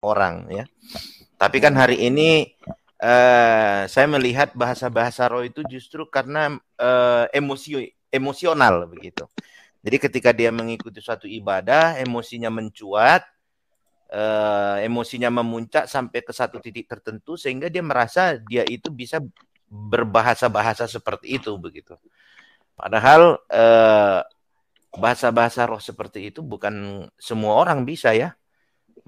orang ya. Tapi kan hari ini saya melihat bahasa-bahasa roh itu justru karena emosional begitu. Jadi ketika dia mengikuti suatu ibadah, emosinya mencuat, emosinya memuncak sampai ke satu titik tertentu sehingga dia merasa dia itu bisa berbahasa-bahasa seperti itu begitu. Padahal bahasa-bahasa roh seperti itu bukan semua orang bisa ya.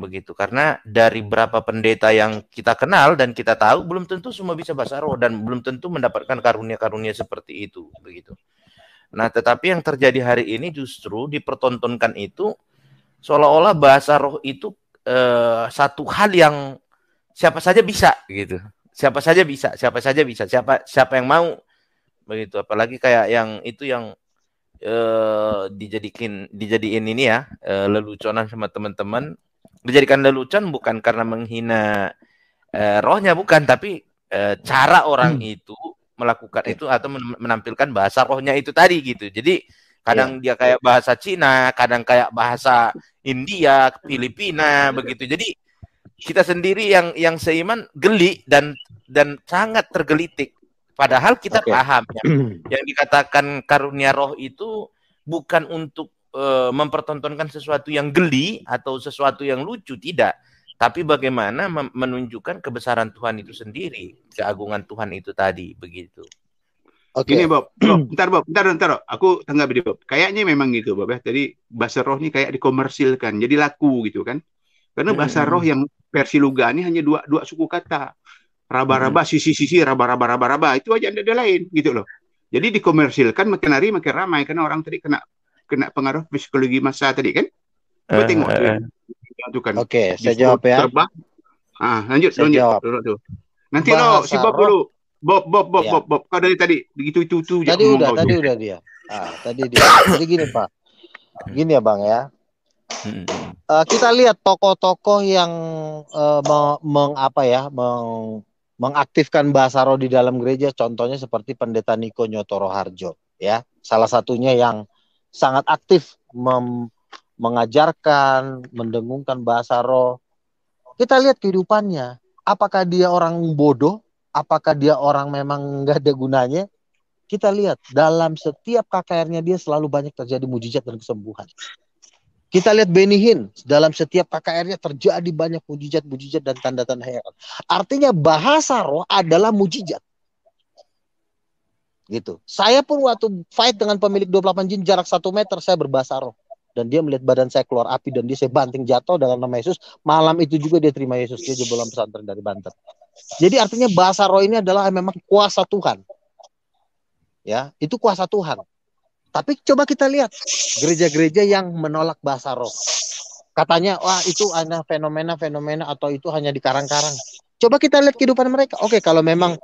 Begitu, karena dari berapa pendeta yang kita kenal dan kita tahu belum tentu semua bisa bahasa roh dan belum tentu mendapatkan karunia-karunia seperti itu begitu. Nah, tetapi yang terjadi hari ini justru dipertontonkan itu seolah-olah bahasa roh itu satu hal yang siapa saja bisa gitu. Siapa saja bisa, siapa yang mau begitu. Apalagi kayak yang itu yang dijadiin ini ya, leluconan sama teman-teman. Dijadikan lelucon bukan karena menghina rohnya, bukan, tapi cara orang itu melakukan itu atau menampilkan bahasa rohnya itu tadi gitu. Jadi kadang dia kayak bahasa Cina, kadang kayak bahasa India, Filipina begitu. Jadi kita sendiri yang seiman geli dan sangat tergelitik. Padahal kita paham yang dikatakan karunia roh itu bukan untuk mempertontonkan sesuatu yang geli atau sesuatu yang lucu, tidak. Tapi bagaimana menunjukkan kebesaran Tuhan itu sendiri, keagungan Tuhan itu tadi, begitu. Gini Bob, bentar. Aku tanggap Bob. Kayaknya memang gitu Bob ya. Jadi bahasa roh ini kayak dikomersilkan, jadi laku gitu kan. Karena bahasa roh yang versi Lugani hanya dua suku kata. Raba-raba, sisi-sisi, raba-raba. Itu aja ada lain gitu loh. Jadi dikomersilkan makin hari makin ramai karena orang tadi kena pengaruh psikologi massa tadi kan. Coba tengok Oke, saya jawab ya. Terbang. Lanjut. Nanti lo si Bob dulu. Bob. Kau dari tadi begitu itu. Tadi udah dia. Tadi gini Pak. Gini ya Bang ya. Kita lihat tokoh-tokoh yang mengaktifkan bahasa roh di dalam gereja, contohnya seperti Pendeta Niko Nyotoro Harjo ya. Salah satunya yang sangat aktif mengajarkan, mendengungkan bahasa roh. Kita lihat kehidupannya. Apakah dia orang bodoh? Apakah dia orang memang nggak ada gunanya? Kita lihat dalam setiap KKR-nya dia selalu banyak terjadi mujizat dan kesembuhan. Kita lihat Benny Hinn, dalam setiap KKR-nya terjadi banyak mujizat dan tanda-tanda heran. Artinya bahasa roh adalah mujizat. Gitu. Saya pun waktu fight dengan pemilik 28 jin jarak 1 meter, saya berbahasa roh. Dan dia melihat badan saya keluar api dan dia saya banting jatuh dalam nama Yesus. Malam itu juga dia terima Yesus, dia jebolan pesantren dari Banten. Jadi artinya bahasa roh ini adalah memang kuasa Tuhan. Ya, itu kuasa Tuhan. Tapi coba kita lihat gereja-gereja yang menolak bahasa roh. Katanya, wah itu hanya fenomena atau itu hanya dikarang-karang. Coba kita lihat kehidupan mereka. Oke, kalau memang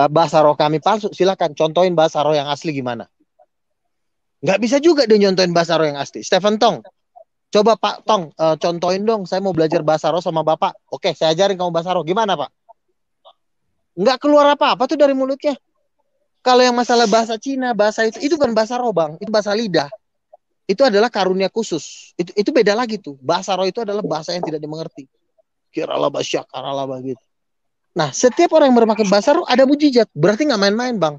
bahasa roh kami palsu, silakan contohin bahasa roh yang asli gimana. Nggak bisa juga dia nyontohin bahasa roh yang asli. Stephen Tong, coba Pak Tong, contohin dong, saya mau belajar bahasa roh sama Bapak. Oke, saya ajarin kamu bahasa roh. Gimana Pak? Nggak keluar apa-apa tuh dari mulutnya. Kalau yang masalah bahasa Cina, bahasa itu kan bahasa roh Bang, itu bahasa lidah. Itu adalah karunia khusus. Itu beda lagi tuh. Bahasa roh itu adalah bahasa yang tidak dimengerti. Kiralah basyak, karalah gitu. Nah, setiap orang yang memakai bahasa roh ada mujizat. Berarti nggak main-main Bang.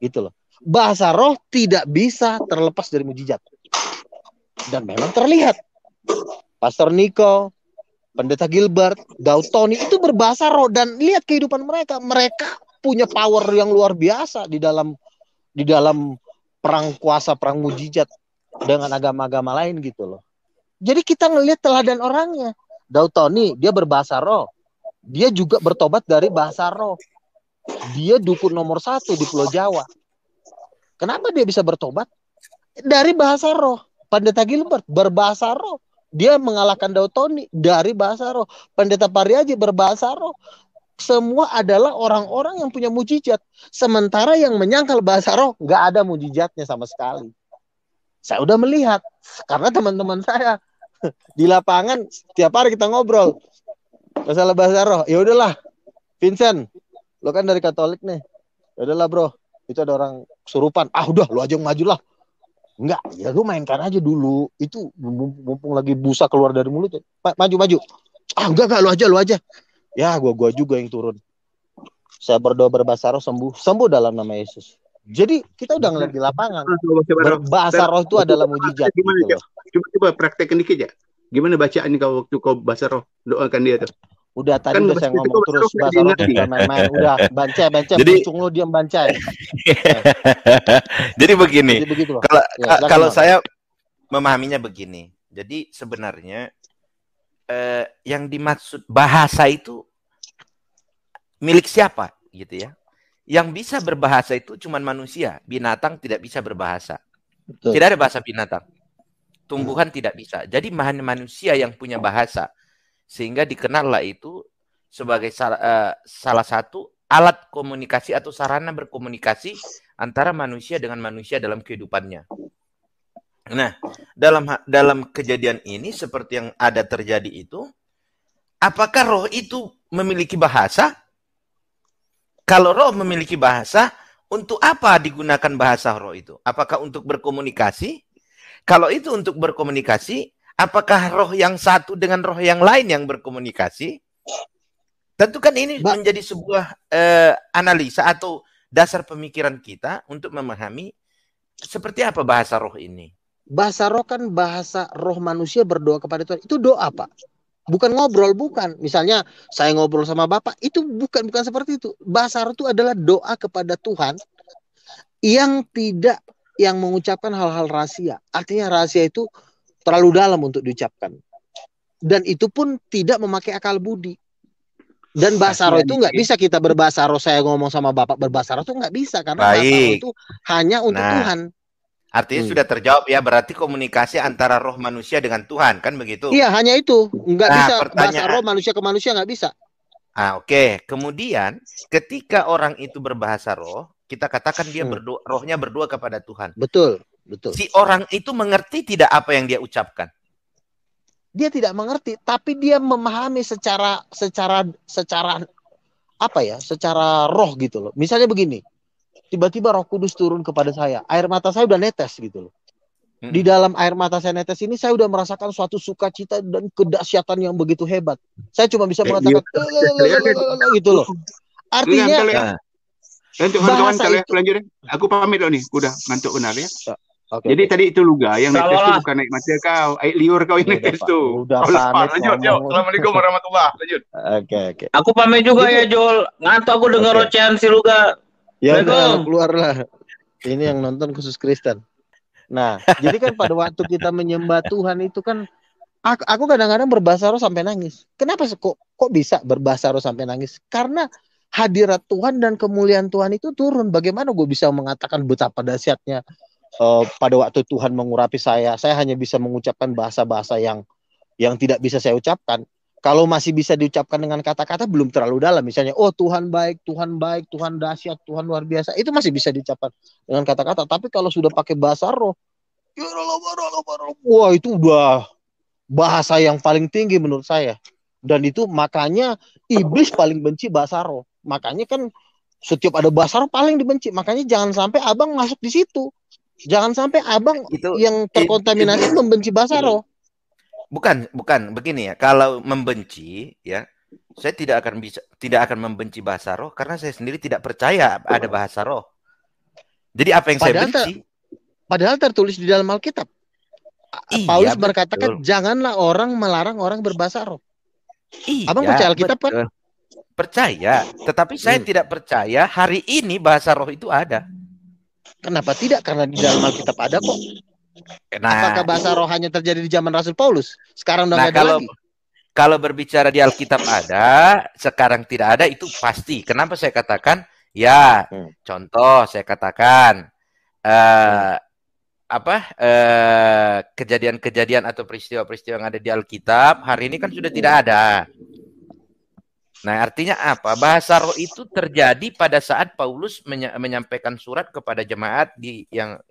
Gitu loh. Bahasa roh tidak bisa terlepas dari mujizat. Dan memang terlihat. Pastor Niko, Pendeta Gilbert, Daud Tony itu berbahasa roh. Dan lihat kehidupan mereka. Mereka punya power yang luar biasa di dalam perang kuasa, perang mujizat dengan agama-agama lain gitu loh. Jadi kita ngelihat teladan orangnya. Daud Tony, dia berbahasa roh. Dia juga bertobat dari bahasa roh. Dia dukun nomor 1 di Pulau Jawa. Kenapa dia bisa bertobat? Dari bahasa roh. Pendeta Gilbert berbahasa roh. Dia mengalahkan Daud Tony dari bahasa roh. Pendeta Pariaji berbahasa roh. Semua adalah orang-orang yang punya mujizat. Sementara yang menyangkal bahasa roh nggak ada mujizatnya sama sekali. Saya udah melihat. Karena teman-teman saya di lapangan setiap hari kita ngobrol masalah bahasa roh. Ya udahlah, Vincent, lo kan dari Katolik nih. Ya udahlah bro, itu ada orang kesurupan. Udah, lo aja maju lah. Enggak, ya lu mainkan aja dulu. Itu mumpung lagi busa keluar dari mulut. Maju. Enggak, lu aja. Ya, gua juga yang turun. Saya berdoa berbahasa roh, sembuh dalam nama Yesus. Jadi kita udah ngeliat di lapangan, berbahasa roh itu adalah mujizat gitu loh. Coba praktekin dikit ya. Gimana bacaan kau waktu kau bahasa roh, doakan dia tuh. Udah tadi udah saya ngomong terus, bahasa roh tuh bukan main-main. Udah, bancai, pucung lu diam bancai. Jadi begini, kalau silakan, saya memahaminya begini. Jadi sebenarnya yang dimaksud bahasa itu milik siapa gitu ya? Yang bisa berbahasa itu cuma manusia, binatang tidak bisa berbahasa. Betul. Tidak ada bahasa binatang. Tumbuhan tidak bisa. Jadi manusia yang punya bahasa. Sehingga dikenallah itu sebagai salah satu alat komunikasi atau sarana berkomunikasi antara manusia dengan manusia dalam kehidupannya. Nah, dalam kejadian ini seperti yang ada terjadi itu, apakah roh itu memiliki bahasa? Kalau roh memiliki bahasa, untuk apa digunakan bahasa roh itu? Apakah untuk berkomunikasi? Kalau itu untuk berkomunikasi, apakah roh yang satu dengan roh yang lain yang berkomunikasi? Tentu kan ini menjadi sebuah analisa atau dasar pemikiran kita untuk memahami seperti apa bahasa roh ini. Bahasa roh kan bahasa roh manusia berdoa kepada Tuhan. Itu doa, Pak. Bukan ngobrol, bukan. Misalnya saya ngobrol sama Bapak, itu bukan seperti itu. Bahasa roh itu adalah doa kepada Tuhan yang mengucapkan hal-hal rahasia. Artinya rahasia itu terlalu dalam untuk diucapkan. Dan itu pun tidak memakai akal budi. Dan bahasa roh itu nggak bisa kita berbahasa roh. Saya ngomong sama Bapak berbahasa roh itu nggak bisa. Karena bahasa roh itu hanya untuk Tuhan. Artinya sudah terjawab ya, berarti komunikasi antara roh manusia dengan Tuhan, kan begitu? Iya, hanya itu. Nggak bisa bahasa roh manusia ke manusia, nggak bisa. Oke. Kemudian ketika orang itu berbahasa roh, kita katakan dia rohnya berdoa kepada Tuhan. Betul. Si orang itu mengerti tidak apa yang dia ucapkan? Dia tidak mengerti, tapi dia memahami secara apa ya? Secara roh gitu loh. Misalnya begini. Tiba-tiba Roh Kudus turun kepada saya. Air mata saya udah netes gitu loh. Di dalam air mata saya netes ini saya udah merasakan suatu sukacita dan kedahsyatan yang begitu hebat. Saya cuma bisa mengatakan gitu loh. Artinya untuk kawan-kawan kalian lanjutin. Aku pamit loh nih, udah ngantuk benar ya. Jadi tadi itu Luga yang netes itu bukan naik mata kau, air liur kau yang netes tuh. Udah panik. Lanjut, yuk. Assalamualaikum warahmatullahi wabarakatuh. Lanjut. Oke. Aku pamit juga ya, Jol. Ngantuk aku dengar ocehan si Luga. Ya udah keluarlah. Ini yang nonton khusus Kristen. Nah, jadi kan pada waktu kita menyembah Tuhan itu kan aku kadang-kadang berbahasa roh sampai nangis. Kenapa kok bisa berbahasa roh sampai nangis? Karena hadirat Tuhan dan kemuliaan Tuhan itu turun. Bagaimana gue bisa mengatakan betapa dahsyatnya pada waktu Tuhan mengurapi saya hanya bisa mengucapkan bahasa-bahasa yang tidak bisa saya ucapkan. Kalau masih bisa diucapkan dengan kata-kata belum terlalu dalam. Misalnya, oh Tuhan baik, Tuhan dahsyat, Tuhan luar biasa. Itu masih bisa diucapkan dengan kata-kata. Tapi kalau sudah pakai bahasa roh, wah itu udah bahasa yang paling tinggi menurut saya. Dan itu makanya iblis paling benci bahasa roh. Makanya kan setiap ada bahasa roh paling dibenci. Makanya jangan sampai abang masuk di situ. Jangan sampai abang yang terkontaminasi membenci bahasa roh. Bukan begini ya. Kalau membenci ya, saya tidak akan membenci bahasa roh karena saya sendiri tidak percaya ada bahasa roh. Jadi apa yang saya benci? Padahal tertulis di dalam Alkitab. Paulus berkatakan janganlah orang melarang orang berbahasa roh. Abang percaya Alkitab kan? Percaya, tetapi saya tidak percaya hari ini bahasa roh itu ada. Kenapa tidak? Karena di dalam Alkitab ada kok. Apakah bahasa roh hanya terjadi di zaman Rasul Paulus? Sekarang udah nggak ada lagi. Kalau berbicara di Alkitab ada, sekarang tidak ada, itu pasti. Kenapa saya katakan? Ya, contoh saya katakan kejadian-kejadian atau peristiwa-peristiwa yang ada di Alkitab hari ini kan sudah tidak ada. Nah, artinya apa? Bahasa roh itu terjadi pada saat Paulus menyampaikan surat kepada jemaat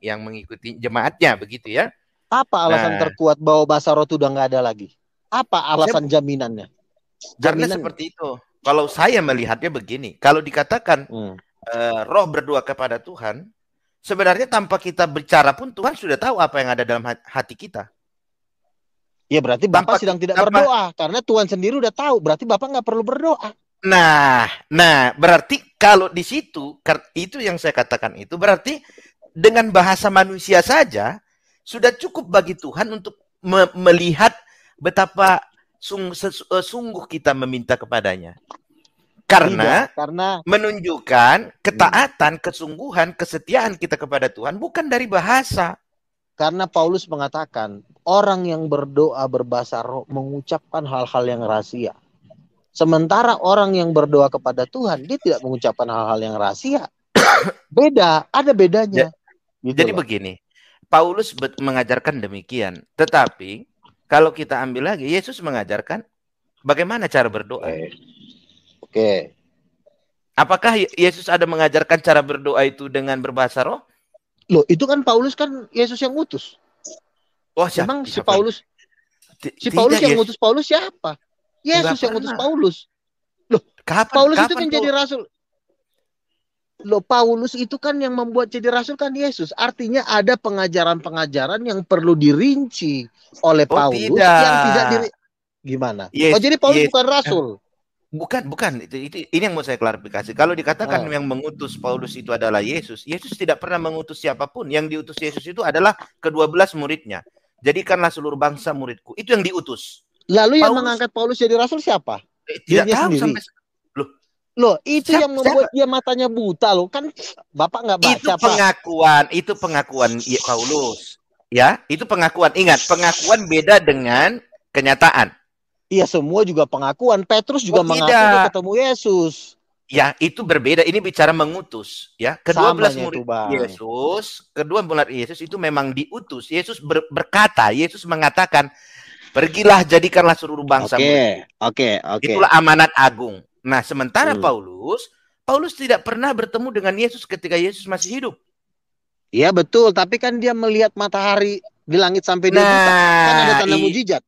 yang mengikuti jemaatnya, begitu ya. Apa alasan terkuat bahwa bahasa roh itu udah nggak ada lagi? Apa alasan jaminannya? Karena seperti itu. Kalau saya melihatnya begini, kalau dikatakan roh berdoa kepada Tuhan, sebenarnya tanpa kita bicara pun Tuhan sudah tahu apa yang ada dalam hati kita. Ya berarti Bapak sedang tidak berdoa karena Tuhan sendiri udah tahu. Berarti Bapak nggak perlu berdoa. Nah, berarti kalau di situ itu yang saya katakan itu berarti dengan bahasa manusia saja sudah cukup bagi Tuhan untuk melihat betapa sungguh kita meminta kepadanya. Karena menunjukkan ketaatan, kesungguhan, kesetiaan kita kepada Tuhan bukan dari bahasa. Karena Paulus mengatakan, orang yang berdoa berbahasa roh mengucapkan hal-hal yang rahasia. Sementara orang yang berdoa kepada Tuhan, dia tidak mengucapkan hal-hal yang rahasia. Beda, ada bedanya. Gitu jadi loh. Begini, Paulus mengajarkan demikian. Tetapi, kalau kita ambil lagi, Yesus mengajarkan bagaimana cara berdoa. Oke. Apakah Yesus ada mengajarkan cara berdoa itu dengan berbahasa roh? Loh, itu kan Paulus kan Yesus yang ngutus. Oh, memang si Paulus yang ngutus Paulus siapa? Yesus yang ngutus Paulus. Loh, Paulus itu kan jadi rasul. Loh, Paulus itu kan yang membuat jadi rasul kan Yesus. Artinya ada pengajaran-pengajaran yang perlu dirinci oleh Paulus yang tidak gimana? Oh, jadi Paulus bukan rasul. Bukan. Ini yang mau saya klarifikasi. Kalau dikatakan yang mengutus Paulus itu adalah Yesus, Yesus tidak pernah mengutus siapapun. Yang diutus Yesus itu adalah ke-12 muridnya. Jadikanlah seluruh bangsa muridku. Itu yang diutus. Lalu yang mengangkat Paulus jadi rasul siapa? Tidak tahu sendiri. Loh, itu yang membuat dia matanya buta loh. Kan Bapak nggak baca. Itu pengakuan Paulus. Ya, itu pengakuan. Ingat, pengakuan beda dengan kenyataan. Iya, semua juga pengakuan. Petrus juga mengaku dia ketemu Yesus. Ya, itu berbeda. Ini bicara mengutus. Ya, ke-12 murid Yesus, kedua murid Yesus itu memang diutus. Yesus berkata, Yesus mengatakan, pergilah jadikanlah seluruh bangsa. Oke. Itulah amanat agung. Nah, sementara Paulus tidak pernah bertemu dengan Yesus ketika Yesus masih hidup. Iya, betul. Tapi kan dia melihat matahari di langit sampai dia buta. Kan ada tanda mujizat.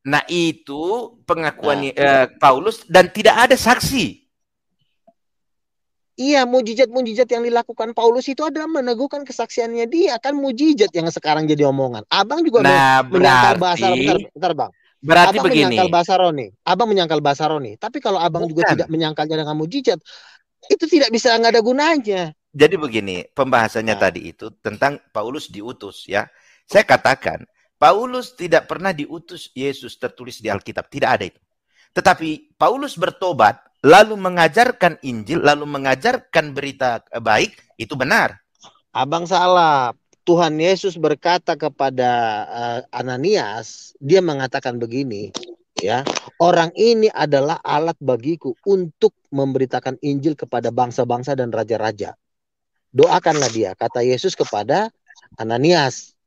Nah, itu pengakuan Paulus dan tidak ada saksi. Iya, mujizat-mujizat yang dilakukan Paulus itu adalah meneguhkan kesaksiannya dia. Kan mujizat yang sekarang jadi omongan. Abang juga menyangkal bahasa roh. Bentar, Bang. Berarti abang begini. Menyangkal bahasa roh nih. Abang menyangkal bahasa roh nih. Tapi kalau abang juga tidak menyangkalnya dengan mujizat, itu tidak bisa, nggak ada gunanya. Jadi begini, pembahasannya tadi itu tentang Paulus diutus ya. Saya katakan, Paulus tidak pernah diutus Yesus tertulis di Alkitab. Tidak ada itu. Tetapi Paulus bertobat, lalu mengajarkan Injil, lalu mengajarkan berita baik, itu benar. Abang salah. Tuhan Yesus berkata kepada Ananias, dia mengatakan begini, ya, orang ini adalah alat bagiku untuk memberitakan Injil kepada bangsa-bangsa dan raja-raja. Doakanlah dia, kata Yesus kepada Ananias.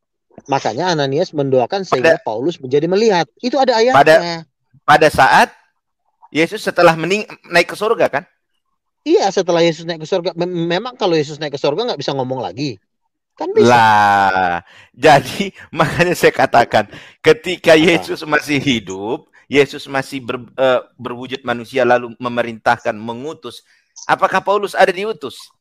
Makanya Ananias mendoakan sehingga Paulus menjadi melihat. Itu ada ayatnya. Pada saat Yesus setelah naik ke surga kan? Iya, setelah Yesus naik ke surga. Memang kalau Yesus naik ke surga nggak bisa ngomong lagi. Kan bisa. Lah, jadi makanya saya katakan ketika Yesus masih hidup, Yesus masih berwujud manusia lalu memerintahkan, mengutus. Apakah Paulus ada diutus?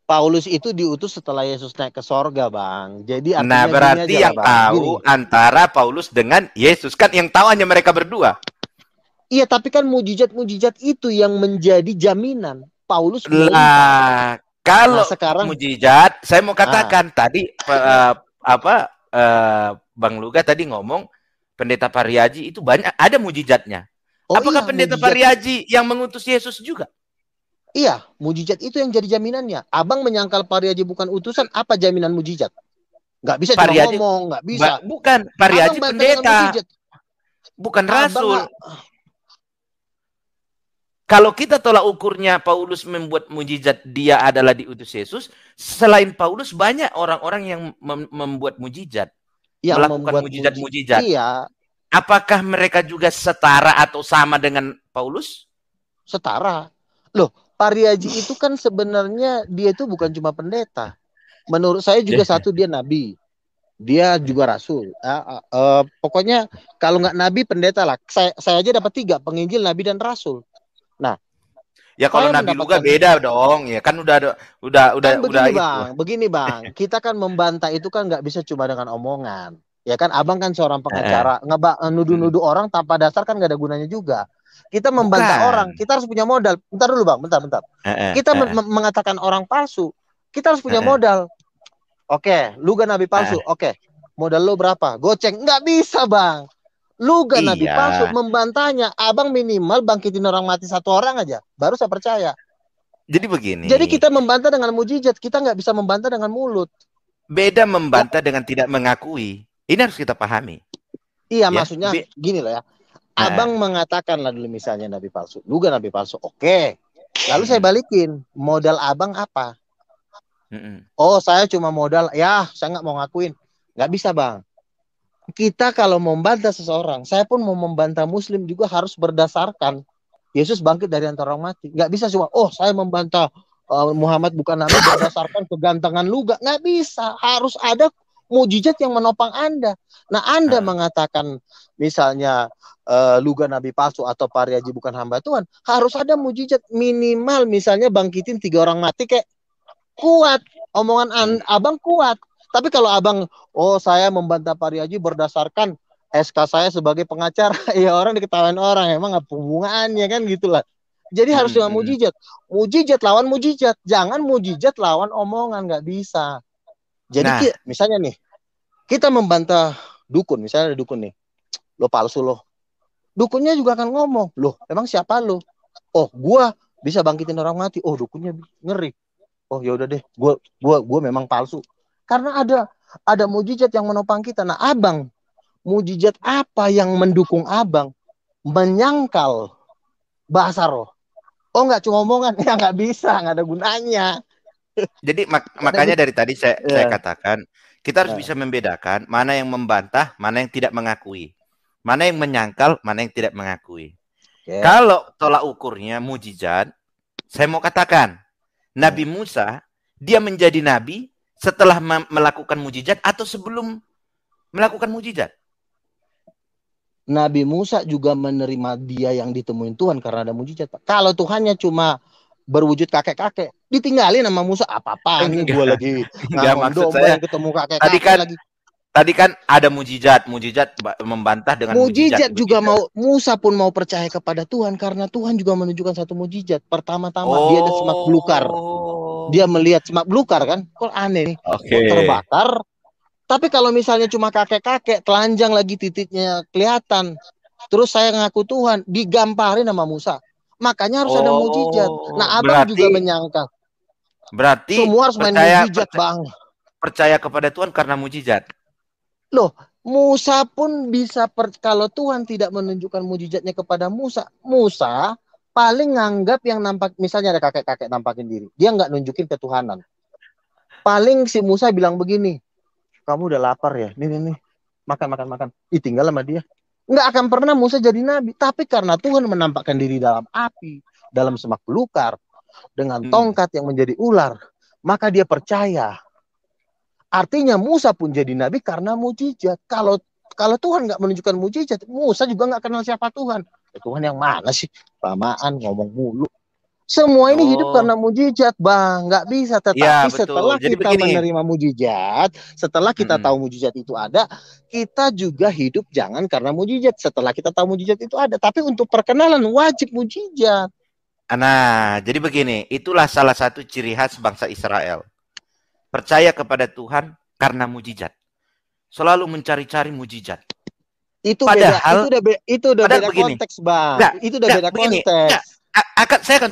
Paulus itu diutus setelah Yesus naik ke sorga, Bang. Jadi artinya berarti yang tahu antara Paulus dengan Yesus. Kan yang tahu hanya mereka berdua. Iya, tapi kan mujizat-mujizat itu yang menjadi jaminan. Paulus lah, kalau sekarang mujizat, saya mau katakan tadi Bang Luga tadi ngomong Pendeta Pariaji itu banyak ada mujizatnya. Apakah Pendeta Pariaji yang mengutus Yesus juga? Iya, mujizat itu yang jadi jaminannya. Abang menyangkal Pariaji bukan utusan, apa jaminan mujizat? Nggak bisa cuma ngomong, nggak bisa. Bukan, Pariaji pendeta. Bukan rasul. Kalau kita tolak ukurnya Paulus membuat mujizat, dia adalah diutus Yesus. Selain Paulus banyak orang-orang yang membuat mujizat, yang melakukan mujizat-mujizat. Iya. Apakah mereka juga setara atau sama dengan Paulus? Setara. Loh, Pariaji itu kan sebenarnya dia itu bukan cuma pendeta. Menurut saya juga satu, dia nabi. Dia juga rasul. Pokoknya kalau nggak nabi, pendeta lah. Saya aja dapat 3, penginjil, nabi, dan rasul. Nah, ya kalau Nabi Luga beda dong, ya kan udah begini, Bang. Begini, Bang. Kita kan membantah itu kan nggak bisa cuma dengan omongan. Ya kan, abang kan seorang pengacara, nuduh-nuduh orang tanpa dasar kan gak ada gunanya juga. Kita membantah orang, kita harus punya modal. Bentar dulu bang, bentar. Kita mengatakan orang palsu, kita harus punya modal. Oke, lu gak nabi palsu, oke. Modal lo berapa? Goceng, nggak bisa bang. Lu gak nabi palsu, membantahnya, abang minimal bangkitin orang mati satu orang aja, baru saya percaya. Jadi begini. Jadi kita membantah dengan mujizat, kita nggak bisa membantah dengan mulut. Beda membantah dengan tidak mengakui. Ini harus kita pahami. Iya, maksudnya gini lah ya. Abang mengatakan lah dulu misalnya nabi palsu. Lu gak nabi palsu. Oke. Lalu saya balikin. Modal abang apa? Oh, saya cuma modal. Ya, saya nggak mau ngakuin. Nggak bisa, bang. Kita kalau membantah seseorang, saya pun mau membantah muslim juga harus berdasarkan Yesus bangkit dari antara orang mati. Nggak bisa cuma, saya membantah Muhammad bukan nabi berdasarkan kegantengan lu. Nggak bisa. Harus ada mujizat yang menopang Anda. Nah, Anda mengatakan misalnya Luga nabi palsu atau Pariaji bukan hamba Tuhan, harus ada mujizat minimal misalnya bangkitin 3 orang mati kayak kuat. Omongan abang kuat. Tapi kalau abang, saya membantah Pariaji berdasarkan SK saya sebagai pengacara, ya orang diketawain orang, emang apa hubungannya kan gitulah. Jadi harus dengan mujizat. Mujizat lawan mujizat, jangan mujizat lawan omongan, nggak bisa. Jadi misalnya nih, kita membantah dukun, misalnya ada dukun nih, lo palsu lo. Dukunnya juga akan ngomong, loh emang siapa lo? Oh, gua bisa bangkitin orang mati. Oh, dukunnya ngeri. Oh, ya udah deh, gua memang palsu. Karena ada mujizat yang menopang kita. Nah, abang, mujizat apa yang mendukung abang menyangkal bahasa roh? Oh, nggak cuma omongan, ya nggak bisa, nggak ada gunanya. Jadi makanya dari tadi saya katakan kita harus bisa membedakan mana yang membantah, mana yang tidak mengakui, mana yang menyangkal, mana yang tidak mengakui. Kalau tolak ukurnya mujizat, saya mau katakan Nabi Musa dia menjadi nabi setelah melakukan mujizat atau sebelum melakukan mujizat? Nabi Musa juga menerima dia yang ditemuin Tuhan karena ada mujizat. Kalau Tuhannya cuma berwujud kakek-kakek, ditinggalin sama Musa, apa-apa nih gue lagi ngangon domba yang ketemu kakek-kakek tadi kan ada mujizat membantah dengan mujizat juga mau Musa pun mau percaya kepada Tuhan karena Tuhan juga menunjukkan satu mujizat. Pertama-tama dia ada semak belukar. Dia melihat semak belukar kan? Kok aneh nih. Terbakar. Tapi kalau misalnya cuma kakek-kakek, telanjang lagi titiknya kelihatan. Terus saya ngaku Tuhan, digamparin sama Musa. Makanya harus ada mujizat. Nah, abang juga menyangka. Berarti semua harus main mujizat, bang. Percaya kepada Tuhan karena mujizat. Loh, Musa pun bisa kalau Tuhan tidak menunjukkan mujizatnya kepada Musa paling nganggap yang nampak, misalnya ada kakek-kakek nampakin diri. Dia nggak nunjukin ketuhanan. Paling si Musa bilang begini, kamu udah lapar ya? Nih. Makan. Tinggal sama dia. Nggak akan pernah Musa jadi nabi. Tapi karena Tuhan menampakkan diri dalam api, dalam semak belukar, dengan tongkat yang menjadi ular, maka dia percaya. Artinya Musa pun jadi nabi karena mujizat. Kalau Tuhan nggak menunjukkan mujizat, Musa juga nggak kenal siapa Tuhan. Tuhan yang mana sih? Lamaan ngomong mulu. Semua ini hidup karena mujizat, bang. Nggak bisa. Tetapi setelah kita menerima mujizat, setelah kita tahu mujizat itu ada, kita juga hidup jangan karena mujizat. Setelah kita tahu mujizat itu ada, tapi untuk perkenalan wajib mujizat. Nah, jadi begini, itulah salah satu ciri khas bangsa Israel. Percaya kepada Tuhan karena mujizat. Selalu mencari-cari mujizat. Itu padahal, itu udah beda konteks, bang. Itu udah beda konteks.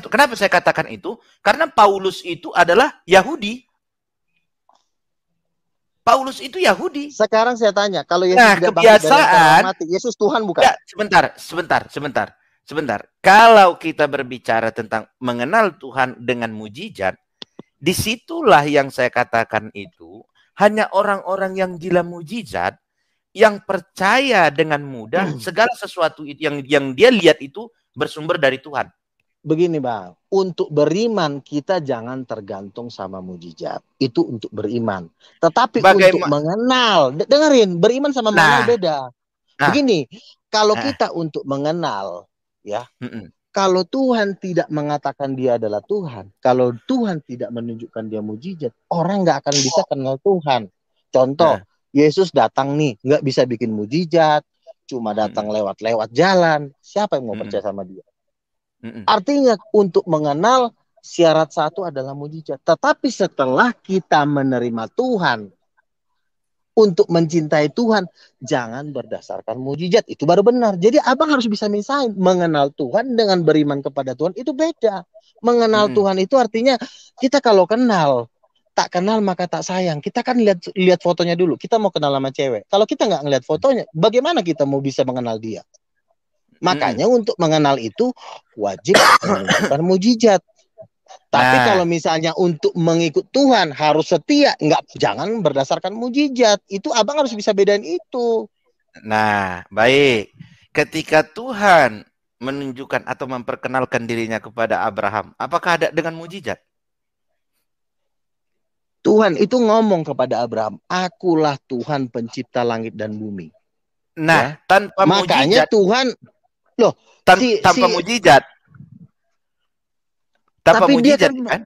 Kenapa saya katakan itu? Karena Paulus itu adalah Yahudi. Paulus itu Yahudi. Sekarang saya tanya, kalau Yesus tidak bangkit dari antara mati, Yesus Tuhan bukan? Ya, sebentar. Kalau kita berbicara tentang mengenal Tuhan dengan mujizat, disitulah yang saya katakan itu hanya orang-orang yang gila mujizat yang percaya dengan mudah segala sesuatu yang dia lihat itu bersumber dari Tuhan. Begini bang, untuk beriman kita jangan tergantung sama mujizat. Itu untuk beriman. Tetapi untuk mengenal, dengerin, beriman sama mengenal beda. Begini, kalau kita untuk mengenal, ya, kalau Tuhan tidak mengatakan dia adalah Tuhan, kalau Tuhan tidak menunjukkan dia mujizat, orang nggak akan bisa kenal Tuhan. Contoh, Yesus datang nih, nggak bisa bikin mujizat, cuma datang lewat-lewat jalan. Siapa yang mau percaya sama dia? Artinya untuk mengenal syarat satu adalah mujizat. Tetapi setelah kita menerima Tuhan, untuk mencintai Tuhan, jangan berdasarkan mujizat. Itu baru benar. Jadi abang harus bisa misahin. Mengenal Tuhan dengan beriman kepada Tuhan itu beda. Mengenal Tuhan itu artinya kita kalau kenal, tak kenal maka tak sayang. Kita kan lihat fotonya dulu. Kita mau kenal sama cewek. Kalau kita nggak ngeliat fotonya, bagaimana kita mau bisa mengenal dia? Makanya untuk mengenal itu wajib menunjukkan mujizat. Tapi kalau misalnya untuk mengikut Tuhan harus setia, jangan berdasarkan mujizat. Itu abang harus bisa bedain itu. Nah, baik. Ketika Tuhan menunjukkan atau memperkenalkan dirinya kepada Abraham, apakah ada dengan mujizat? Tuhan itu ngomong kepada Abraham, akulah Tuhan pencipta langit dan bumi. Nah, tanpa makanya mujizat, Tuhan, loh, tanpa mujizat. Tanpa tapi mujizat, dia kan?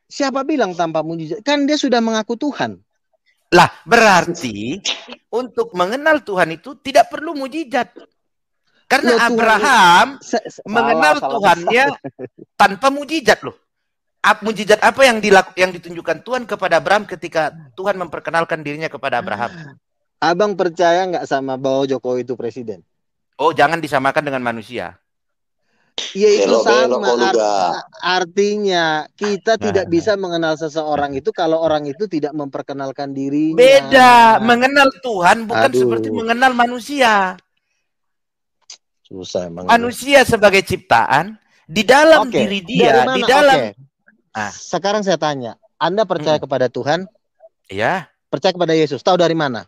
Siapa bilang tanpa mujizat? Kan dia sudah mengaku Tuhan. Lah, berarti untuk mengenal Tuhan itu tidak perlu mujizat. Karena loh, Abraham mengenal Tuhannya tanpa mujizat loh. Mujizat apa yang ditunjukkan Tuhan kepada Abraham ketika Tuhan memperkenalkan dirinya kepada Abraham? Abang percaya nggak sama bahwa Jokowi itu presiden? Oh, jangan disamakan dengan manusia. Ya itu sama. Artinya kita tidak bisa mengenal seseorang itu kalau orang itu tidak memperkenalkan dirinya. Beda. Mengenal Tuhan bukan seperti mengenal manusia. Susah emang. Manusia sebagai ciptaan di dalam diri dia, di dalam. Sekarang saya tanya, Anda percaya kepada Tuhan? Iya. Percaya kepada Yesus? Tahu dari mana?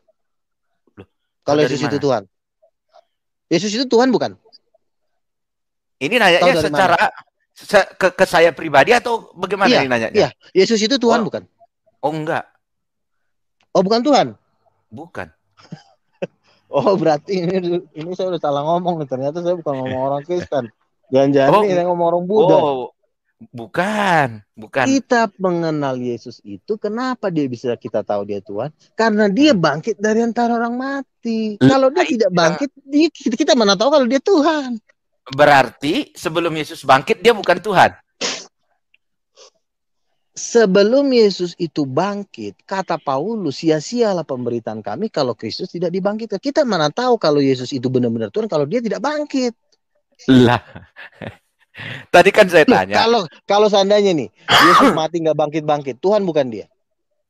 Kalau Yesus itu Tuhan. Yesus itu Tuhan bukan? Ini nanyanya secara ke saya pribadi atau bagaimana ini nanyanya? Iya, Yesus itu Tuhan bukan? Oh enggak. Oh bukan Tuhan? Bukan. Oh berarti ini saya udah salah ngomong nih. Ternyata saya bukan ngomong orang Kristen. Jangan-jangan ini ngomong orang Buddha. Oh bukan. Kita mengenal Yesus itu kenapa dia bisa kita tahu dia Tuhan? Karena dia bangkit dari antara orang mati. Kalau dia tidak bangkit, kita mana tahu kalau dia Tuhan. Berarti sebelum Yesus bangkit dia bukan Tuhan. Sebelum Yesus itu bangkit, kata Paulus, sia-sialah pemberitaan kami kalau Kristus tidak dibangkitkan. Kita mana tahu kalau Yesus itu benar-benar Tuhan kalau dia tidak bangkit. Lah. Tadi kan saya tanya. Kalau seandainya nih Yesus mati nggak bangkit-bangkit, Tuhan bukan dia.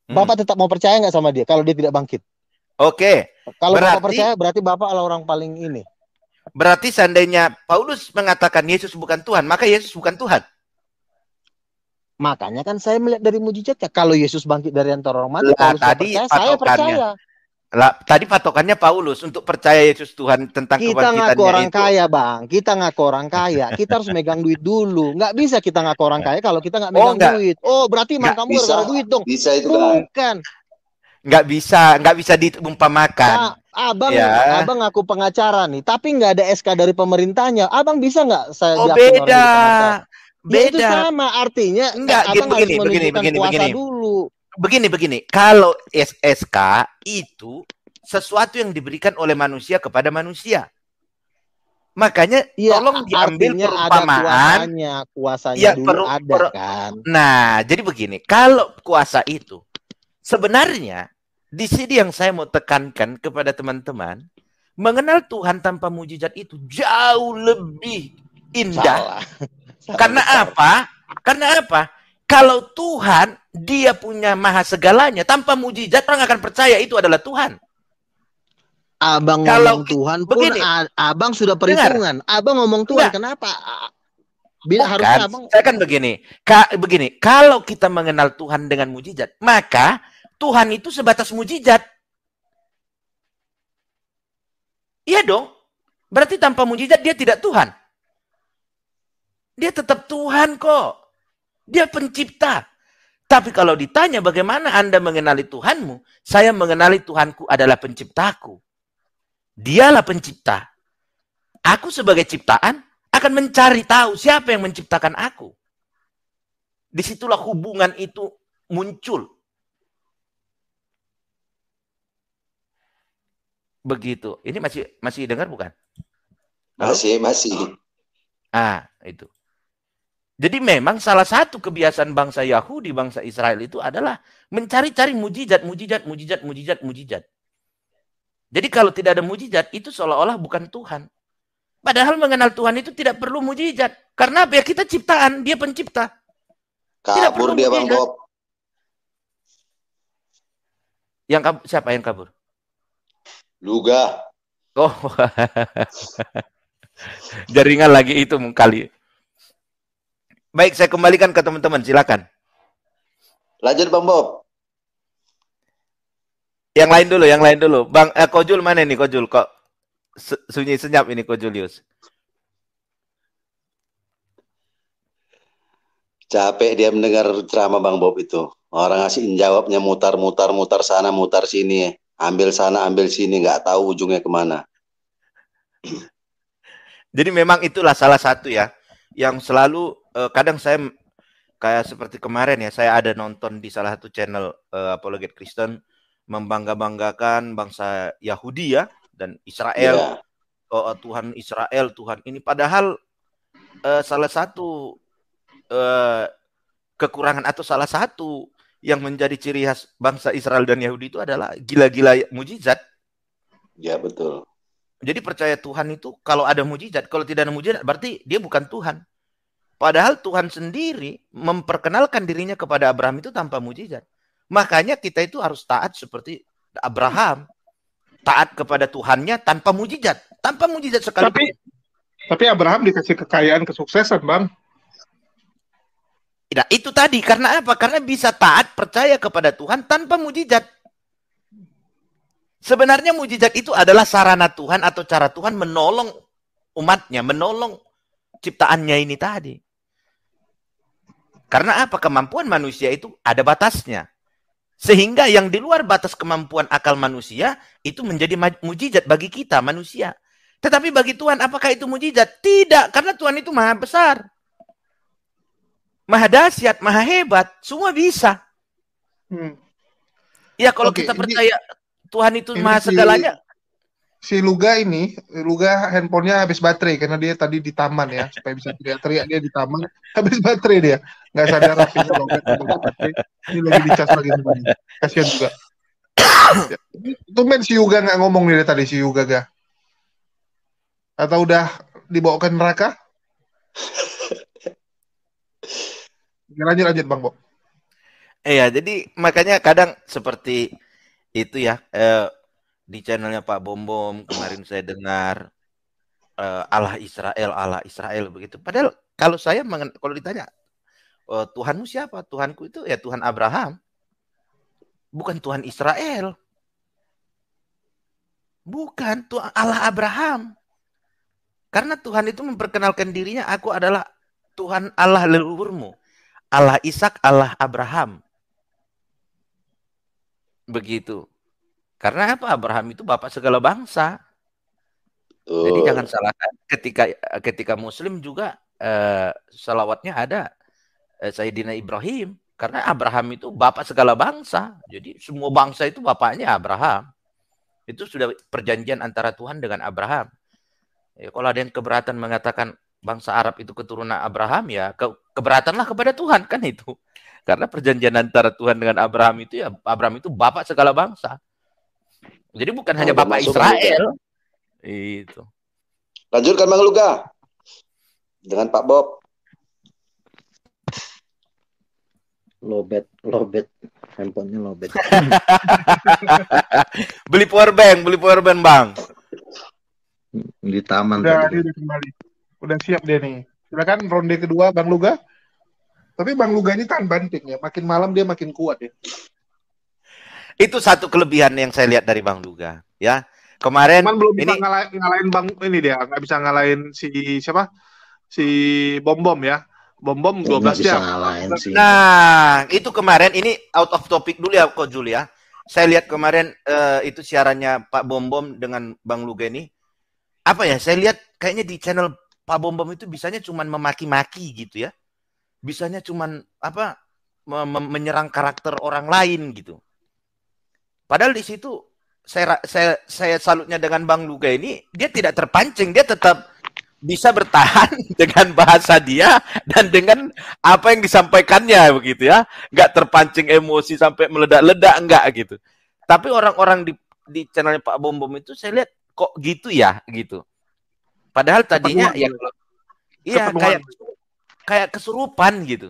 Bapak tetap mau percaya nggak sama dia kalau dia tidak bangkit? Oke. Kalau Bapak percaya berarti Bapak adalah orang paling ini. Berarti seandainya Paulus mengatakan Yesus bukan Tuhan, maka Yesus bukan Tuhan. Makanya kan saya melihat dari mujizatnya. Kalau Yesus bangkit dari antara orang mati, Paulus percaya, saya percaya. Tadi patokannya Paulus untuk percaya Yesus Tuhan tentang kebangkitannya itu. Kita ngaku orang kaya, Bang. Kita ngaku orang kaya. Kita harus megang duit dulu. Nggak bisa kita ngaku orang kaya kalau kita nggak megang duit. Oh, berarti iman kamu gara-gara duit dong. Bisa itu bukan. Nggak bisa diumpamakan. Abang ngaku pengacara nih, tapi nggak ada SK dari pemerintahnya. Abang bisa nggak saya beda. Ya itu sama artinya. Enggak, begini. Dulu. Begini. Kalau SK itu sesuatu yang diberikan oleh manusia kepada manusia. Makanya tolong diambil perumpamaan. Kuasanya dulu ada kan. Nah, jadi begini. Kalau kuasa itu sebenarnya di sini yang saya mau tekankan kepada teman-teman, mengenal Tuhan tanpa mujizat itu jauh lebih indah. Karena apa? Kalau Tuhan, dia punya maha segalanya, tanpa mujizat orang akan percaya itu adalah Tuhan. Abang ngomong Tuhan pun abang sudah perhitungan. Abang ngomong Tuhan, kenapa? Harusnya abang... Saya kan begini. Kalau kita mengenal Tuhan dengan mujizat, maka Tuhan itu sebatas mujizat. Iya dong. Berarti tanpa mujizat dia tidak Tuhan. Dia tetap Tuhan kok. Dia pencipta. Tapi kalau ditanya bagaimana Anda mengenali Tuhanmu, saya mengenali Tuhanku adalah penciptaku. Dialah pencipta. Aku sebagai ciptaan akan mencari tahu siapa yang menciptakan aku. Disitulah hubungan itu muncul. Begitu. Ini masih dengar bukan? Halo? Masih. Itu. Jadi memang salah satu kebiasaan bangsa Yahudi, bangsa Israel itu adalah mencari-cari mujizat. Jadi kalau tidak ada mujizat, itu seolah-olah bukan Tuhan. Padahal mengenal Tuhan itu tidak perlu mujizat. Karena apa ya, kita ciptaan, dia pencipta. Kabur dia Bang Bob. Siapa yang kabur? Luga. Oh, jaringan lagi itu kali. Baik, saya kembalikan ke teman-teman, silakan. Lanjut Bang Bob. Yang lain dulu. Bang Kojul mana nih Kojul? Kok sunyi senyap ini Kojulius? Capek dia mendengar ceramah Bang Bob itu. Orang ngasih jawabnya mutar sana, mutar sini. Ambil sana, ambil sini. Nggak tahu ujungnya kemana. Jadi memang itulah salah satu ya. Yang selalu, kadang saya kayak seperti kemarin ya, saya ada nonton di salah satu channel Apologet Kristen, membangga-banggakan bangsa Yahudi ya, dan Israel. Yeah. Tuhan Israel, Tuhan ini. Padahal salah satu kekurangan atau salah satu yang menjadi ciri khas bangsa Israel dan Yahudi itu adalah gila-gila mujizat. Ya, betul. Jadi percaya Tuhan itu kalau ada mujizat, kalau tidak ada mujizat berarti dia bukan Tuhan. Padahal Tuhan sendiri memperkenalkan dirinya kepada Abraham itu tanpa mujizat. Makanya kita itu harus taat seperti Abraham. Taat kepada Tuhannya tanpa mujizat. Tanpa mujizat sekalipun. Tapi Abraham dikasih kekayaan, kesuksesan, Bang. Nah, itu tadi. Karena apa? Karena bisa taat, percaya kepada Tuhan tanpa mujizat. Sebenarnya mujizat itu adalah sarana Tuhan atau cara Tuhan menolong umatnya, menolong ciptaannya ini tadi. Karena apa? Kemampuan manusia itu ada batasnya. Sehingga yang di luar batas kemampuan akal manusia itu menjadi mujizat bagi kita manusia. Tetapi bagi Tuhan apakah itu mujizat? Tidak, karena Tuhan itu maha besar. Maha dahsyat, maha hebat, semua bisa. Ya kalau kita percaya Tuhan itu maha segalanya. Si Luga handphonenya habis baterai karena dia tadi di taman ya, supaya bisa teriak-teriak dia di taman, habis baterai dia. Nggak sadar rapinya lobet baterai. Ini lagi dicas lagi temannya. Kasihan juga. Itu si Yuga nggak ngomong nih tadi si Yuga ga? Atau udah dibawa ke neraka? Lanjut Bang Bob. Iya, jadi makanya kadang seperti itu ya, di channelnya Pak Bom kemarin saya dengar Allah Israel begitu. Padahal kalau kalau ditanya Tuhanmu siapa? Tuhanku itu ya Tuhan Abraham. Bukan Tuhan Israel. Bukan Tuhan Allah Abraham. Karena Tuhan itu memperkenalkan dirinya, aku adalah Tuhan Allah leluhurmu. Allah Ishak, Allah Abraham. Begitu. Karena apa? Abraham itu bapak segala bangsa. Jadi jangan salahkan ketika Muslim juga salawatnya ada Sayyidina Ibrahim. Karena Abraham itu bapak segala bangsa. Jadi semua bangsa itu bapaknya Abraham. Itu sudah perjanjian antara Tuhan dengan Abraham. Ya, kalau ada yang keberatan mengatakan bangsa Arab itu keturunan Abraham, ya keberatanlah kepada Tuhan kan itu. Karena perjanjian antara Tuhan dengan Abraham itu ya Abraham itu bapak segala bangsa. Jadi bukan hanya bapak Israel. Itu. Lanjutkan Bang Luga. Dengan Pak Bob. Lobet. Handphonenya lobet. Beli power bank Bang. Di taman udah, tadi. Udah kembali. Udah siap dia nih. Silakan ronde kedua Bang Luga. Tapi Bang Luga ini tahan banting ya. Makin malam dia makin kuat ya. Itu satu kelebihan yang saya lihat dari Bang Luga. Ya. Kemarin cuman belum bisa ngalahin Bang ini dia. Nggak bisa ngalahin si siapa? Si Bom ya. Bom 12 jam. Nah, itu kemarin ini out of topic dulu ya Ko Julia. Saya lihat kemarin itu siarannya Pak Bom dengan Bang Luga ini. Apa ya? Saya lihat kayaknya di channel Pak Bom itu bisanya cuman memaki-maki gitu ya. Bisanya cuman menyerang karakter orang lain gitu. Padahal di situ saya salutnya dengan Bang Luga ini, dia tidak terpancing, dia tetap bisa bertahan dengan bahasa dia dan dengan apa yang disampaikannya begitu ya, nggak terpancing emosi sampai meledak-ledak, enggak gitu. Tapi orang-orang di channelnya Pak Bom Bom itu saya lihat kok gitu ya gitu. Padahal tadinya ya iya kayak kesurupan gitu.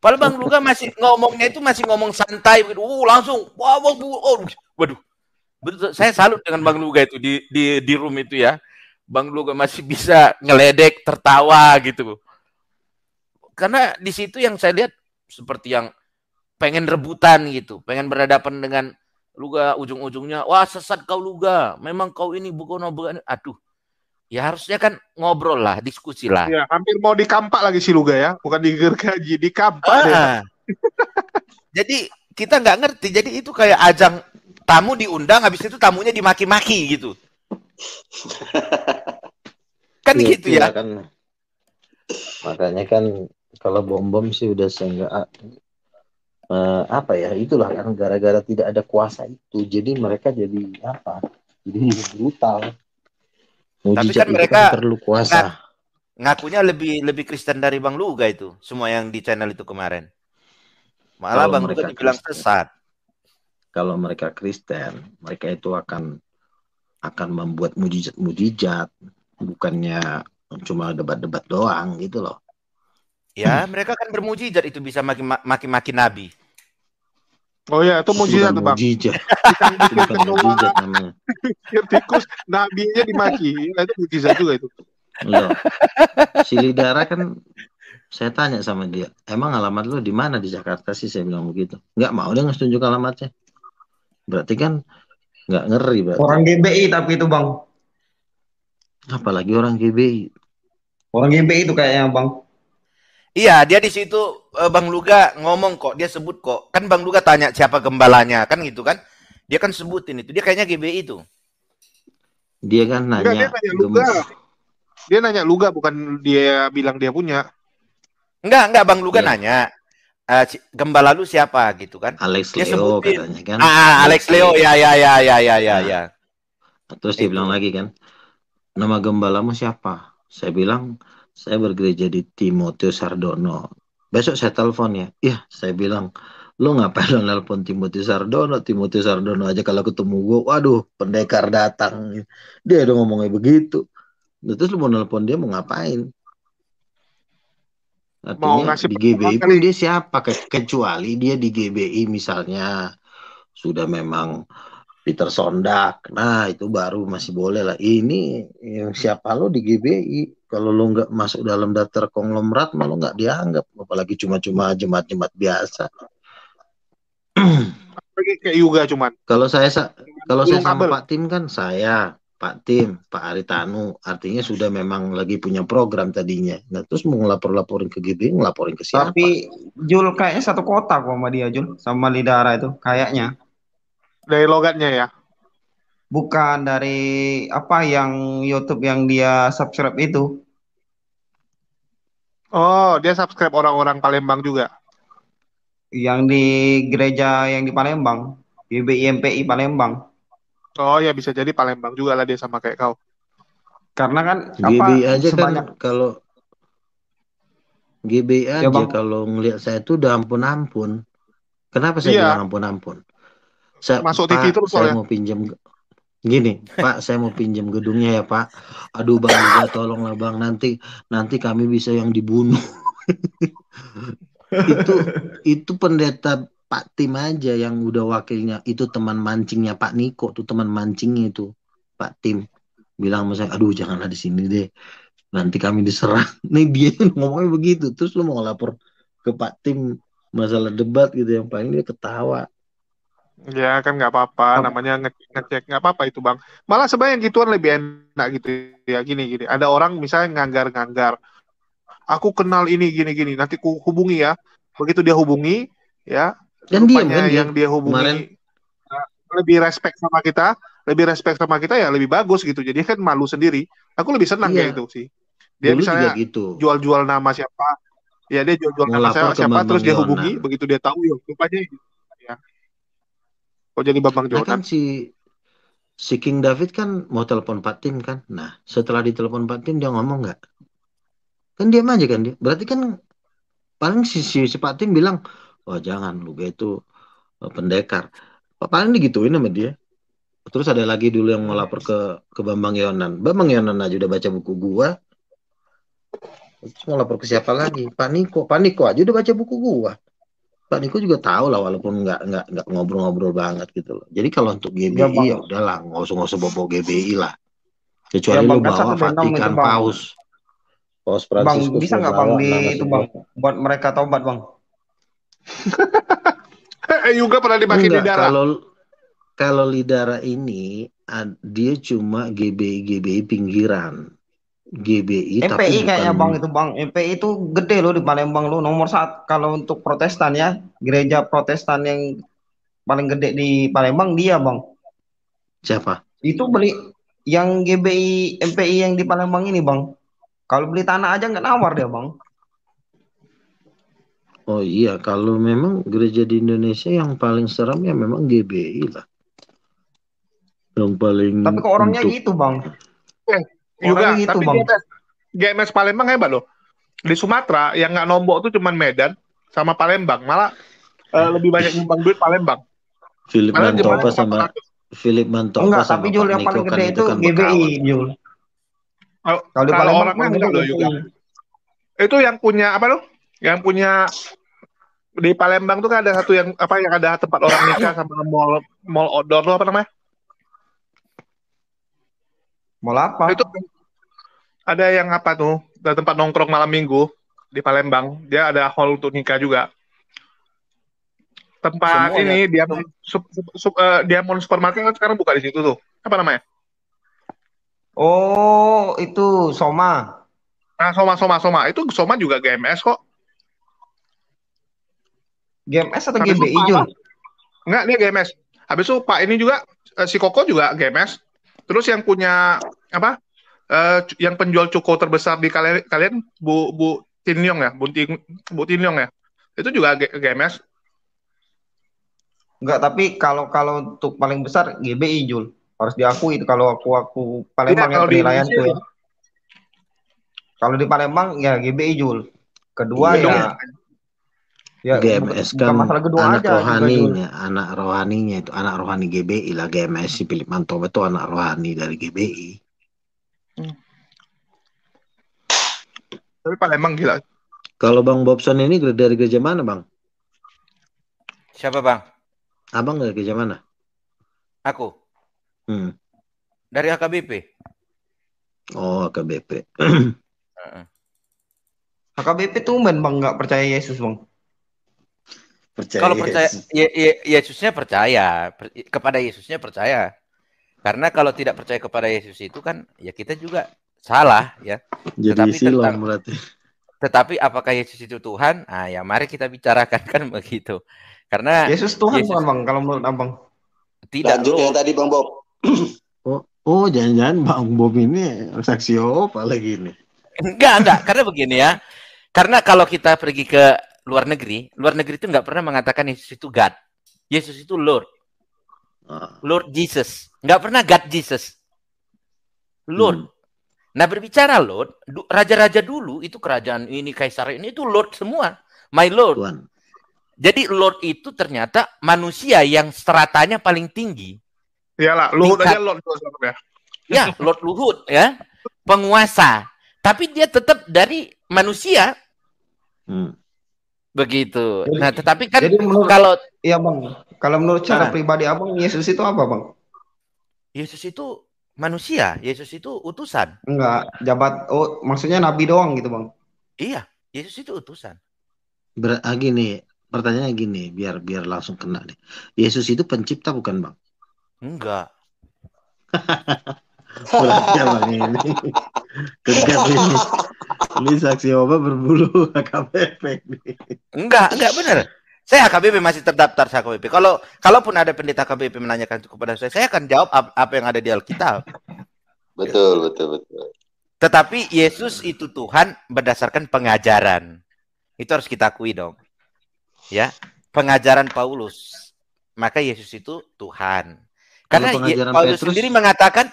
Padahal Bang Luga masih ngomongnya itu masih ngomong santai begitu. Langsung waduh. Betul, saya salut dengan Bang Luga itu di room itu ya. Bang Luga masih bisa ngeledek, tertawa gitu. Karena di situ yang saya lihat seperti yang pengen rebutan gitu, pengen berhadapan dengan Luga, ujung-ujungnya, wah sesat kau Luga, memang kau ini bukan. Aduh, ya harusnya kan ngobrol lah, diskusi lah. Ya, hampir mau dikampak lagi si Luga ya, bukan digergaji, dikampak deh. Jadi kita nggak ngerti, jadi itu kayak ajang tamu diundang, habis itu tamunya dimaki-maki gitu. Kan Iya, gitu ya. Kan. Makanya kan kalau Bom sih udah seenggak apa ya, itulah kan gara-gara tidak ada kuasa itu, jadi mereka jadi apa? Jadi brutal. Tapi kan mereka kan perlu kuasa. Ngakunya lebih Kristen dari Bang Luga itu, semua yang di channel itu kemarin. Malah Kalau Bang Luga dibilang sesat. Kalau mereka Kristen, mereka itu akan membuat mujizat, bukannya cuma debat-debat doang gitu loh. Ya, mereka kan bermujizat itu bisa maki-maki nabi. Oh ya, itu mujizat tuh Bang. Mujizat. Bukan mujizat namanya. Tikus, nabinya dimaki. Itu mujizat juga itu. Loh. Si Lidara kan saya tanya sama dia, emang alamat lu di mana di Jakarta sih? Saya bilang begitu. Nggak mau dia ngasih tunjuk alamatnya. Berarti kan nggak ngeri berarti. Orang GBI tapi itu Bang. Apalagi orang GBI. Orang GBI itu kayaknya Bang. Iya, dia di situ Bang Luga ngomong kok, dia sebut kok. Kan Bang Luga tanya siapa gembalanya, kan gitu kan? Dia kan sebutin itu. Dia kayaknya GBI itu. Dia kan nanya. Dia nanya Luga. Dia nanya Luga, bukan dia bilang dia punya. Enggak Bang Luga nanya. Gembala lu siapa gitu kan? Alex dia Leo sebutin. katanya kan. Alex Leo ya. Terus dia bilang lagi kan, nama gembalamu siapa? Saya bilang, saya bergereja di Timotius Sardono. Besok saya telepon ya. Iya, saya bilang, lu ngapain lo nelpon Timotius Sardono? Timotius Sardono aja kalau ketemu gue, waduh, pendekar datang. Dia udah ngomongnya begitu. Terus lu mau nelpon dia mau ngapain? Artinya di GBI pun dia siapa? Kecuali dia di GBI misalnya sudah memang Peter Sondak, nah itu baru masih boleh lah. Ini yang siapa lo di GBI? Kalau lo nggak masuk dalam daftar konglomerat, malah nggak dianggap. Apalagi cuma jemaat-jemaat biasa. Kayak Yuga cuman. Kalau saya sama Pak Tim kan saya, Pak Tim, Pak Aritanu, artinya sudah memang lagi punya program tadinya. Nah terus mau ngelapor-laporin ke GBI, ngelaporin ke siapa? Tapi Jul kayaknya satu kota kok sama dia Jul, sama Lidara itu kayaknya. Dari logatnya ya? Bukan dari apa yang YouTube yang dia subscribe itu. Oh, dia subscribe orang-orang Palembang juga. Yang di gereja yang di Palembang, GBI MPI Palembang. Oh ya bisa jadi Palembang juga lah dia sama kayak kau. Karena kan GBI aja sebanyak... kan kalau GBI aja ya, kalau ngelihat saya tuh udah ampun-ampun. Kenapa saya bilang ampun-ampun? Masuk TV terus saya mau pinjam gini, Pak, saya mau pinjam gedungnya ya Pak. Aduh Bang Liga, tolonglah Bang, nanti kami bisa yang dibunuh. itu pendeta Pak Tim aja yang udah wakilnya, itu teman mancingnya Pak Niko, tuh teman mancingnya itu Pak Tim bilang sama saya, aduh janganlah di sini deh, nanti kami diserang. Nih dia ngomongnya begitu, terus lu mau lapor ke Pak Tim masalah debat gitu, yang paling dia ketawa. Ya kan nggak apa-apa, namanya ngecek, nggak apa-apa itu Bang. Malah sebenarnya gituan lebih enak gitu ya, gini. Ada orang misalnya nganggar, aku kenal ini gini, nanti ku hubungi ya. Begitu dia hubungi ya, dan rupanya yang dia hubungi lebih respect sama kita ya lebih bagus gitu. Jadi kan malu sendiri. Aku lebih senang kayak itu sih. Dia misalnya gitu. Jual-jual nama siapa, ya dia jual nama siapa terus dia hubungi, begitu dia tahu ya rupanya ya. Oh jadi Bambang Jonan. Kan si si King David kan mau telepon Pak Tim kan. Nah, setelah ditelepon Pak Tim dia ngomong nggak? Kan diam aja kan dia. Berarti kan paling si Pak Tim bilang, oh jangan Luga itu pendekar. Paling digituin sama dia. Terus ada lagi dulu yang mau lapor ke Bambang Yonan. Bambang Yonan aja udah baca buku gua. Terus mau lapor ke siapa lagi? Pak Niko aja udah baca buku gua. Pak Niko juga tahu lah walaupun nggak ngobrol-ngobrol banget gitu loh. Jadi kalau untuk Ya GBI ya bang, udahlah, nggak usah bawa GBI lah. ya Kecuali lu bang kan bawa 1 6 itu Vatikan bang. Paus Bang, Fransiskus bisa lu nggak bang bawa di nama itu sebuah. bang, buat mereka taubat bang. Juga pernah dipakai di Enggak, darah. kalau Lidara ini dia cuma GBI pinggiran. GBI tapi MPI bukan kayaknya bang itu bang. MPI itu gede loh di Palembang loh. Nomor 1 kalau untuk Protestan ya, gereja Protestan yang paling gede di Palembang dia bang. siapa? Itu beli yang GBI MPI yang di Palembang ini bang. Kalau beli tanah aja nggak nawar dia bang. Oh iya, kalau memang gereja di Indonesia yang paling seram ya memang GBI lah. Yang paling Tapi kok orangnya untuk gitu bang. Eh, juga, Orangnya gitu tapi bang. GMS Palembang hebat loh. Di Sumatera yang nggak nombok tuh cuman Medan sama Palembang. Malah lebih banyak nyumbang duit Palembang. Philip Malah Jember Mantopa cuma sama 400. Enggak, tapi Pak Jul yang Niko paling kan gede itu itu kan GBI bekawan. Jul. Kalau di Kalau Palembang orangnya paling gede enggak loh juga. MPI. Itu yang punya apa loh? Yang punya di Palembang tuh kan ada satu yang apa yang ada tempat orang nikah sama mall outdoor tuh apa namanya? Mau apa? Itu ada yang apa tuh? Ada tempat nongkrong malam minggu di Palembang. Dia ada hall untuk nikah juga. Tempat Semuanya. ini Diamond Supermarket kan sekarang buka di situ tuh. Apa namanya? Oh, itu Soma. Nah, Soma. Itu Soma juga GMS kok. GMS atau Habis itu GBI Jul? enggak, dia GMS. Habis itu Pak ini juga si Koko juga GMS. Terus yang punya apa? Yang penjual cuko terbesar di kalian Bu Tinyong ya, Bu Tinyong ya. Itu juga GMS. Enggak, tapi kalau untuk paling besar GBI Jul. Harus diakui itu kalau aku Palembang Iya, yang kalau di penilaian Indonesia tuh ya. Kalau di Palembang ya GBI Jul. Kedua Iya, ya GMS bukan kan masalah kedua anak aja juga Jul. rohaninya itu anak rohani GBI lah. GMS si Philip Mantopa itu anak rohani dari GBI. Tapi Palembang gila. Kalau Bang Bobson ini dari gereja mana Bang? Siapa bang? Abang dari gereja mana? Aku Hmm. dari AKBP. Oh, AKBP. HKBP tumben bang nggak percaya Yesus bang. Kalau percaya, Yesusnya percaya, kepada Yesusnya percaya. Karena kalau tidak percaya kepada Yesus itu kan, ya kita juga salah ya. Jadi silam berarti. Tetapi apakah Yesus itu Tuhan? Ah, ya mari kita bicarakan kan begitu. Karena Yesus Tuhan bukan bang kalau menurut abang. tidak Lanjut yang tadi Bang Bob. Oh, jangan-jangan Bang Bob ini saksi apa lagi nih? Enggak. Karena begini ya. Karena kalau kita pergi ke luar negeri itu nggak pernah mengatakan Yesus itu God. Yesus itu Lord. Lord Jesus. Nggak pernah God Jesus. Lord. Nah berbicara Lord, raja-raja dulu itu kerajaan ini, kaisar ini itu Lord semua. My Lord. Tuhan. Jadi Lord itu ternyata manusia yang stratanya paling tinggi. Iyalah, Luhut aja Lord ya. Ya, Lord Luhut ya. Penguasa. Tapi dia tetap dari manusia. Begitu. Jadi, nah, tetapi kan kalau iya Bang, kalau menurut cara pribadi Abang, Yesus itu apa Bang? Yesus itu manusia, Yesus itu utusan. Enggak, maksudnya nabi doang gitu Bang. Iya, Yesus itu utusan. Gini, pertanyaannya gini, biar langsung kena deh. Yesus itu pencipta bukan Bang? Enggak. Berarti Bang ini kegas ini. Ini saksi obat berbulu AKBP nih. Enggak benar. Saya AKBP masih terdaftar AKBP. Kalaupun ada pendeta AKBP menanyakan itu kepada saya akan jawab apa yang ada di Alkitab. Betul. Tetapi Yesus itu Tuhan berdasarkan pengajaran. Itu harus kita akui dong. Ya, pengajaran Paulus. Maka Yesus itu Tuhan. Karena pengajaran Paulus Petrus- sendiri mengatakan,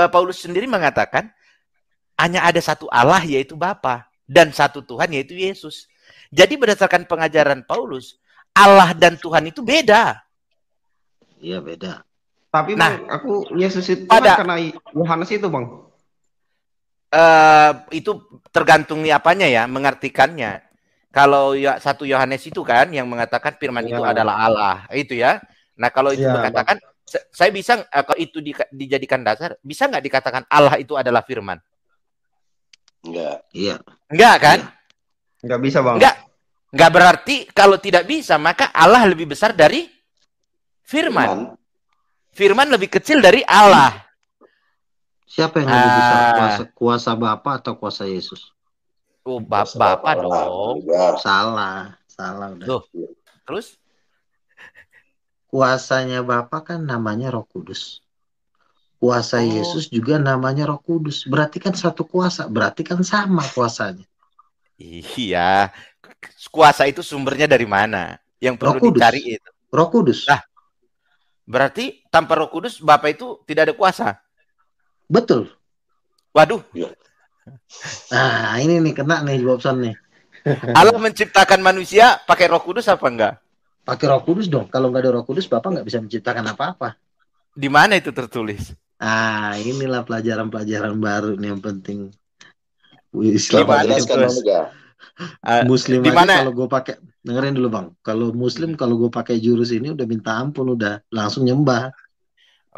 Paulus sendiri mengatakan hanya ada satu Allah yaitu Bapa dan satu Tuhan yaitu Yesus. Jadi berdasarkan pengajaran Paulus, Allah dan Tuhan itu beda. Iya beda. Tapi Nah, Bang, aku Yesus itu pada- kan karena Yohanes itu Bang. Itu tergantung apanya ya, mengartikannya. Kalau satu Yohanes itu kan yang mengatakan firman itu Ya. adalah Allah, itu ya. Nah kalau itu Ya, mengatakan, saya bisa kalau itu dijadikan dasar, bisa nggak dikatakan Allah itu adalah firman? Enggak. Iya. Enggak kan? Nggak bisa Bang. Enggak berarti kalau tidak bisa maka Allah lebih besar dari firman. Firman lebih kecil dari Allah. Siapa yang lebih besar, kuasa Bapa atau kuasa Yesus? Oh, Bapak dong. Salah udah. Loh. Terus? Kuasanya Bapa kan namanya Roh Kudus. Kuasa Yesus juga namanya Roh Kudus. Berarti kan satu kuasa, berarti kan sama kuasanya. Iya. Kuasa itu sumbernya dari mana? Yang perlu Roh Kudus. dicari itu. Roh Kudus. Nah, berarti tanpa Roh Kudus Bapak itu tidak ada kuasa. Betul. Waduh, Nah, ini nih kena nih Bobson nih. Allah menciptakan manusia pakai Roh Kudus apa enggak? Pakai Roh Kudus dong. Kalau nggak ada Roh Kudus, Bapak nggak bisa menciptakan apa-apa. Di mana itu tertulis? Ah, inilah pelajaran-pelajaran baru nih yang penting. Gimana Jelaskan itu? juga. Muslim Di aja mana? kalau gue pakai, dengerin dulu Bang. Kalau Muslim kalau gue pakai jurus ini udah minta ampun, udah langsung nyembah.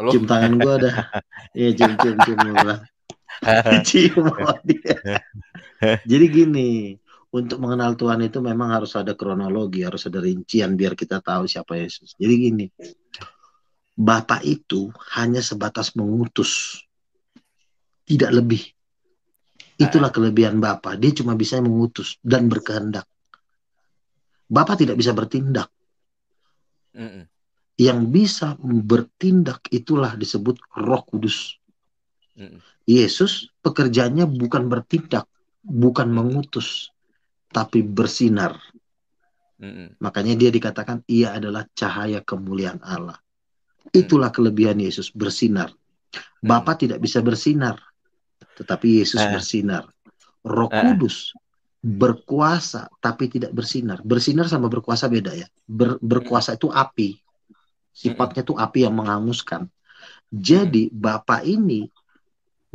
Loh. Cium tangan gue ada. Iya, cium udah. Cium sama dia. Jadi gini, untuk mengenal Tuhan itu memang harus ada kronologi, harus ada rincian biar kita tahu siapa Yesus. Jadi gini, Bapak itu hanya sebatas mengutus, tidak lebih. Itulah kelebihan Bapa. Dia cuma bisa mengutus dan berkehendak. Bapa tidak bisa bertindak. Yang bisa bertindak itulah disebut Roh Kudus. Yesus pekerjaannya bukan bertindak, bukan mengutus, tapi bersinar. Makanya dia dikatakan ia adalah cahaya kemuliaan Allah. Itulah kelebihan Yesus, bersinar. Bapa tidak bisa bersinar, tetapi Yesus bersinar. Roh Kudus berkuasa tapi tidak bersinar. Bersinar sama berkuasa beda ya. Berkuasa itu api. Sifatnya itu api yang menghanguskan. Jadi Bapa ini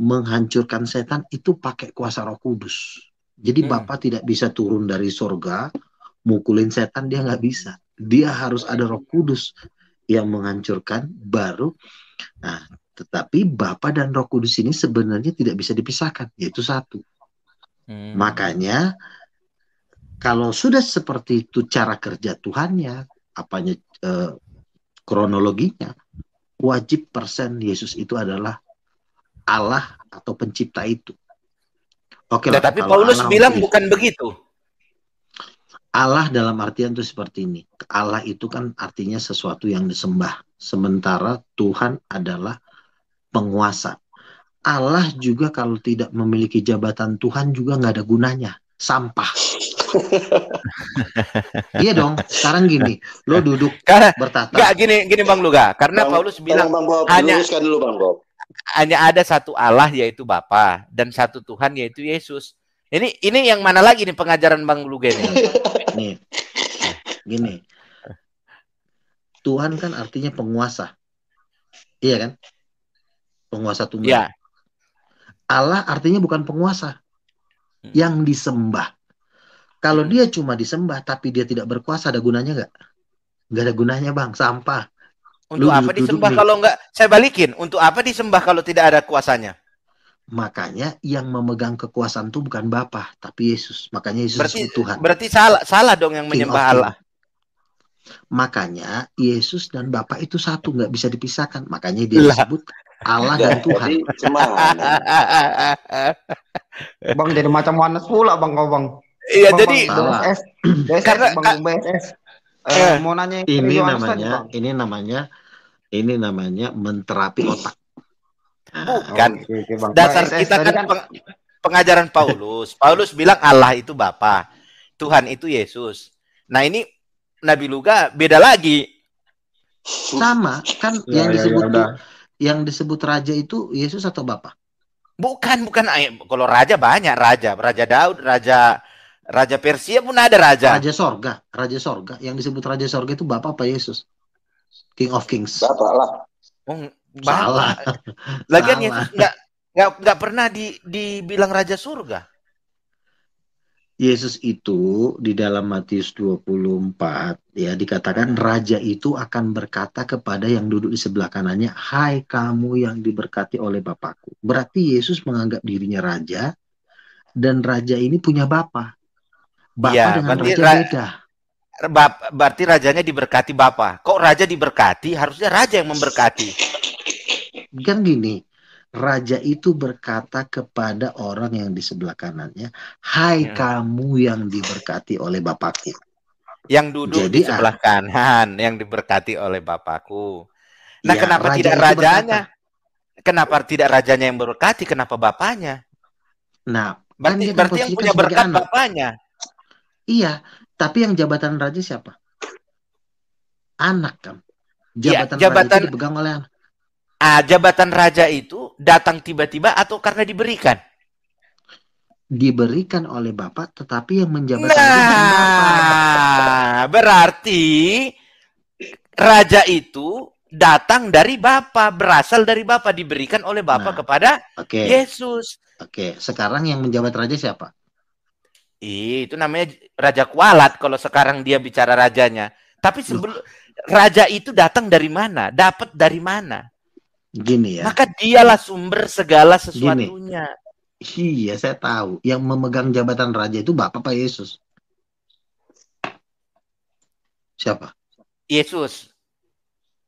menghancurkan setan itu pakai kuasa Roh Kudus. Jadi Bapa tidak bisa turun dari surga mukulin setan, dia nggak bisa. Dia harus ada Roh Kudus yang menghancurkan baru. Nah, tetapi Bapa dan Roh Kudus ini sebenarnya tidak bisa dipisahkan, yaitu satu. Makanya kalau sudah seperti itu cara kerja Tuhannya, apanya kronologinya, wajib persen Yesus itu adalah Allah atau pencipta itu. Oke lah. Tapi Paulus bilang bukan begitu. Allah dalam artian itu seperti ini. Allah itu kan artinya sesuatu yang disembah. Sementara Tuhan adalah penguasa. Allah juga kalau tidak memiliki jabatan Tuhan juga nggak ada gunanya. Sampah. Iya dong. Sekarang gini, lo duduk bertata. Enggak, gini Bang Luga. Karena Paulus bilang Bang Bob, hanya dulu Bang Bob. Hanya ada satu Allah yaitu Bapa dan satu Tuhan yaitu Yesus. Ini yang mana lagi nih pengajaran Bang Luga ini? Nih. Gini. Tuhan kan artinya penguasa. Iya kan? Penguasa tunggal. Ya. Allah artinya bukan penguasa. Yang disembah. Kalau dia cuma disembah tapi dia tidak berkuasa, ada gunanya nggak? Nggak ada gunanya Bang, sampah. Untuk apa disembah kalau nggak? Saya balikin. Untuk apa disembah kalau tidak ada kuasanya? Makanya yang memegang kekuasaan itu bukan Bapa, tapi Yesus. Makanya Yesus disebut Tuhan. Berarti salah dong yang menyembah Allah. Makanya Yesus dan Bapa itu satu, nggak bisa dipisahkan. Makanya dia disebut Allah dan Tuhan. Bang jadi macam Yohanes pula Bang kau Bang. Iya jadi karena Bang BSS. Mau nanya ini namanya menterapi otak. Bukan. Dasar kita kan pengajaran Paulus. Paulus bilang Allah itu Bapa, Tuhan itu Yesus. Nah ini Nabi Luga beda lagi. Sama kan Ya, yang ya, ya, disebut udah. yang disebut raja itu Yesus atau Bapa? Bukan. Kalau raja banyak raja. Raja Daud, Raja Persia pun ada raja. Raja sorga. Yang disebut raja sorga itu Bapa apa Yesus? King of Kings. Bapak lah. Oh, Salah. Bapak. Lagian Salah. Yesus nggak pernah dibilang raja surga. Yesus itu di dalam Matius 24 ya dikatakan raja itu akan berkata kepada yang duduk di sebelah kanannya, "Hai kamu yang diberkati oleh Bapakku." Berarti Yesus menganggap dirinya raja dan raja ini punya bapa. Bapa Iya, dengan berarti raja beda. berarti rajanya diberkati Bapa. Kok raja diberkati? Harusnya raja yang memberkati. Kan gini, raja itu berkata kepada orang yang di sebelah kanannya, "Hai kamu yang diberkati oleh Bapakku." Yang duduk Jadi, di sebelah kanan, yang diberkati oleh Bapakku. Nah, ya, kenapa raja tidak itu rajanya? berkata. Kenapa tidak rajanya yang berkati? Kenapa bapaknya? Nah, Berarti yang punya sebagai berkat anak. bapaknya. Iya, tapi yang jabatan raja siapa? Anak kan. Iya, Jabatan raja itu dipegang oleh anak. Jabatan raja itu datang tiba-tiba atau karena diberikan? Diberikan oleh bapak, tetapi yang menjabat raja bukan bapak. Berarti raja itu datang dari Bapa, berasal dari Bapa, diberikan oleh Bapa kepada Yesus. Oke, sekarang yang menjabat raja siapa? Itu namanya Raja Kualat kalau sekarang dia bicara rajanya. Tapi sebelum raja itu datang dari mana? Dapat dari mana? Gini ya. Maka dialah sumber segala sesuatunya. Iya, saya tahu. Yang memegang jabatan raja itu Bapak Pak Yesus. Siapa? Yesus.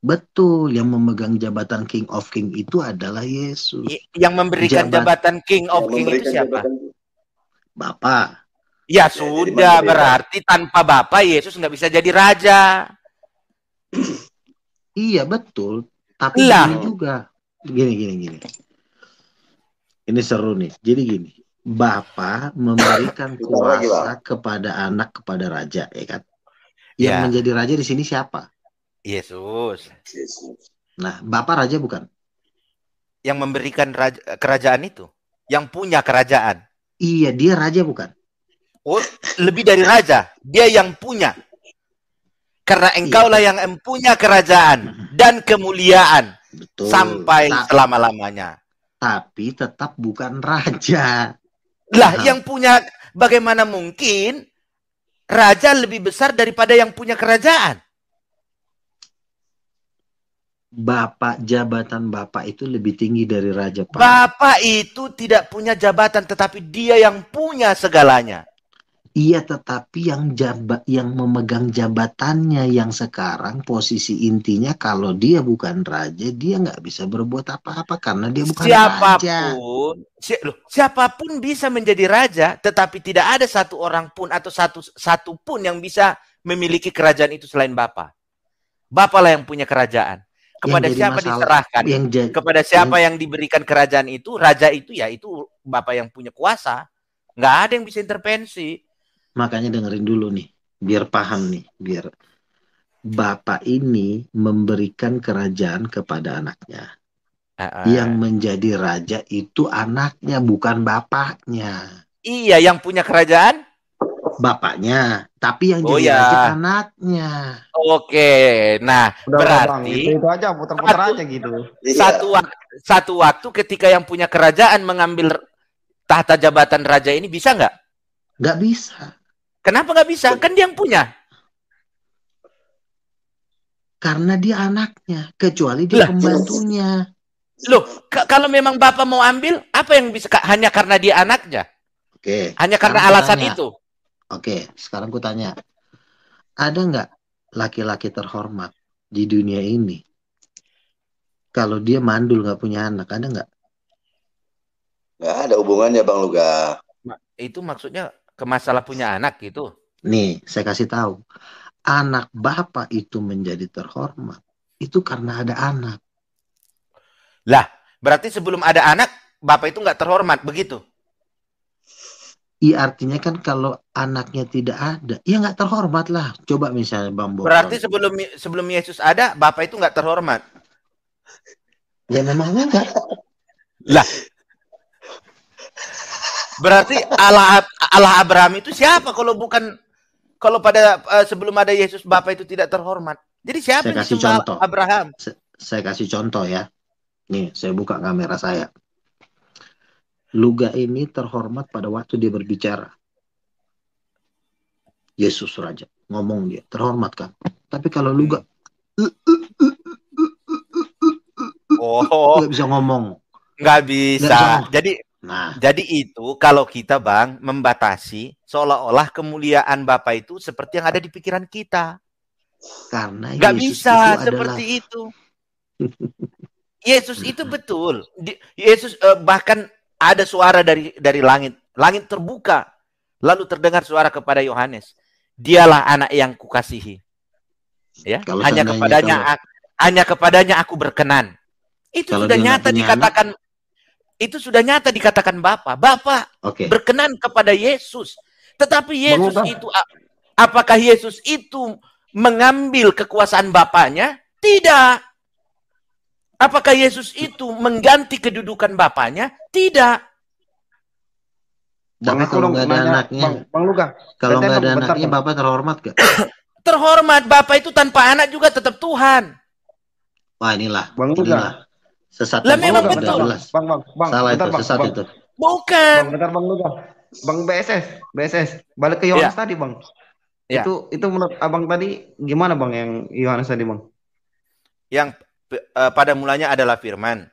Betul, yang memegang jabatan King of King itu adalah Yesus. Yang memberikan jabatan King of King itu siapa? Bapak. Ya sudah, berarti tanpa Bapak Yesus nggak bisa jadi raja. Iya, betul. Tapi gini juga. Gini. Ini seru nih. Jadi gini, Bapak memberikan kuasa kepada anak, kepada raja, ya kan? Yang menjadi raja di sini siapa? Yesus. Nah, Bapak raja bukan? Yang memberikan kerajaan itu, yang punya kerajaan. Iya, dia raja bukan? Oh, lebih dari raja, dia yang punya. Karena engkaulah yang punya kerajaan dan kemuliaan. Betul. Sampai selama-lamanya. Tapi tetap bukan raja. Lah, yang punya, bagaimana mungkin raja lebih besar daripada yang punya kerajaan? Jabatan Bapak itu lebih tinggi dari raja, Pak. Bapak itu tidak punya jabatan, tetapi dia yang punya segalanya. Iya, tetapi yang memegang jabatannya yang sekarang posisi intinya kalau dia bukan raja, dia nggak bisa berbuat apa-apa karena dia bukan raja. Siapapun bisa menjadi raja, tetapi tidak ada satu orang pun atau satu pun yang bisa memiliki kerajaan itu selain Bapa. Bapa lah yang punya kerajaan. Kepada siapa diserahkan? Kepada siapa yang diberikan kerajaan itu? Raja itu ya itu Bapa yang punya kuasa. Nggak ada yang bisa intervensi. Makanya dengerin dulu nih, biar paham nih, biar Bapak ini memberikan kerajaan kepada anaknya. Yang menjadi raja itu anaknya, bukan bapaknya. Iya, yang punya kerajaan? Bapaknya, tapi yang jadi raja anaknya. Oke, nah berarti itu aja putar-putar aja gitu. Satu waktu ketika yang punya kerajaan mengambil tahta jabatan raja ini bisa nggak? Nggak bisa. Kenapa nggak bisa? Kan dia yang punya. Karena dia anaknya, kecuali dia pembantunya. Loh, kalau memang Bapak mau ambil, apa yang bisa? Hanya karena dia anaknya? Oke. Hanya karena alasan itu? Oke, sekarang ku tanya. Ada nggak laki-laki terhormat di dunia ini? Kalau dia mandul nggak punya anak, ada nggak? Nggak ada hubungannya, Bang Luga. Itu maksudnya ke masalah punya anak gitu? Nih, saya kasih tahu. Anak Bapak itu menjadi terhormat. Itu karena ada anak. Lah, berarti sebelum ada anak, Bapak itu nggak terhormat, begitu? Iya, artinya kan kalau anaknya tidak ada, ya nggak terhormat lah. Coba misalnya Bang Bob. Berarti sebelum Yesus ada, Bapak itu nggak terhormat. Ya memang enggak. Lah, berarti Allah Abraham itu siapa kalau bukan, kalau pada sebelum ada Yesus Bapak itu tidak terhormat. Jadi siapa Saya yang kasih disembah contoh. Abraham? Saya kasih contoh ya. Nih, saya buka kamera saya. Luga ini terhormat pada waktu dia berbicara. Yesus Raja. Ngomong dia. Terhormat kan? Tapi kalau Luga nggak bisa ngomong. Nggak bisa. Nah, Jadi itu kalau kita Bang membatasi seolah-olah kemuliaan Bapak itu seperti yang ada di pikiran kita. karena Nggak Yesus bisa itu seperti adalah itu. Yesus itu betul. Yesus bahkan ada suara dari langit. Langit terbuka. Lalu terdengar suara kepada Yohanes. Dialah anak yang kukasihi. Ya, kalau hanya seandainya kepadanya aku berkenan. Itu kalau sudah dia nggak nyata punya dikatakan. Itu sudah nyata dikatakan Bapa. Bapa Oke. berkenan kepada Yesus. Tetapi Yesus itu, apakah Yesus itu mengambil kekuasaan Bapaknya? Tidak. Apakah Yesus itu mengganti kedudukan Bapaknya? Tidak. Tapi kalau nggak ada anaknya, Bang Luga, kalau nggak ada bentar, anaknya, Bang. Bapak terhormat gak? Terhormat. Bapak itu tanpa anak juga tetap Tuhan. Wah, inilah Bang Luga. inilah sesat. Lah memang Bang, betul. Bang, salah bentar, itu, sesat Bang. itu. Bukan. Bang, bentar Bang Luga. Bang BSS, balik ke Yohanes tadi, Bang. Ya. Itu menurut Abang tadi gimana, Bang, yang Yohanes tadi, Bang? Yang pada mulanya adalah firman.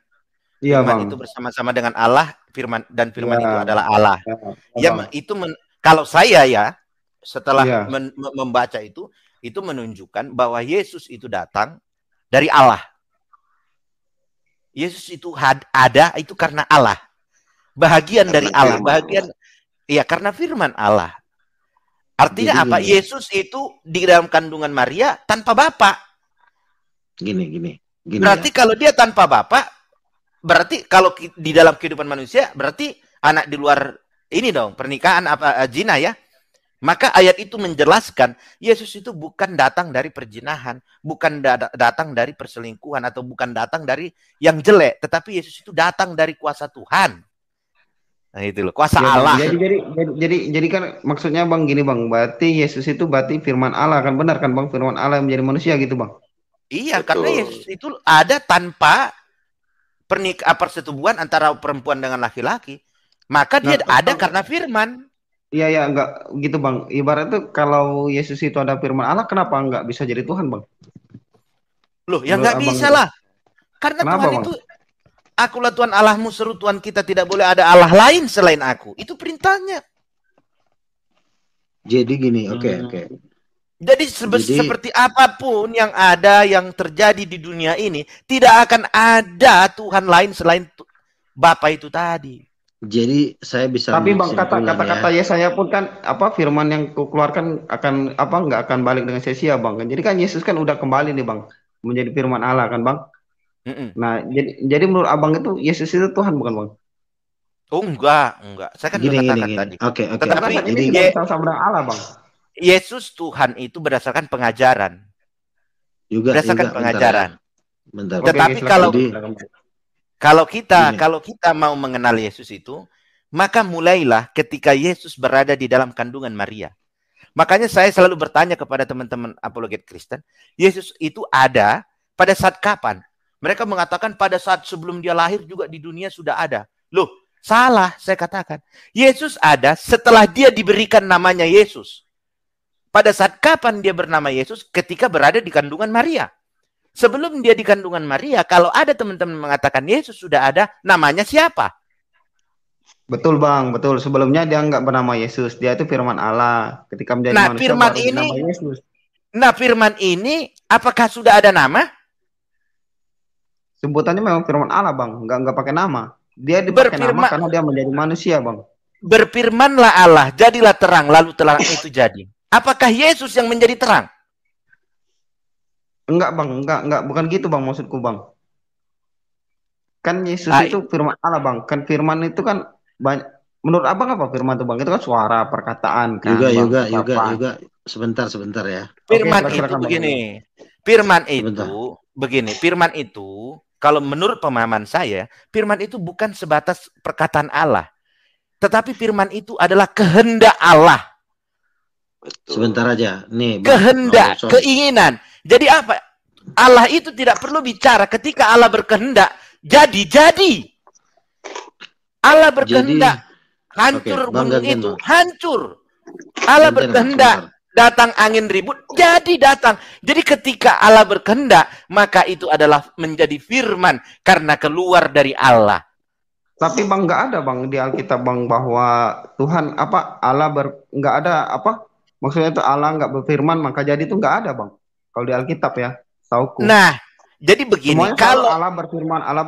Iya, Firman Bang. itu bersama-sama dengan Allah, firman Ya. itu adalah Allah. Ya, Itu kalau saya ya setelah Iya. membaca itu menunjukkan bahwa Yesus itu datang dari Allah. Yesus itu ada itu karena Allah. Bahagian dari Allah, karena firman Allah. Artinya Jadi apa? gini. Yesus itu di dalam kandungan Maria tanpa bapak. Gini Berarti ya. kalau dia tanpa bapak, berarti kalau di dalam kehidupan manusia, berarti anak di luar ini dong, pernikahan zina ya. Maka ayat itu menjelaskan Yesus itu bukan datang dari perzinahan, bukan datang dari perselingkuhan, atau bukan datang dari yang jelek, tetapi Yesus itu datang dari kuasa Tuhan. Nah itu loh, kuasa Allah. Jadi kan maksudnya Bang gini, Bang, berarti Yesus itu berarti firman Allah, kan benar kan, Bang, firman Allah yang menjadi manusia gitu, Bang. Iya, Betul. karena Yesus itu ada tanpa persetubuhan antara perempuan dengan laki-laki. Maka dia ada karena firman. Iya, enggak gitu, Bang. Ibaratnya kalau Yesus itu ada firman Allah, kenapa enggak bisa jadi Tuhan, Bang? Loh, ya nggak bisa lah. Karena kenapa, Tuhan Bang? itu, akulah Tuhan Allahmu, seru Tuhan kita, tidak boleh ada Allah lain selain aku. Itu perintahnya. Jadi gini, oke. Jadi seperti apapun yang ada, yang terjadi di dunia ini, tidak akan ada Tuhan lain selain Bapa itu tadi. Jadi saya bisa. Tapi Bang, kata-kata Yesaya pun kan firman yang kukeluarkan akan nggak akan balik dengan sia-sia, Bang. Jadi kan Yesus kan udah kembali nih, Bang, menjadi firman Allah kan, Bang. Nah, jadi menurut Abang itu Yesus itu Tuhan bukan, Bang? Oh enggak. Saya kan katakan tadi. Oke. Tetapi jadi sama dengan Allah, Bang. Yesus Tuhan itu berdasarkan pengajaran. Berdasarkan pengajaran. Bentar. Tetapi kalau kita mau mengenal Yesus itu, maka mulailah ketika Yesus berada di dalam kandungan Maria. Makanya saya selalu bertanya kepada teman-teman apologet Kristen, Yesus itu ada pada saat kapan? Mereka mengatakan pada saat sebelum dia lahir juga di dunia sudah ada. Loh, salah saya katakan. Yesus ada setelah dia diberikan namanya Yesus. Pada saat kapan dia bernama Yesus? Ketika berada di kandungan Maria. Sebelum dia di kandungan Maria, kalau ada teman-teman mengatakan Yesus sudah ada, namanya siapa? Betul, Bang, betul. Sebelumnya dia nggak bernama Yesus, dia itu firman Allah. Ketika menjadi manusia baru bernama Yesus. Nah, firman ini apakah sudah ada nama? Sebutannya memang firman Allah, Bang, nggak pakai nama. Dia dipakai nama karena dia menjadi manusia, Bang. Berfirmanlah Allah, jadilah terang, lalu terang itu jadi. Apakah Yesus yang menjadi terang? Enggak, Bang, enggak, bukan gitu, Bang, maksudku, Bang. Kan Yesus itu firman Allah, Bang. Kan firman itu kan banyak, menurut abang apa firman itu bang? Itu kan suara perkataan kan bang. Juga. Sebentar ya. Firman Oke, itu silakan, begini. Firman Sebentar. itu begini. Firman itu kalau menurut pemahaman saya, firman itu bukan sebatas perkataan Allah. Tetapi firman itu adalah kehendak Allah. Betul. Sebentar aja. Nih, kehendak, keinginan. Jadi apa? Allah itu tidak perlu bicara ketika Allah berkehendak. Jadi. Allah berkehendak. Hancur gunung itu. Hancur. Allah berkehendak. Datang angin ribut. Jadi datang. Jadi ketika Allah berkehendak, maka itu adalah menjadi firman. Karena keluar dari Allah. Tapi bang nggak ada bang di Alkitab bang bahwa Tuhan Allah nggak ada maksudnya itu Allah nggak berfirman maka jadi itu nggak ada bang kalau di Alkitab ya tauku. Nah jadi begini, semuanya kalau Allah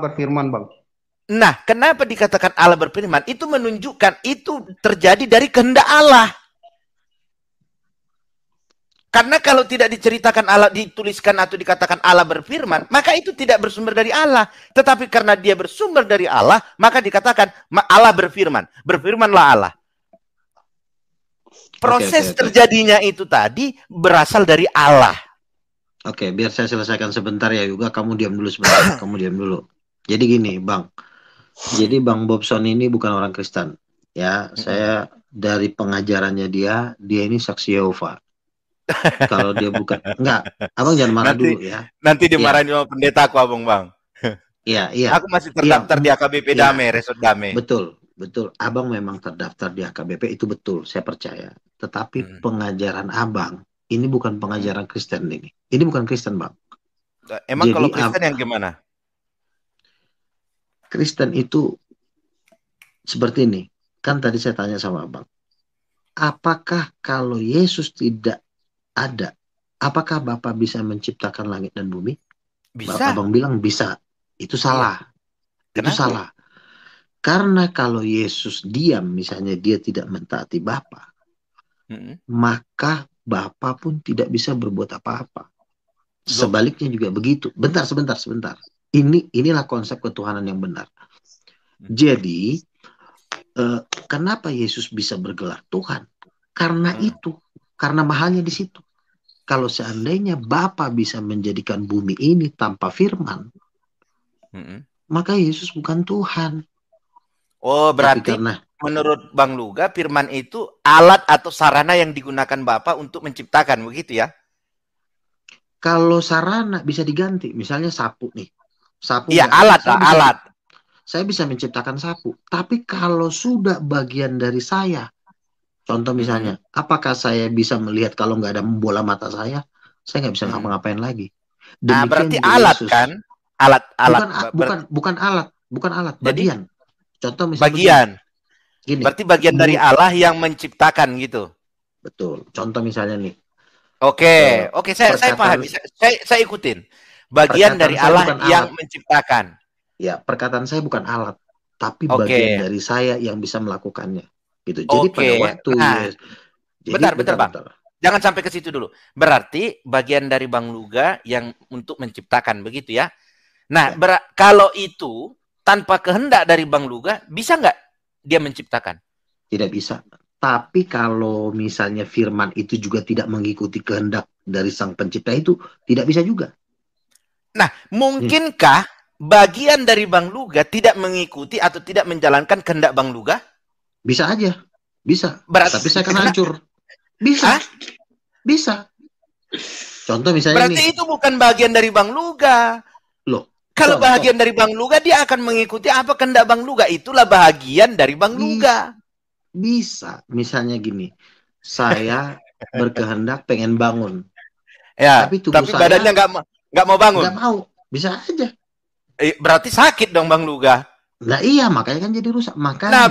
berfirman bang. Nah kenapa dikatakan Allah berfirman? Itu menunjukkan itu terjadi dari kehendak Allah. Karena kalau tidak diceritakan Allah, dituliskan atau dikatakan Allah berfirman, maka itu tidak bersumber dari Allah. Tetapi karena dia bersumber dari Allah, maka dikatakan Allah berfirman. Berfirmanlah Allah. Proses terjadinya itu tadi berasal dari Allah. Oke, biar saya selesaikan sebentar ya juga. Kamu diam dulu sebentar. Kamu diam dulu. Jadi gini, Bang. Jadi Bang Bobson ini bukan orang Kristen. Ya, saya dari pengajarannya dia ini saksi Yehova. Kalau dia bukan, enggak, abang jangan marah dulu ya. Nanti dimarahin sama pendetaku, abang bang. Iya. Aku masih terdaftar di AKBP Damai, Resort Damai. Betul. Abang memang terdaftar di AKBP itu betul, saya percaya. Tetapi pengajaran abang ini bukan pengajaran Kristen ini. Ini bukan Kristen, Bang. Emang jadi, kalau Kristen yang gimana? Kristen itu seperti ini. Kan tadi saya tanya sama abang. Apakah kalau Yesus tidak ada, apakah Bapak bisa menciptakan langit dan bumi? Bisa. Abang bilang bisa. Itu salah. Kenapa? Itu salah. Karena kalau Yesus diam, misalnya dia tidak mentaati Bapa, maka Bapa pun tidak bisa berbuat apa-apa. Sebaliknya juga begitu. Bentar. Inilah konsep ketuhanan yang benar. Jadi, kenapa Yesus bisa bergelar Tuhan? Karena itu. Karena mahalnya di situ. Kalau seandainya Bapa bisa menjadikan bumi ini tanpa firman, maka Yesus bukan Tuhan. Oh, berarti menurut Bang Luga, firman itu alat atau sarana yang digunakan Bapa untuk menciptakan, begitu ya? Kalau sarana bisa diganti, misalnya sapu nih. Sapu. Iya, alat. Saya bisa menciptakan sapu. Tapi kalau sudah bagian dari saya, contoh misalnya, apakah saya bisa melihat kalau nggak ada bola mata saya nggak bisa ngapa-ngapain lagi. Nah, berarti alat Yesus. Kan? Alat. Bukan alat. Bagian. Contoh misalnya. Bagian. Gini, berarti bagian dari Allah yang menciptakan gitu. Betul. Contoh misalnya nih. Oke, saya pahami. Saya ikutin. Bagian dari Allah yang menciptakan. Ya, perkataan saya bukan alat, tapi bagian dari saya yang bisa melakukannya. Gitu. Jadi pada waktu bentar, Bang. Jangan sampai ke situ dulu. Berarti bagian dari Bang Luga yang untuk menciptakan, begitu ya. Nah, kalau itu tanpa kehendak dari Bang Luga, bisa nggak dia menciptakan? Tidak bisa. Tapi kalau misalnya firman itu juga tidak mengikuti kehendak dari sang pencipta itu, tidak bisa juga. Nah, mungkinkah bagian dari Bang Luga tidak mengikuti atau tidak menjalankan kehendak Bang Luga? Bisa aja. Bisa. Tapi saya akan hancur. Bisa. Bisa. Contoh misalnya berarti itu bukan bagian dari Bang Luga. Loh. Kalau bagian dari Bang Luga, dia akan mengikuti apa kehendak Bang Luga. Itulah bagian dari Bang Luga. Bisa. Misalnya gini. Saya berkehendak pengen bangun. Ya, tapi badannya nggak mau bangun. Nggak mau. Bisa aja. Berarti sakit dong Bang Luga. Nah iya, makanya kan jadi rusak. Makanya. Nah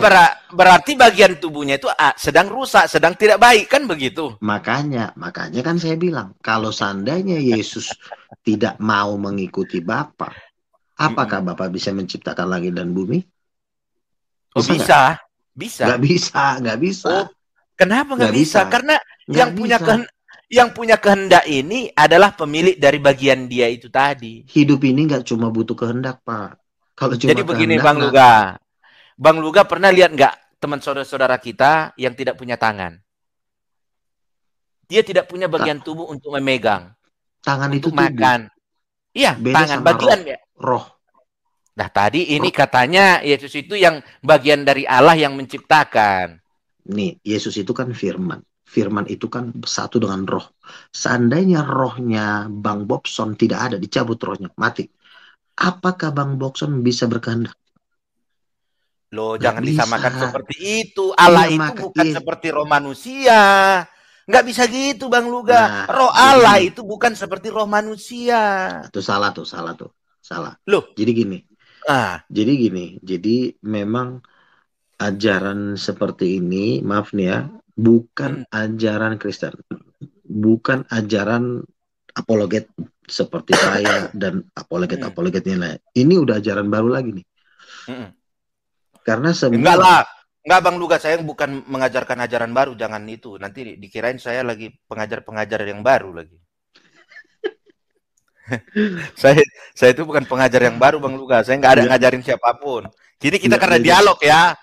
berarti bagian tubuhnya itu sedang rusak, sedang tidak baik, kan begitu? Makanya kan saya bilang, kalau seandainya Yesus tidak mau mengikuti Bapa, apakah Bapa bisa menciptakan langit dan bumi? Bisa. Nggak bisa. Oh, kenapa nggak bisa? Karena yang punya kehendak ini adalah pemilik dari bagian dia itu tadi. Hidup ini nggak cuma butuh kehendak, Pak. Kalau cuma jadi begini Bang Luga. Bang Luga pernah lihat nggak teman saudara-saudara kita yang tidak punya tangan. Dia tidak punya bagian tubuh untuk memegang. Tangan untuk itu tubuh. makan. Iya, Beda tangan sama bagian roh. ya. Roh. Nah, tadi ini katanya Yesus itu yang bagian dari Allah yang menciptakan. Nih, Yesus itu kan firman. Firman itu kan satu dengan roh. Seandainya rohnya Bang Bobson tidak ada, dicabut rohnya, mati. Apakah Bang Bobson bisa berkehendak? Loh, Nggak jangan bisa. disamakan seperti itu. Allah Iya, itu bukan seperti roh manusia. Nggak bisa gitu, Bang Luga. Nah, roh jadi Allah gini. itu bukan seperti roh manusia. Itu salah tuh. Salah. Loh. Jadi gini. Jadi memang ajaran seperti ini, maaf nih ya, bukan ajaran Kristen. Bukan ajaran apologet seperti saya dan apologet-apologetnya lain. Ini udah ajaran baru lagi nih. Karena enggak lah. Enggak, Bang Luga, saya bukan mengajarkan ajaran baru, jangan itu. Nanti dikirain saya lagi pengajar-pengajar yang baru lagi. saya itu bukan pengajar yang baru, Bang Luga. Saya nggak ada ngajarin siapapun. Jadi kita karena dialog ya.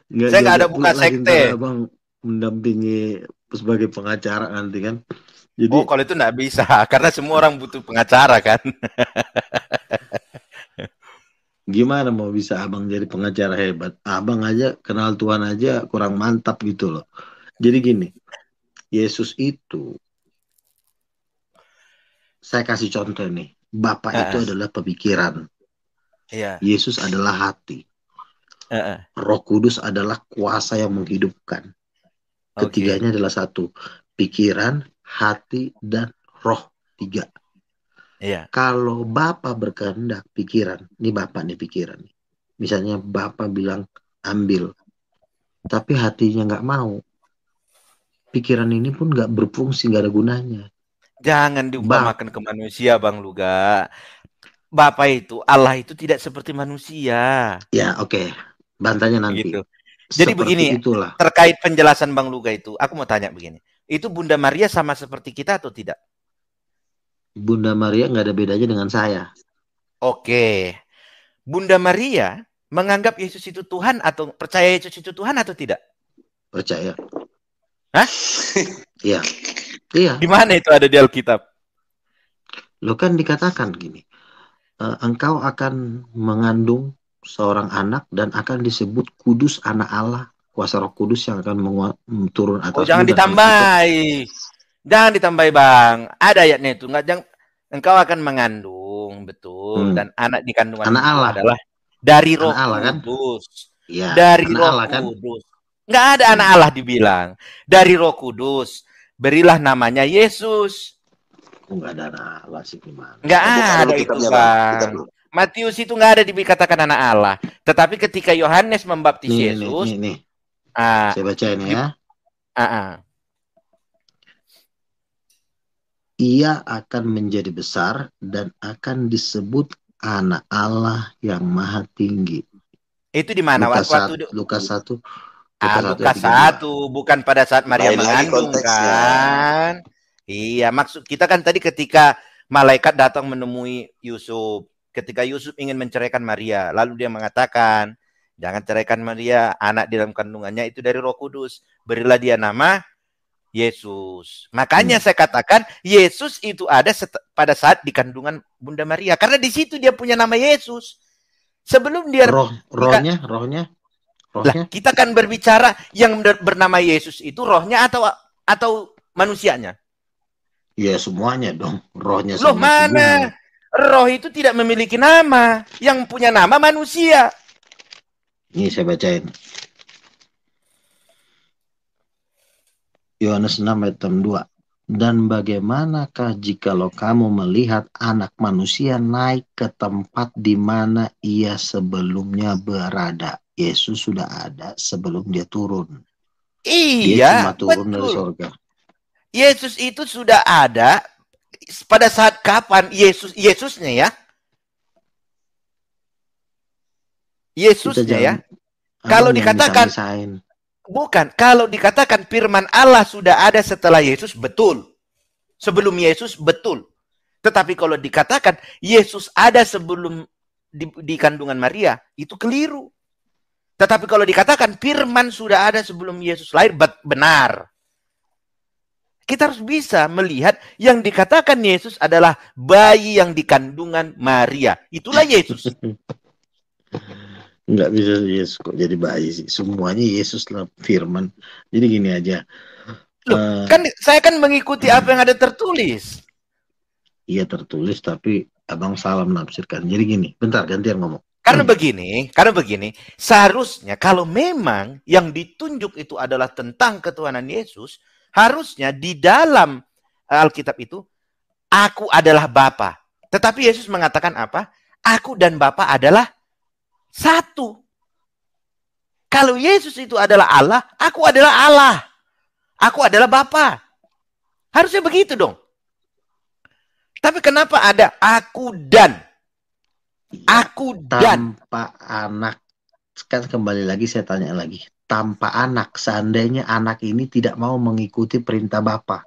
Saya nggak ada buka sekte. Bang mendampingi sebagai pengacara nanti kan. Jadi, kalau itu nggak bisa, karena semua orang butuh pengacara kan. Gimana mau bisa abang jadi pengacara hebat? Abang aja kenal Tuhan aja kurang mantap gitu loh. Jadi gini, Yesus itu, saya kasih contoh nih, Bapa itu adalah pemikiran. Yesus adalah hati. Roh Kudus adalah kuasa yang menghidupkan. Ketiganya adalah satu, pikiran, hati, dan roh. 3. Kalau Bapak berkehendak pikiran, ini Bapak nih pikiran. Misalnya Bapak bilang ambil, tapi hatinya nggak mau. Pikiran ini pun nggak berfungsi, nggak ada gunanya. Jangan diumpamakan ke manusia, Bang Luga. Bapak itu, Allah itu tidak seperti manusia. Ya, oke. Bantahnya nanti. Gitu. Jadi begini, itulah. Terkait penjelasan Bang Luga itu, aku mau tanya begini. Itu Bunda Maria sama seperti kita atau tidak? Bunda Maria nggak ada bedanya dengan saya. Oke. Bunda Maria menganggap Yesus itu Tuhan atau percaya Yesus itu Tuhan atau tidak? Percaya. Hah? Iya. Di mana itu ada di Alkitab? Lo kan dikatakan gini. Engkau akan mengandung seorang anak dan akan disebut kudus anak Allah. Kuasa Roh Kudus yang akan turun atas. Jangan ditambahi. Jangan ditambahi, Bang. Ada ayatnya itu. Engkau akan mengandung, betul. Dan anak di kandungan anak Allah adalah dari Roh Kudus. Kan? Ya, dari Roh Kudus. Nggak ada anak Allah dibilang. Dari Roh Kudus. Berilah namanya Yesus. Nggak ada anak Allah sih gimana? Nggak ada itu, Bang. Matius itu nggak ada dikatakan anak Allah. Tetapi ketika Yohanes membaptis Yesus. Nih. Saya bacain ya. Ia akan menjadi besar dan akan disebut anak Allah yang maha tinggi. Itu di mana? Lukas 1. Lukas 1, bukan pada saat Maria mengandung kan? Iya, maksud kita kan tadi ketika malaikat datang menemui Yusuf. Ketika Yusuf ingin menceraikan Maria, lalu dia mengatakan, jangan ceraikan Maria, anak di dalam kandungannya itu dari Roh Kudus. Berilah dia nama Yesus. Makanya saya katakan Yesus itu ada pada saat di kandungan Bunda Maria. Karena di situ dia punya nama Yesus. Sebelum dia rohnya. Lah, kita kan berbicara yang bernama Yesus itu rohnya atau manusianya? Ya semuanya dong. Rohnya loh mana? Roh itu tidak memiliki nama. Yang punya nama manusia. Ini saya bacain. Yohanes 6 ayat 2. Dan bagaimanakah jikalau kamu melihat anak manusia naik ke tempat di mana ia sebelumnya berada? Yesus sudah ada sebelum dia turun. Iya, dia cuma turun dari surga. Yesus itu sudah ada pada saat kapan? Yesusnya ya? Yesusnya ya? Kalau dikatakan bukan, kalau dikatakan firman Allah sudah ada setelah Yesus, betul. Sebelum Yesus, betul. Tetapi kalau dikatakan Yesus ada sebelum di kandungan Maria, itu keliru. Tetapi kalau dikatakan firman sudah ada sebelum Yesus lahir, benar. Kita harus bisa melihat yang dikatakan Yesus adalah bayi yang di kandungan Maria. Itulah Yesus. Nggak bisa Yesus kok jadi bayi sih. Semuanya Yesus lah firman. Jadi gini aja. Loh, kan saya kan mengikuti apa yang ada tertulis. Iya tertulis, tapi abang salah menafsirkan. Jadi gini, bentar gantian ngomong. Karena begini, seharusnya kalau memang yang ditunjuk itu adalah tentang ketuhanan Yesus, harusnya di dalam Alkitab itu, aku adalah Bapa. Tetapi Yesus mengatakan apa? Aku dan Bapa adalah satu. Kalau Yesus itu adalah Allah, aku adalah Allah. Aku adalah Bapa. Harusnya begitu dong. Tapi kenapa ada aku dan? Aku dan. Tanpa anak. Kan kembali lagi saya tanya lagi. Tanpa anak. Seandainya anak ini tidak mau mengikuti perintah Bapa.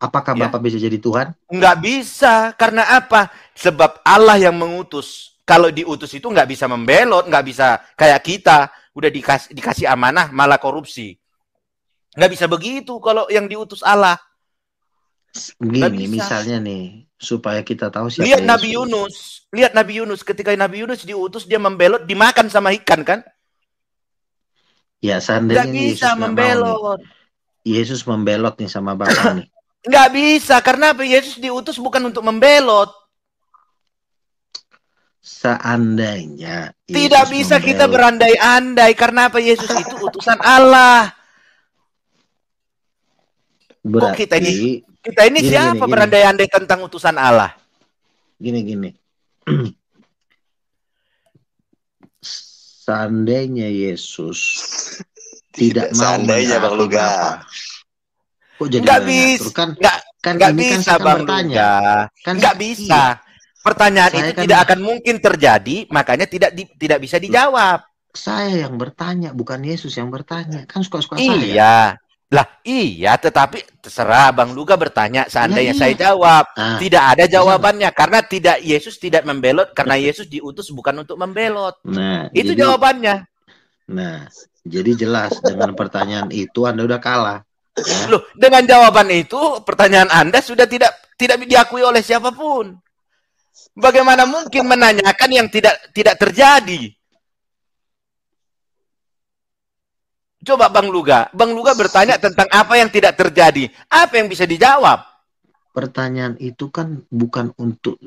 Apakah Bapa bisa jadi Tuhan? Nggak bisa. Karena apa? Sebab Allah yang mengutus. Kalau diutus itu nggak bisa membelot. Nggak bisa kayak kita. Udah dikasih amanah malah korupsi. Nggak bisa begitu kalau yang diutus Allah. Gini misalnya nih, supaya kita tahu siapa Lihat Nabi Yunus. Lihat Nabi Yunus. Ketika Nabi Yunus diutus, dia membelot, dimakan sama ikan kan? Ya seandainya nggak bisa Yesus membelot. Yesus membelot nih sama Bapa nih. Nggak bisa. Karena apa? Yesus diutus bukan untuk membelot. Seandainya tidak bisa kita berandai-andai. Karena apa? Yesus itu utusan Allah. Berarti kita ini siapa berandai-andai tentang utusan Allah? Gini. Seandainya Yesus tidak mau Bang Luga. Kok jadi nggak bisa? Nggak bisa, Bang Luga. Nggak bisa. Pertanyaan itu tidak akan mungkin terjadi, makanya tidak bisa dijawab. Saya yang bertanya, bukan Yesus yang bertanya. Kan suka-suka saya. Iya, tetapi terserah Bang Luga bertanya. Seandainya saya jawab, tidak ada jawabannya karena Yesus tidak membelot karena Yesus diutus bukan untuk membelot. Nah, itu jawabannya. Nah, jadi jelas dengan pertanyaan itu Anda udah kalah. Ya? Loh, dengan jawaban itu pertanyaan Anda sudah tidak diakui oleh siapapun. Bagaimana mungkin menanyakan yang tidak terjadi? Coba Bang Luga bertanya tentang apa yang tidak terjadi. Apa yang bisa dijawab? Pertanyaan itu kan bukan untuk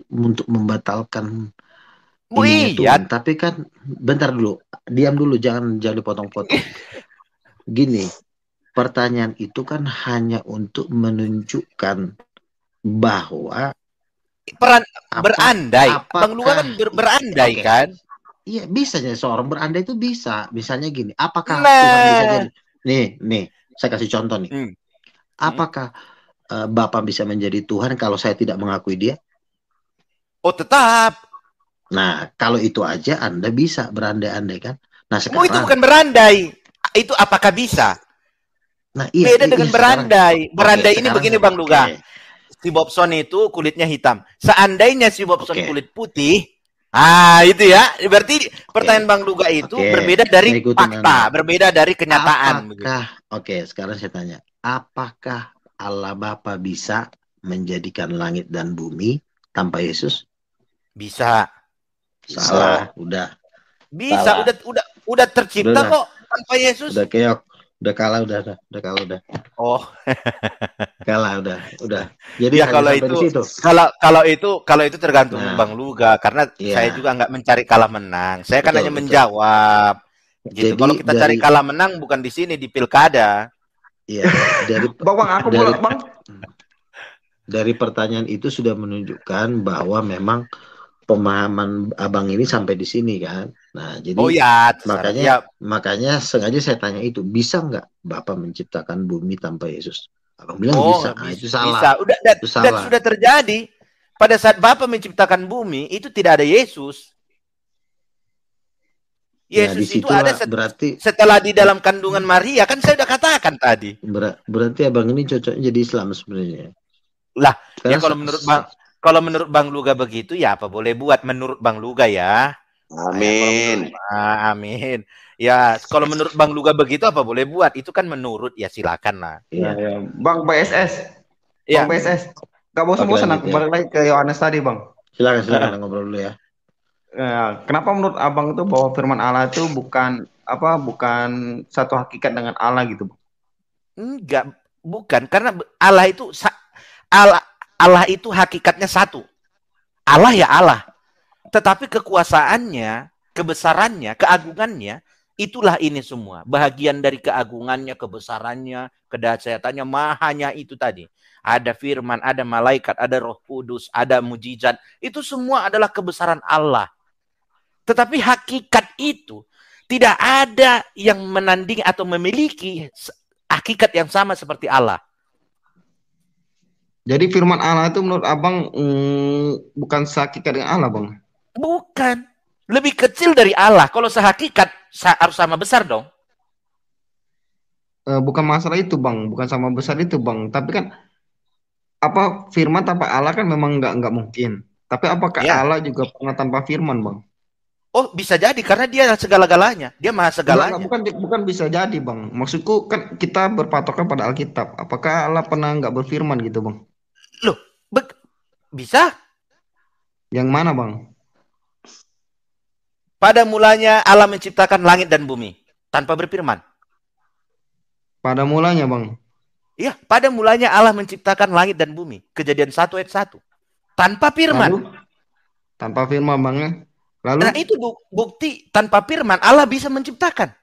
membatalkan Tuhan, tapi kan bentar dulu, diam dulu, jangan dipotong-potong. Gini, pertanyaan itu kan hanya untuk menunjukkan bahwa berandai. Bang Luga kan berandai kan? Iya, bisa jadi seorang berandai itu bisa. Misalnya gini, apakah Tuhan bisa jadi? Nih, saya kasih contoh nih. Apakah Bapa bisa menjadi Tuhan kalau saya tidak mengakui dia? Oh, tetap. Nah, kalau itu aja Anda bisa berandai-andai kan? Nah, sekarang itu bukan berandai. Itu apakah bisa? Nah, beda dengan berandai. Berandai ini begini Bang Luga. Si Bobson itu kulitnya hitam. Seandainya si Bobson kulit putih, itu ya. Berarti pertanyaan Bang Luga itu berbeda dari fakta, berbeda dari kenyataan. Sekarang saya tanya, apakah Allah Bapa bisa menjadikan langit dan bumi tanpa Yesus? Bisa. Salah, udah. Bisa, udah tercipta kok tanpa Yesus. Udah keok. Udah kalah udah. Oh. Kalah udah. Jadi ya, kalau itu tergantung Bang Luga karena saya juga nggak mencari kalah menang. Saya kan hanya menjawab. Gitu. Kalau kita cari kalah menang bukan di sini di pilkada. Iya, dari pertanyaan itu sudah menunjukkan bahwa memang pemahaman abang ini sampai di sini kan. Nah, jadi makanya sengaja saya tanya itu, bisa nggak Bapak menciptakan bumi tanpa Yesus? Abang bilang bisa. Nah, itu salah. Itu salah. Dan sudah terjadi pada saat Bapak menciptakan bumi itu tidak ada Yesus. Yesus itu ada setelah di dalam kandungan Maria, kan saya udah katakan tadi. Berarti abang ini cocoknya jadi Islam sebenarnya. Lah, ya kalau menurut Bang Luga begitu ya apa boleh buat menurut Bang Luga ya. Amin. Amin. Ya, kalau menurut Bang Luga begitu apa boleh buat? Itu kan menurut, ya silakan lah. Iya. Bang BSS. Ya. Bang BSS. Gak bosan-bosan aku balik lagi ke Yohanes tadi, Bang. Silakan ngobrol dulu ya. Kenapa menurut Abang itu bahwa firman Allah itu bukan satu hakikat dengan Allah gitu, Bang? Enggak, bukan, karena Allah itu hakikatnya satu. Allah ya Allah. Tetapi kekuasaannya, kebesarannya, keagungannya, itulah ini semua. Bahagian dari keagungannya, kebesarannya, kedahsyatannya, mahanya itu tadi. Ada firman, ada malaikat, ada Roh Kudus, ada mujizat. Itu semua adalah kebesaran Allah. Tetapi hakikat itu tidak ada yang menandingi atau memiliki hakikat yang sama seperti Allah. Jadi firman Allah itu menurut Abang bukan sehakikat dengan Allah, Bang? Bukan. Lebih kecil dari Allah. Kalau sehakikat harus sama besar dong. Bukan masalah itu, Bang. Bukan sama besar itu, Bang. Tapi kan firman tanpa Allah kan memang nggak mungkin. Tapi apakah Allah juga pernah tanpa firman, Bang? Oh, bisa jadi karena dia segala-galanya. Dia maha segalanya. Bukan bisa jadi, Bang. Maksudku kan kita berpatokan pada Alkitab. Apakah Allah pernah nggak berfirman gitu, Bang? Loh, bisa? Yang mana, Bang? Pada mulanya Allah menciptakan langit dan bumi tanpa berfirman. Pada mulanya, Bang? Iya, pada mulanya Allah menciptakan langit dan bumi. Kejadian 1 ayat 1. Tanpa firman. Lalu, tanpa firman, Bang, ya? Lalu? Nah, itu bukti tanpa firman Allah bisa menciptakan.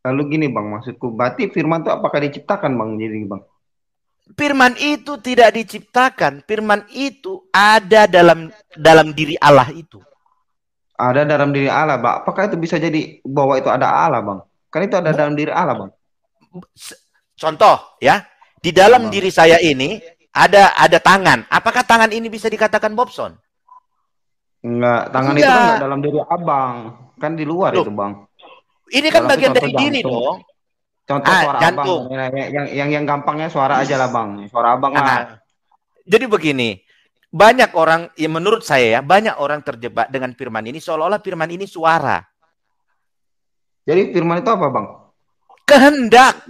Lalu gini, Bang, maksudku. Berarti firman itu apakah diciptakan, Bang? Jadi, Bang? Firman itu tidak diciptakan. Firman itu ada dalam diri Allah itu. Ada dalam diri Allah, Bang. Apakah itu bisa jadi bahwa itu ada Allah, Bang? Kan itu ada dalam diri Allah, Bang. Contoh, ya. Di dalam diri saya ini ada tangan. Apakah tangan ini bisa dikatakan Bobson? Enggak, tangan itu kan enggak dalam diri Abang. Kan di luar itu, Bang. Ini kan bagian dari diri dong. Contoh suara jantung. Abang, yang gampangnya suara aja lah, Bang. Suara Abang lah. Jadi begini, banyak orang, ya menurut saya ya, banyak orang terjebak dengan firman ini seolah-olah firman ini suara. Jadi firman itu apa, Bang? Kehendak.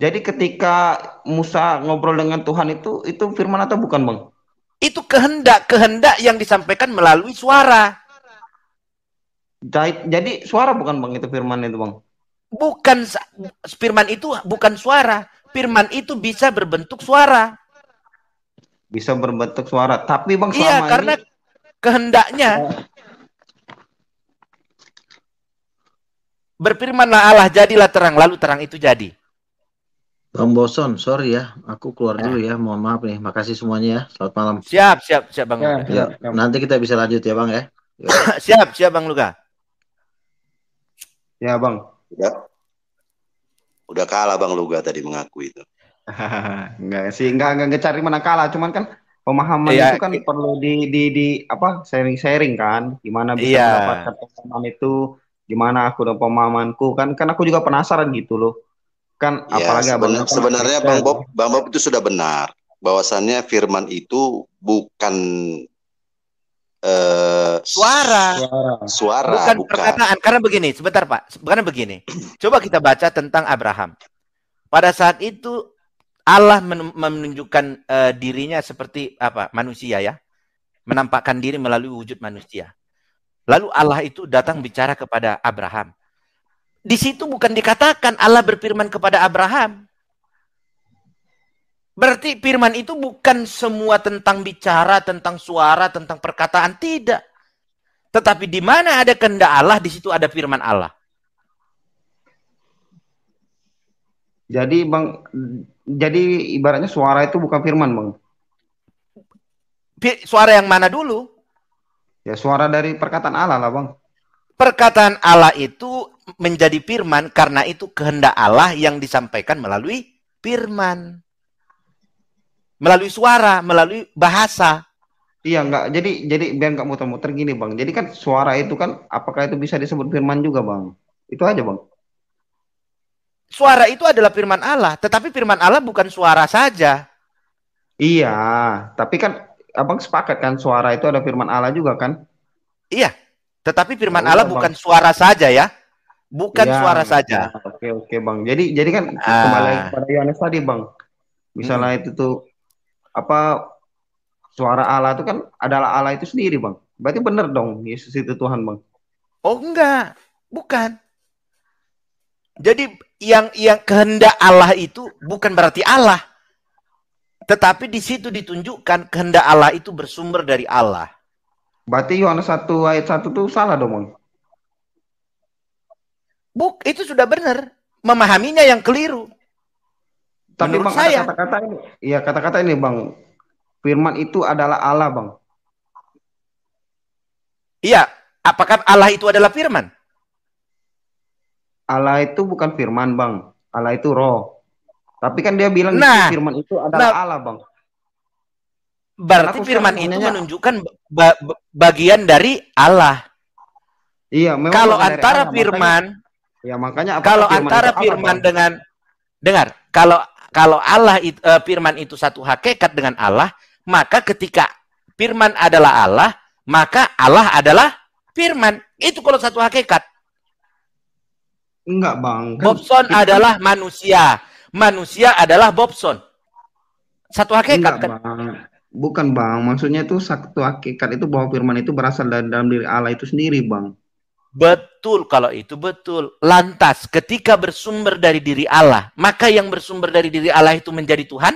Jadi ketika Musa ngobrol dengan Tuhan itu firman atau bukan, Bang? Itu kehendak yang disampaikan melalui suara. Jadi suara bukan, Bang, itu firman itu, Bang? Bukan, firman itu bukan suara. Firman itu bisa berbentuk suara. Bisa berbentuk suara. Tapi, Bang, selama iya, karena kehendaknya. Berfirmanlah Allah, jadilah terang, lalu terang itu jadi. Bang Boson, sorry ya, aku keluar dulu ya, mohon maaf nih, makasih semuanya ya, selamat malam. Siap Bang Luga. Ya, nanti kita bisa lanjut ya Bang ya. siap Bang Luga. Ya Bang. Ya. Udah kalah Bang Luga tadi mengaku itu. Enggak sih, enggak cari menang kalah, cuman kan pemahaman itu kan perlu di sharing kan, gimana bisa mendapatkan pemahaman itu, gimana aku dan pemahamanku kan aku juga penasaran gitu loh. Kan ya, apalagi sebenarnya Bang Bob itu sudah benar bahwasannya firman itu bukan suara bukan perkataan. Karena begini, sebentar Pak, karena begini, coba kita baca tentang Abraham. Pada saat itu Allah menunjukkan dirinya seperti manusia ya, menampakkan diri melalui wujud manusia. Lalu Allah itu datang bicara kepada Abraham. Di situ bukan dikatakan Allah berfirman kepada Abraham. Berarti firman itu bukan semua tentang bicara, tentang suara, tentang perkataan. Tidak. Tetapi di mana ada kehendak Allah, di situ ada firman Allah. Jadi Bang, jadi ibaratnya suara itu bukan firman, Bang. Suara yang mana dulu? Ya suara dari perkataan Allah lah, Bang. Perkataan Allah itu menjadi firman karena itu kehendak Allah yang disampaikan melalui firman. Melalui suara, melalui bahasa. Iya, enggak. Jadi biar enggak muter-muter gini, Bang. Jadi kan suara itu kan apakah itu bisa disebut firman juga, Bang? Itu aja, Bang. Suara itu adalah firman Allah, tetapi firman Allah bukan suara saja. Iya, tapi kan abang sepakat kan suara itu ada firman Allah juga kan? Iya, tetapi firman Ya Allah udah, bukan Bang. suara saja ya. Bukan Ya, suara ya, saja. oke Bang. Jadi kan kembali lagi Ah, kepada Yohanes tadi Bang. Misalnya itu tuh apa suara Allah itu kan adalah Allah itu sendiri Bang. Berarti benar dong Yesus itu Tuhan Bang. oh enggak, bukan. Jadi yang kehendak Allah itu bukan berarti Allah. Tetapi di situ ditunjukkan kehendak Allah itu bersumber dari Allah. Berarti Yohanes 1 ayat 1 tuh salah dong Bang. Itu sudah benar. Memahaminya yang keliru. Tapi Menurut Bang ada saya. kata-kata ini. Iya kata-kata ini Bang. Firman itu adalah Allah Bang. Iya, apakah Allah itu adalah firman? Allah itu bukan firman Bang. Allah itu roh. Tapi kan dia bilang firman itu adalah Allah Bang. Berarti firman itu menunjukkan bagian dari Allah. Iya, memang kalau antara Allah, firman ya makanya kalau antara firman dengan dengar, kalau Allah firman itu satu hakikat dengan Allah, maka ketika firman adalah Allah, maka Allah adalah firman. Itu kalau satu hakikat. Enggak, Bang. Kan Bobson adalah manusia. Manusia adalah Bobson. Satu hakikat. Enggak, kan? Bang. Bukan, Bang. Maksudnya itu satu hakikat itu bahwa firman itu berasal dari dalam diri Allah itu sendiri, Bang. Betul, kalau itu betul. Lantas, ketika bersumber dari diri Allah, maka yang bersumber dari diri Allah itu menjadi Tuhan?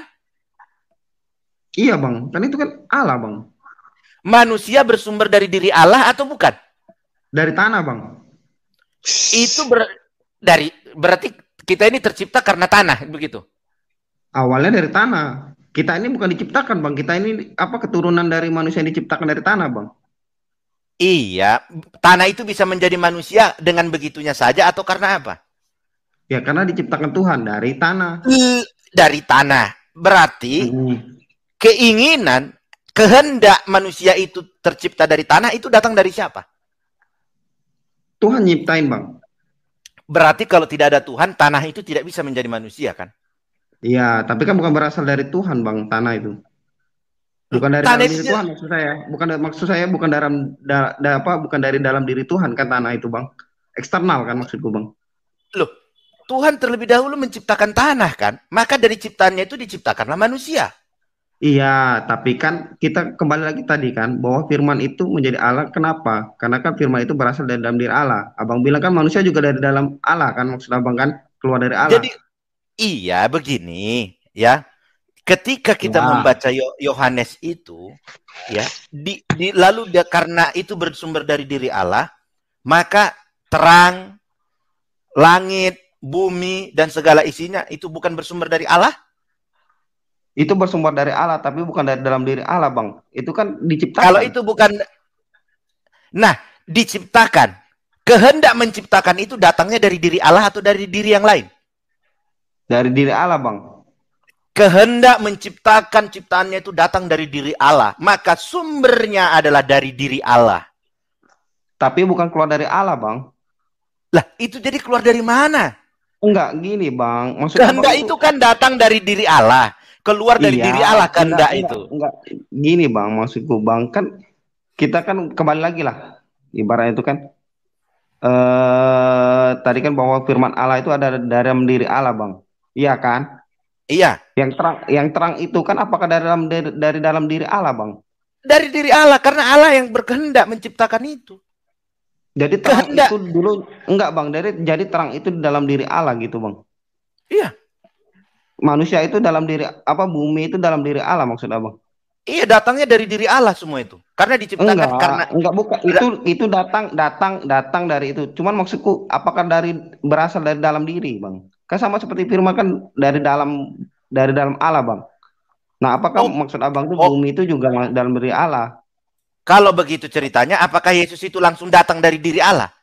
Iya, Bang. Kan itu kan Allah, Bang. Manusia bersumber dari diri Allah atau bukan? Dari tanah, Bang. Itu berarti kita ini tercipta karena tanah, begitu? Awalnya dari tanah. Kita ini bukan diciptakan, Bang. Kita ini keturunan dari manusia yang diciptakan dari tanah, Bang. Iya, tanah itu bisa menjadi manusia dengan begitunya saja atau karena apa? Ya, karena diciptakan Tuhan dari tanah. Dari tanah. Berarti keinginan, kehendak manusia itu tercipta dari tanah itu datang dari siapa? Tuhan nyiptain, Bang. Berarti kalau tidak ada Tuhan, tanah itu tidak bisa menjadi manusia, kan? Iya, tapi kan bukan berasal dari Tuhan, Bang, tanah itu. Bukan dari dalam diri Tuhan maksud saya. Bukan dari dalam diri Tuhan kan tanah itu, Bang. Eksternal kan maksudku, Bang. Loh, Tuhan terlebih dahulu menciptakan tanah kan? Maka dari ciptaannya itu diciptakanlah manusia. Iya, tapi kan kita kembali lagi tadi kan bahwa firman itu menjadi Allah. Kenapa? Karena kan firman itu berasal dari dalam diri Allah. Abang bilang kan manusia juga dari dalam Allah kan, maksud Abang kan keluar dari Allah. Jadi iya begini ya. Ketika kita membaca Yohanes itu, ya, lalu karena itu bersumber dari diri Allah, maka terang, langit, bumi dan segala isinya itu bukan bersumber dari Allah? Itu bersumber dari Allah, tapi bukan dari dalam diri Allah, Bang. Itu kan diciptakan. Kalau itu bukan, nah diciptakan, kehendak menciptakan itu datangnya dari diri Allah atau dari diri yang lain? Dari diri Allah, Bang. Kehendak menciptakan ciptaannya itu datang dari diri Allah. Maka sumbernya adalah dari diri Allah. Tapi bukan keluar dari Allah, Bang. Lah, itu jadi keluar dari mana? Enggak, gini, Bang. Maksudnya kehendak itu kan datang dari diri Allah. Keluar dari diri Allah kehendak itu. Enggak. Gini, Bang. Maksudku, Bang. Kan kita kan kembali lagi lah. Ibaratnya itu kan. Tadi kan bahwa firman Allah itu ada dalam diri Allah, Bang. Iya kan? Iya. Yang terang itu kan apakah dari dalam diri Allah, Bang? Dari diri Allah, karena Allah yang berkehendak menciptakan itu. Jadi terang itu dulu enggak, Bang. Jadi terang itu di dalam diri Allah gitu, Bang. Iya. Manusia itu dalam diri bumi itu dalam diri Allah maksud Abang. Iya, datangnya dari diri Allah semua itu. Karena diciptakan bukan. Itu datang dari itu. Cuman maksudku apakah berasal dari dalam diri, Bang? Kan sama seperti firman kan dari dalam Allah, Bang. Nah, apakah maksud Abang itu bumi itu juga dalam diri Allah? Kalau begitu ceritanya, apakah Yesus itu langsung datang dari diri Allah?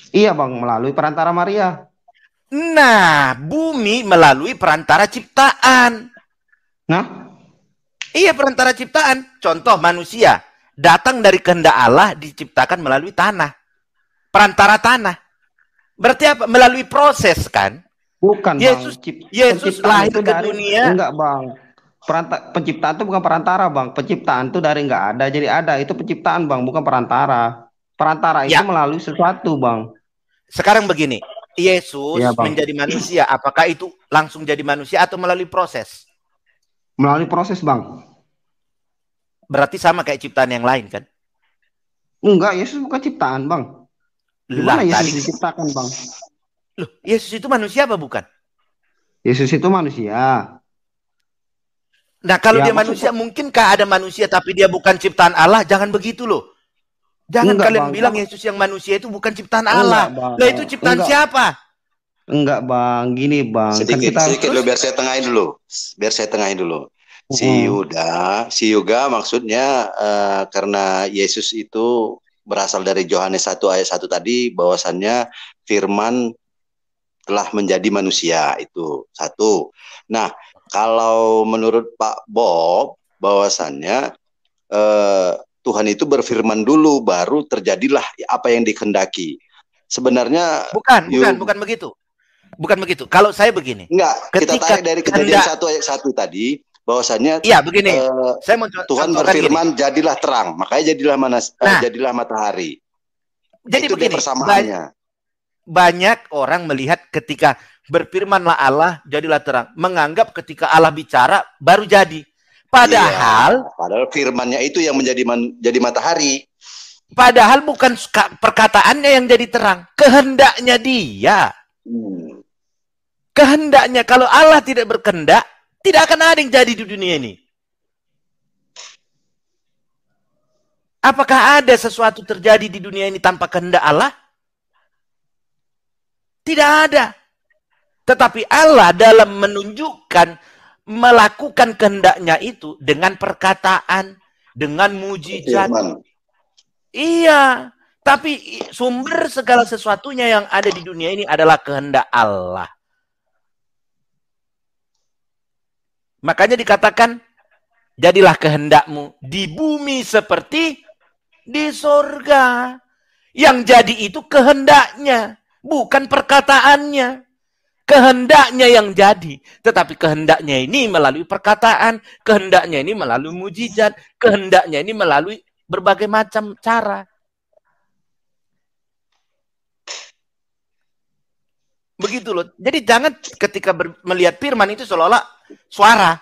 Iya, Bang, melalui perantara Maria. Nah, bumi melalui perantara ciptaan. Nah? Iya, perantara ciptaan. Contoh manusia datang dari kehendak Allah, diciptakan melalui tanah. Perantara tanah. Berarti apa? Melalui proses kan? Bukan, Yesus Bang. Yesus lahir ke dunia. Enggak, Bang. penciptaan itu bukan perantara, Bang. Penciptaan itu dari nggak ada jadi ada. Itu penciptaan, Bang, bukan perantara. Perantara itu melalui sesuatu, Bang. Sekarang begini, Yesus menjadi manusia, apakah itu langsung jadi manusia atau melalui proses? Melalui proses, Bang. Berarti sama kayak ciptaan yang lain, kan? Enggak, Yesus bukan ciptaan, Bang. Gimana Yesus diciptakan, Bang? Loh, Yesus itu manusia apa bukan? Yesus itu manusia. Nah, kalau dia manusia, mungkinkah ada manusia tapi dia bukan ciptaan Allah? Jangan begitu loh. Jangan kalian bilang Yesus yang manusia itu bukan ciptaan Allah. Lah itu ciptaan siapa? Enggak, Bang. Gini, Bang. Sedikit loh, biar saya tengahin dulu. Si Yuga maksudnya karena Yesus itu berasal dari Yohanes 1 ayat 1 tadi, bahwasannya firman telah menjadi manusia, itu satu. Nah, kalau menurut Pak Bob, bahwasannya Tuhan itu berfirman dulu, baru terjadilah apa yang dikehendaki. Sebenarnya bukan begitu. Bukan begitu. Kalau saya begini. Enggak, kita tarik dari Kejadian 1 ayat 1 tadi, bahwasannya begini. Saya mau Tuhan berfirman gini. Jadilah terang, makanya jadilah matahari. Jadi itu begini, persamaannya. Banyak orang melihat ketika berfirmanlah Allah, jadilah terang, menganggap ketika Allah bicara baru jadi. Padahal firmannya itu yang jadi matahari. Padahal bukan perkataannya yang jadi terang, kehendaknya dia. Kehendaknya, kalau Allah tidak berkehendak, tidak akan ada yang jadi di dunia ini. Apakah ada sesuatu terjadi di dunia ini tanpa kehendak Allah? Tidak ada. Tetapi Allah dalam menunjukkan, melakukan kehendaknya itu dengan perkataan, dengan mujizat. Iya. Tapi sumber segala sesuatunya yang ada di dunia ini adalah kehendak Allah. Makanya dikatakan, jadilah kehendakmu di bumi seperti di sorga. Yang jadi itu kehendaknya, bukan perkataannya. Kehendaknya yang jadi. Tetapi kehendaknya ini melalui perkataan, kehendaknya ini melalui mujizat, kehendaknya ini melalui berbagai macam cara. Begitu loh. Jadi jangan ketika melihat firman itu seolah-olah suara,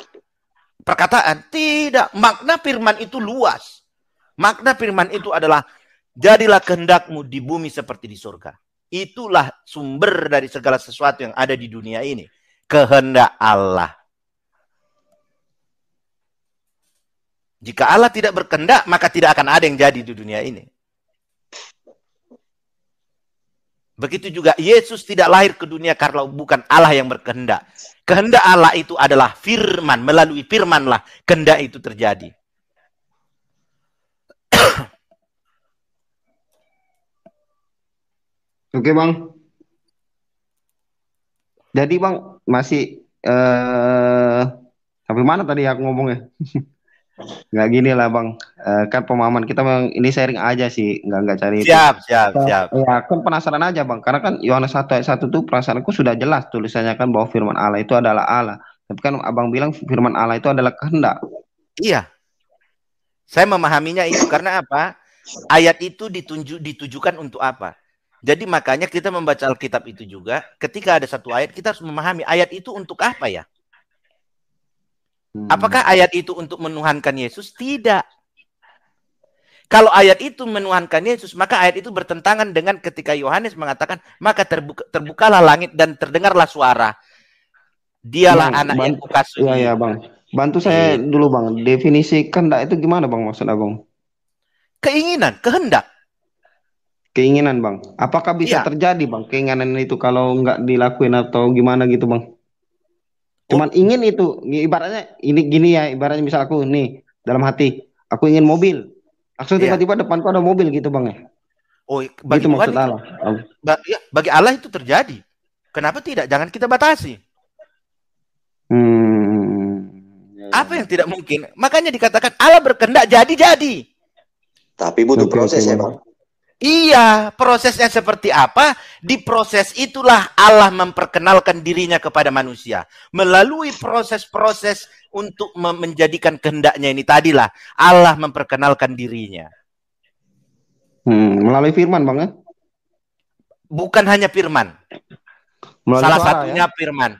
perkataan. Tidak. Makna firman itu luas. Makna firman itu adalah, jadilah kehendakmu di bumi seperti di surga. Itulah sumber dari segala sesuatu yang ada di dunia ini. Kehendak Allah. Jika Allah tidak berkehendak, maka tidak akan ada yang jadi di dunia ini. Begitu juga Yesus tidak lahir ke dunia karena bukan Allah yang berkehendak. Kehendak Allah itu adalah firman. Melalui firmanlah kehendak itu terjadi. Oke, Bang. Jadi, Bang, masih sampai mana tadi aku ngomongnya? Nggak gini lah, Bang. Kan pemahaman kita memang ini sharing aja sih, nggak cari itu. Siap. Ya, kan penasaran aja, Bang. Karena kan Yohanes 1 ayat 1 tuh perasaanku sudah jelas tulisannya kan bahwa firman Allah itu adalah Allah. Tapi kan Abang bilang firman Allah itu adalah kehendak. Iya. Saya memahaminya itu karena apa? Ayat itu ditujukan untuk apa? Jadi makanya kita membaca Alkitab itu juga, ketika ada satu ayat, kita harus memahami ayat itu untuk apa ya? Apakah ayat itu untuk menuhankan Yesus? Tidak. Kalau ayat itu menuhankan Yesus, maka ayat itu bertentangan dengan ketika Yohanes mengatakan, maka terbukalah langit dan terdengarlah suara. Dialah Bang, anak yang kukasihi. Iya, Bang. Bantu saya dulu, Bang. Definisi kehendak itu gimana, Bang, maksud Abang? Keinginan, kehendak. Keinginan, Bang. Apakah bisa terjadi, Bang, keinginan itu kalau nggak dilakuin atau gimana gitu, Bang? Cuman ingin itu, ibaratnya ini gini ya, ibaratnya misal aku nih dalam hati, aku ingin mobil, langsung tiba-tiba depanku ada mobil gitu, Bang ya. Oh, bagi gitu Tuhan maksud Allah. Bagi Allah itu terjadi. Kenapa tidak? Jangan kita batasi. Apa yang tidak mungkin? Makanya dikatakan Allah berkehendak jadi. Tapi butuh proses ya, Bang. Iya, prosesnya seperti apa? Di proses itulah Allah memperkenalkan dirinya kepada manusia. Melalui proses-proses untuk menjadikan kehendaknya ini tadilah Allah memperkenalkan dirinya. Melalui firman, Bang ya? Bukan hanya firman. Melalui salah suara, satunya ya? Firman.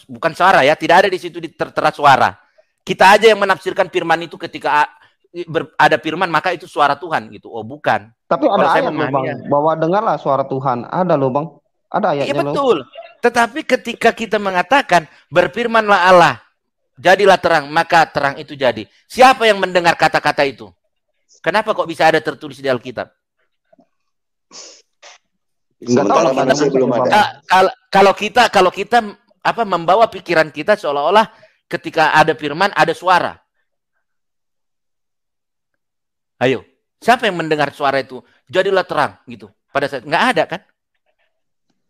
Bukan suara ya, tidak ada di situ tertera suara. Kita aja yang menafsirkan firman itu ketika ada firman maka itu suara Tuhan gitu. Oh, bukan. Tapi ada ayat loh, Bang, bahwa dengarlah suara Tuhan. Ada loh, Bang. Ada ayatnya. Iya betul. Tetapi ketika kita mengatakan berfirmanlah Allah, jadilah terang, maka terang itu jadi. Siapa yang mendengar kata-kata itu? Kenapa kok bisa ada tertulis di Alkitab? Kalau kita membawa pikiran kita seolah-olah ketika ada firman ada suara. Ayo, siapa yang mendengar suara itu? Jadilah terang gitu. Pada saat nggak ada kan?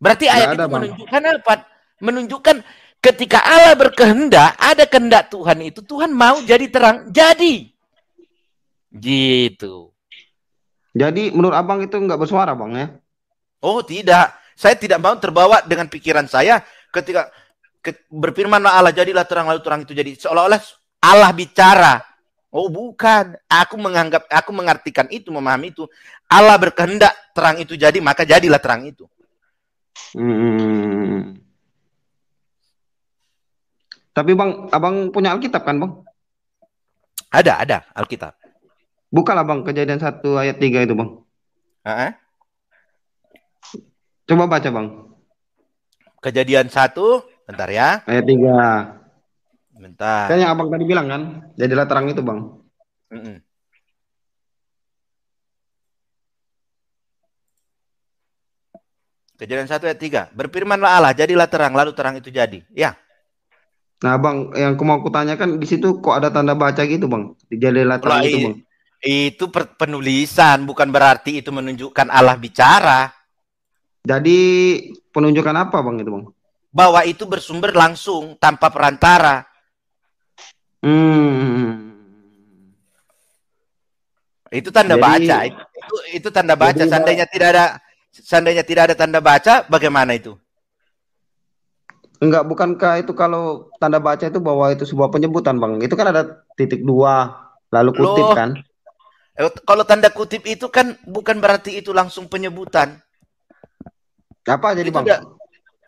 Berarti ayat itu menunjukkan apa? Menunjukkan ketika Allah berkehendak, ada kehendak Tuhan itu, Tuhan mau jadi terang, jadi. Gitu. Jadi menurut Abang itu nggak bersuara, Bang ya? Oh tidak, saya tidak mau terbawa dengan pikiran saya ketika berfirmanlah Allah jadilah terang lalu terang itu jadi, seolah-olah Allah bicara. Oh bukan, aku mengartikan itu, memahami itu. Allah berkehendak terang itu jadi, maka jadilah terang itu. Tapi Bang, Abang punya Alkitab kan, Bang? Ada Alkitab. Bukalah Bang Kejadian 1 ayat 3 itu, Bang. Coba baca, Bang. Kejadian 1, bentar ya. Ayat 3. Bentar. Kan yang Abang tadi bilang kan, jadilah terang itu, Bang. Kejadian 1 ayat 3. Berfirmanlah Allah, jadilah terang, lalu terang itu jadi. Ya. Nah, Bang, yang mau kutanyakan di situ kok ada tanda baca gitu, Bang. Jadilah terang itu, Bang. Itu penulisan, bukan berarti itu menunjukkan Allah bicara. Jadi penunjukan apa, Bang, itu, Bang? Bahwa itu bersumber langsung tanpa perantara. Itu tanda baca. Itu tanda baca. Seandainya tidak ada tanda baca, bagaimana itu? Enggak, bukankah itu kalau tanda baca itu bahwa itu sebuah penyebutan, Bang? Itu kan ada titik 2 lalu kutip kan? Kalau tanda kutip itu kan bukan berarti itu langsung penyebutan. Apa jadi, Bang?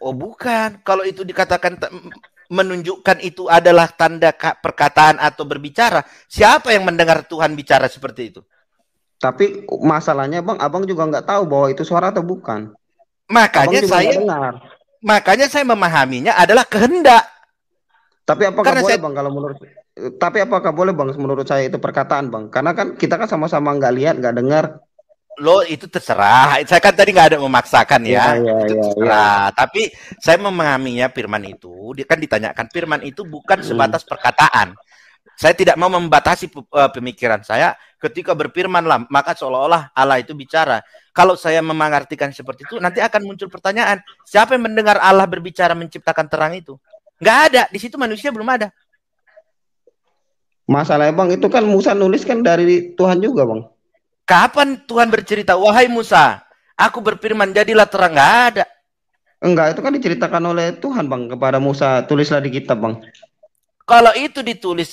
Oh bukan, kalau itu dikatakan menunjukkan itu adalah tanda perkataan atau berbicara, siapa yang mendengar Tuhan bicara seperti itu? Tapi masalahnya, Bang, Abang juga nggak tahu bahwa itu suara atau bukan. Makanya saya memahaminya adalah kehendak. Tapi apakah boleh, Bang, kalau menurut? Tapi apakah boleh, Bang, menurut saya itu perkataan, Bang? Karena kan kita kan sama-sama nggak lihat, nggak dengar. Loh, itu terserah. Saya kan tadi nggak ada memaksakan ya. Itu terserah. Tapi saya memahaminya firman itu, dia kan ditanyakan firman itu bukan sebatas perkataan. Saya tidak mau membatasi pemikiran saya ketika berfirmanlah, maka seolah-olah Allah itu bicara. Kalau saya mengartikan seperti itu, nanti akan muncul pertanyaan, siapa yang mendengar Allah berbicara menciptakan terang itu? Nggak ada, di situ manusia belum ada. Masalahnya, Bang, itu kan Musa nulis kan dari Tuhan juga, Bang. Kapan Tuhan bercerita, wahai Musa, aku berfirman jadilah terang? Nggak ada. Enggak, itu kan diceritakan oleh Tuhan, Bang, kepada Musa, tulislah di kitab, Bang. Kalau itu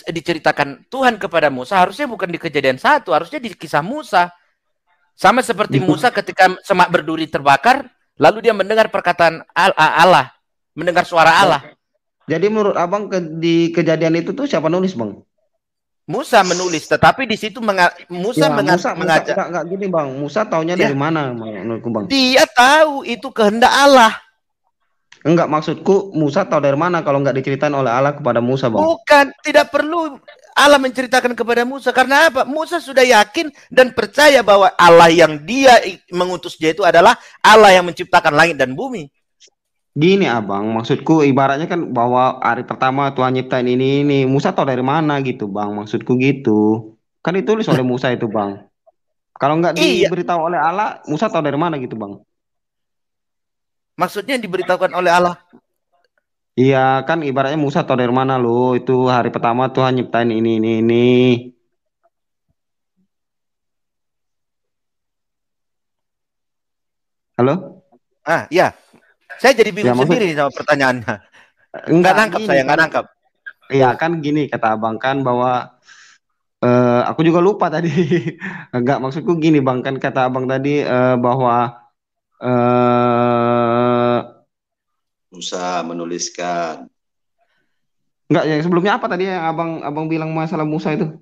diceritakan Tuhan kepada Musa, harusnya bukan di Kejadian 1, harusnya di kisah Musa. Sama seperti Musa ketika semak berduri terbakar, lalu dia mendengar perkataan Allah, mendengar suara Allah. Jadi menurut Abang di Kejadian itu tuh siapa nulis, Bang? Musa menulis, tetapi di situ Musa mengajak. Enggak gini, Bang. Musa taunya dari mana, menurutku, Bang? Dia tahu itu kehendak Allah. Enggak, maksudku Musa tahu dari mana kalau enggak diceritain oleh Allah kepada Musa, Bang? Bukan, tidak perlu Allah menceritakan kepada Musa. Karena apa? Musa sudah yakin dan percaya bahwa Allah yang dia mengutus dia itu adalah Allah yang menciptakan langit dan bumi. Gini, Abang, maksudku ibaratnya kan bahwa hari pertama Tuhan nyiptain ini. Musa tahu dari mana gitu, Bang? Maksudku gitu. Kan ditulis oleh Musa itu, Bang. Kalau enggak diberitahu oleh Allah, Musa tahu dari mana gitu, Bang? Maksudnya diberitahukan oleh Allah? Iya, kan ibaratnya Musa tahu dari mana loh. Itu hari pertama Tuhan nyiptain ini. Halo? Iya. Saya jadi bingung sendiri sama pertanyaannya. Nggak nangkap. Ya kan gini kata abang kan bahwa aku juga lupa tadi. Enggak, maksudku gini bang, kan kata abang tadi bahwa Musa menuliskan. enggak, yang sebelumnya apa tadi yang abang bilang masalah Musa itu?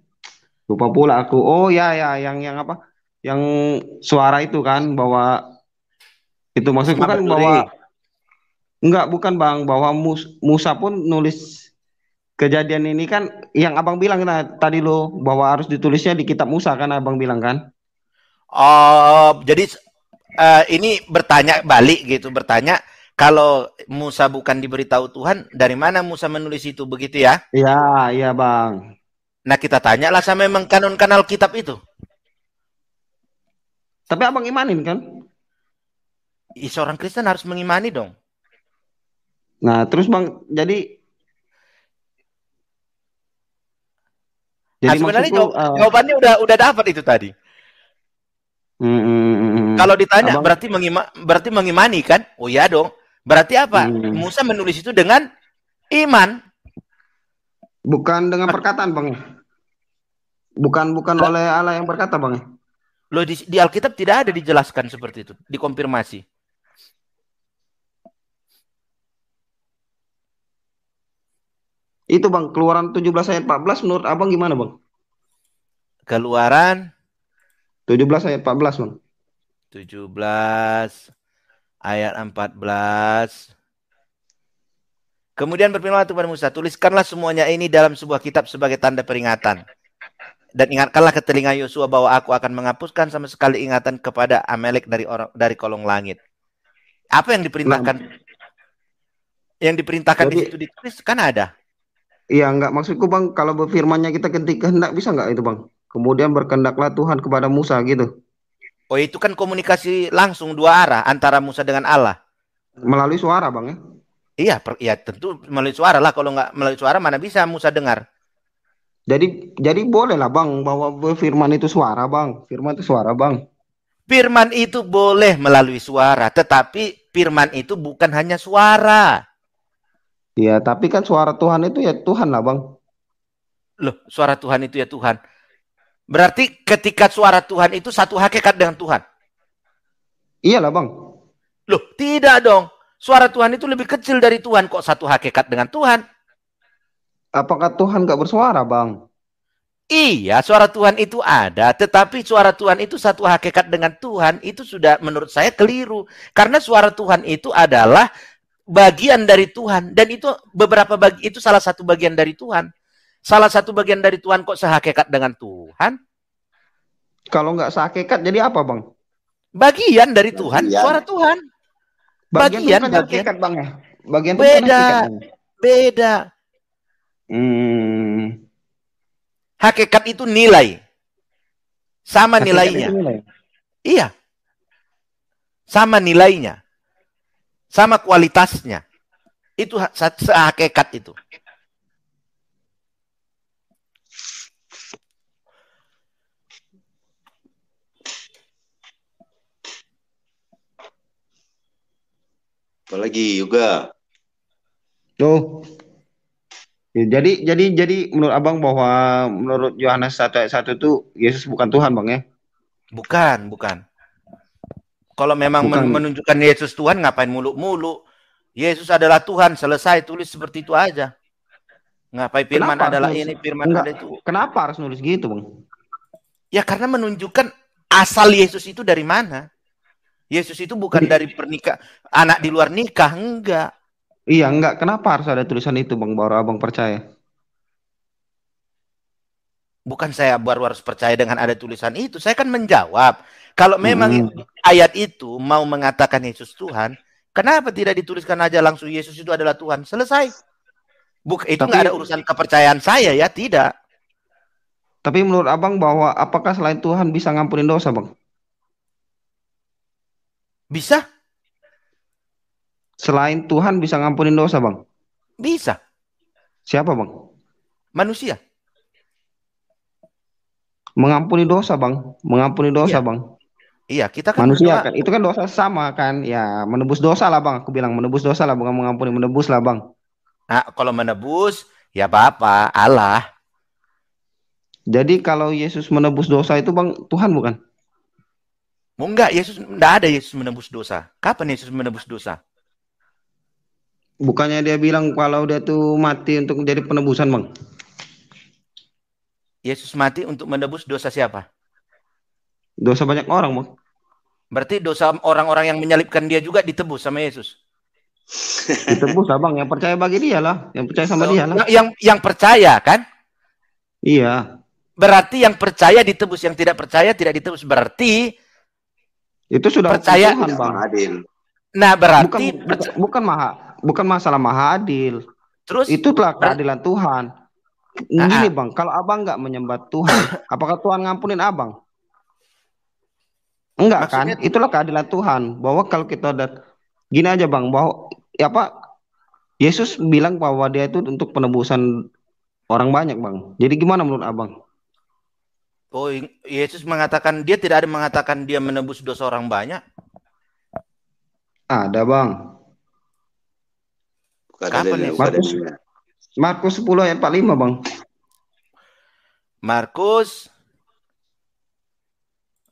Lupa pula aku. Oh ya ya, yang apa? Yang suara itu kan bahwa itu maksudku Isma kan berduri. bahwa enggak, bukan bang, bahwa Musa pun nulis kejadian ini kan yang abang bilang tadi lo bahwa harus ditulisnya di kitab Musa kan abang bilang kan? Oh, jadi ini bertanya balik gitu, bertanya kalau Musa bukan diberitahu Tuhan, dari mana Musa menulis itu begitu ya? Iya, iya bang. Nah kita tanyalah sama memang kanon-kanon Alkitab itu. Tapi abang imanin kan? Seorang Kristen harus mengimani dong. Nah terus bang, jadi sebenarnya maksudku, jawabannya udah dapat itu tadi. Kalau ditanya abang, berarti mengimani kan? Oh ya dong. Berarti apa? Musa menulis itu dengan iman. Bukan dengan perkataan bang. Bukan oleh Allah yang berkata bang. Loh di Alkitab tidak ada dijelaskan seperti itu, dikonfirmasi. Itu bang, Keluaran 17 ayat 14 menurut abang gimana bang? Keluaran 17 ayat 14 bang. 17 ayat 14. Kemudian berfirmanlah Tuhan Musa, tuliskanlah semuanya ini dalam sebuah kitab sebagai tanda peringatan. Dan ingatkanlah ke telinga Yosua bahwa aku akan menghapuskan sama sekali ingatan kepada Amalek dari kolong langit. Apa yang diperintahkan? Yang diperintahkan di situ ditulis kan ada. Iya, enggak, maksudku bang, kalau berfirmannya kita ketika hendak bisa enggak itu bang? Kemudian berkehendaklah Tuhan kepada Musa gitu. Oh itu kan komunikasi langsung dua arah antara Musa dengan Allah. Melalui suara bang ya? Iya tentu melalui suara lah. Kalau nggak melalui suara mana bisa Musa dengar? Jadi boleh lah bang bahwa firman itu suara bang. Firman itu suara bang. Firman itu boleh melalui suara, tetapi firman itu bukan hanya suara. Iya, tapi kan suara Tuhan itu ya Tuhan lah bang. Loh, suara Tuhan itu ya Tuhan. Berarti ketika suara Tuhan itu satu hakikat dengan Tuhan. Iyalah bang. Loh, tidak dong. Suara Tuhan itu lebih kecil dari Tuhan, kok satu hakikat dengan Tuhan? Apakah Tuhan nggak bersuara bang? Iya, suara Tuhan itu ada, tetapi suara Tuhan itu satu hakikat dengan Tuhan, itu sudah menurut saya keliru. Karena suara Tuhan itu adalah bagian dari Tuhan, dan itu itu salah satu bagian dari Tuhan. Salah satu bagian dari Tuhan kok sehakikat dengan Tuhan? Kalau nggak sehakikat jadi apa bang? Bagian dari Tuhan, suara Tuhan. Bagian hakikat bang ya? Bagian beda, beda. Hakikat itu nilai. Sama nilainya. Iya. Sama nilainya. Sama kualitasnya. Itu sehakikat itu. Apalagi juga. Tuh. Ya, jadi menurut abang bahwa menurut Yohanes 1 ayat 1 itu Yesus bukan Tuhan bang ya? Bukan. Kalau memang menunjukkan Yesus Tuhan, ngapain muluk-muluk? Yesus adalah Tuhan, selesai, tulis seperti itu aja. Ngapain firman adalah ini, firman ada itu. Kenapa harus nulis gitu bang? Ya karena menunjukkan asal Yesus itu dari mana. Yesus itu bukan dari pernikahan, anak di luar nikah, enggak. Iya, enggak. Kenapa harus ada tulisan itu bang, baru abang percaya? Bukan saya baru harus percaya dengan ada tulisan itu. Saya kan menjawab. Kalau memang ayat itu mau mengatakan Yesus Tuhan, kenapa tidak dituliskan aja langsung Yesus itu adalah Tuhan? Selesai. Itu nggak ada urusan kepercayaan saya ya, tidak. Tapi menurut abang bahwa apakah selain Tuhan bisa ngampunin dosa bang? Bisa. Selain Tuhan bisa ngampunin dosa bang? Bisa. Siapa bang? Manusia. Mengampuni dosa bang, mengampuni dosa iya. bang. Iya, kita kan manusia berdoa. Kan, itu kan dosa sama kan, ya menebus dosa lah bang. Aku bilang menebus dosa lah, bukan mengampuni, menebus lah bang. Nah, kalau menebus Ya Bapa, Allah. Jadi kalau Yesus menebus dosa itu Bang, Tuhan bukan? Enggak, enggak ada Yesus menebus dosa. Kapan Yesus menebus dosa? Bukannya dia bilang kalau dia tuh mati untuk menjadi penebusan, Bang? Yesus mati untuk menebus dosa siapa? Dosa banyak orang, Bang. Berarti dosa orang-orang yang menyalibkan dia juga ditebus sama Yesus. Ditebus Abang, yang percaya bagi dia lah, yang percaya sama dia lah. Yang percaya kan? Iya. Berarti yang percaya ditebus, yang tidak percaya tidak ditebus. Berarti itu sudah percaya Tuhan, Bang. Adil. Nah, berarti bukan masalah maha adil. Terus itu telah keadilan Tuhan. Gini, Bang, kalau Abang nggak menyembah Tuhan, apakah Tuhan ngampunin Abang? Enggak. Maksudnya, kan? Itulah keadilan Tuhan. Bahwa kalau kita ada gini aja, Bang, bahwa Yesus bilang bahwa dia itu untuk penebusan orang banyak, Bang. Jadi gimana menurut Abang? Oh, Yesus mengatakan, dia tidak ada mengatakan dia menebus dosa orang banyak. Ada, Bang. Kapan nih? Markus 10 ayat 45, Bang. Markus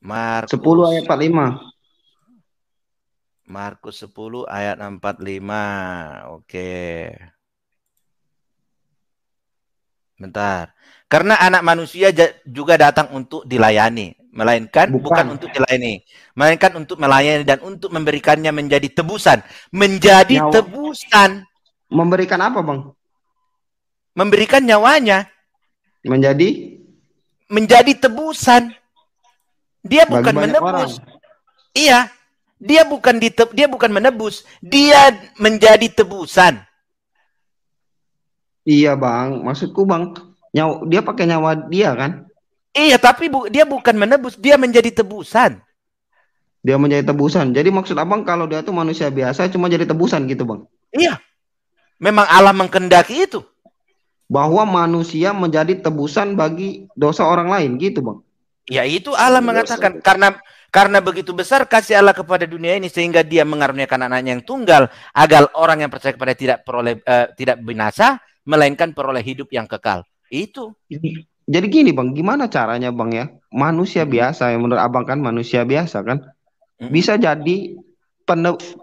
10 ayat 45. Markus 10 ayat 45. Oke. Bentar. Karena anak manusia juga datang untuk dilayani. Melainkan bukan untuk dilayani. Melainkan untuk melayani dan untuk memberikannya menjadi tebusan. Menjadi tebusan. Memberikan apa, Bang? Memberikan nyawanya. Menjadi tebusan. Dia bukan menebus. Iya. Dia bukan menebus, dia menjadi tebusan. Iya, Bang. Maksudku, Bang, dia pakai nyawa dia kan? Iya, tapi dia bukan menebus, dia menjadi tebusan. Dia menjadi tebusan. Jadi maksud Abang kalau dia tuh manusia biasa cuma jadi tebusan gitu, Bang? Iya. Memang Allah mengkehendaki itu. Bahwa manusia menjadi tebusan bagi dosa orang lain gitu, Bang? Ya itu Allah mengatakan karena begitu besar kasih Allah kepada dunia ini sehingga dia mengaruniakan anaknya yang tunggal agar orang yang percaya kepada tidak binasa melainkan peroleh hidup yang kekal. Itu. Jadi gini, Bang, gimana caranya, Bang, ya? Manusia biasa yang menurut Abang kan manusia biasa kan bisa jadi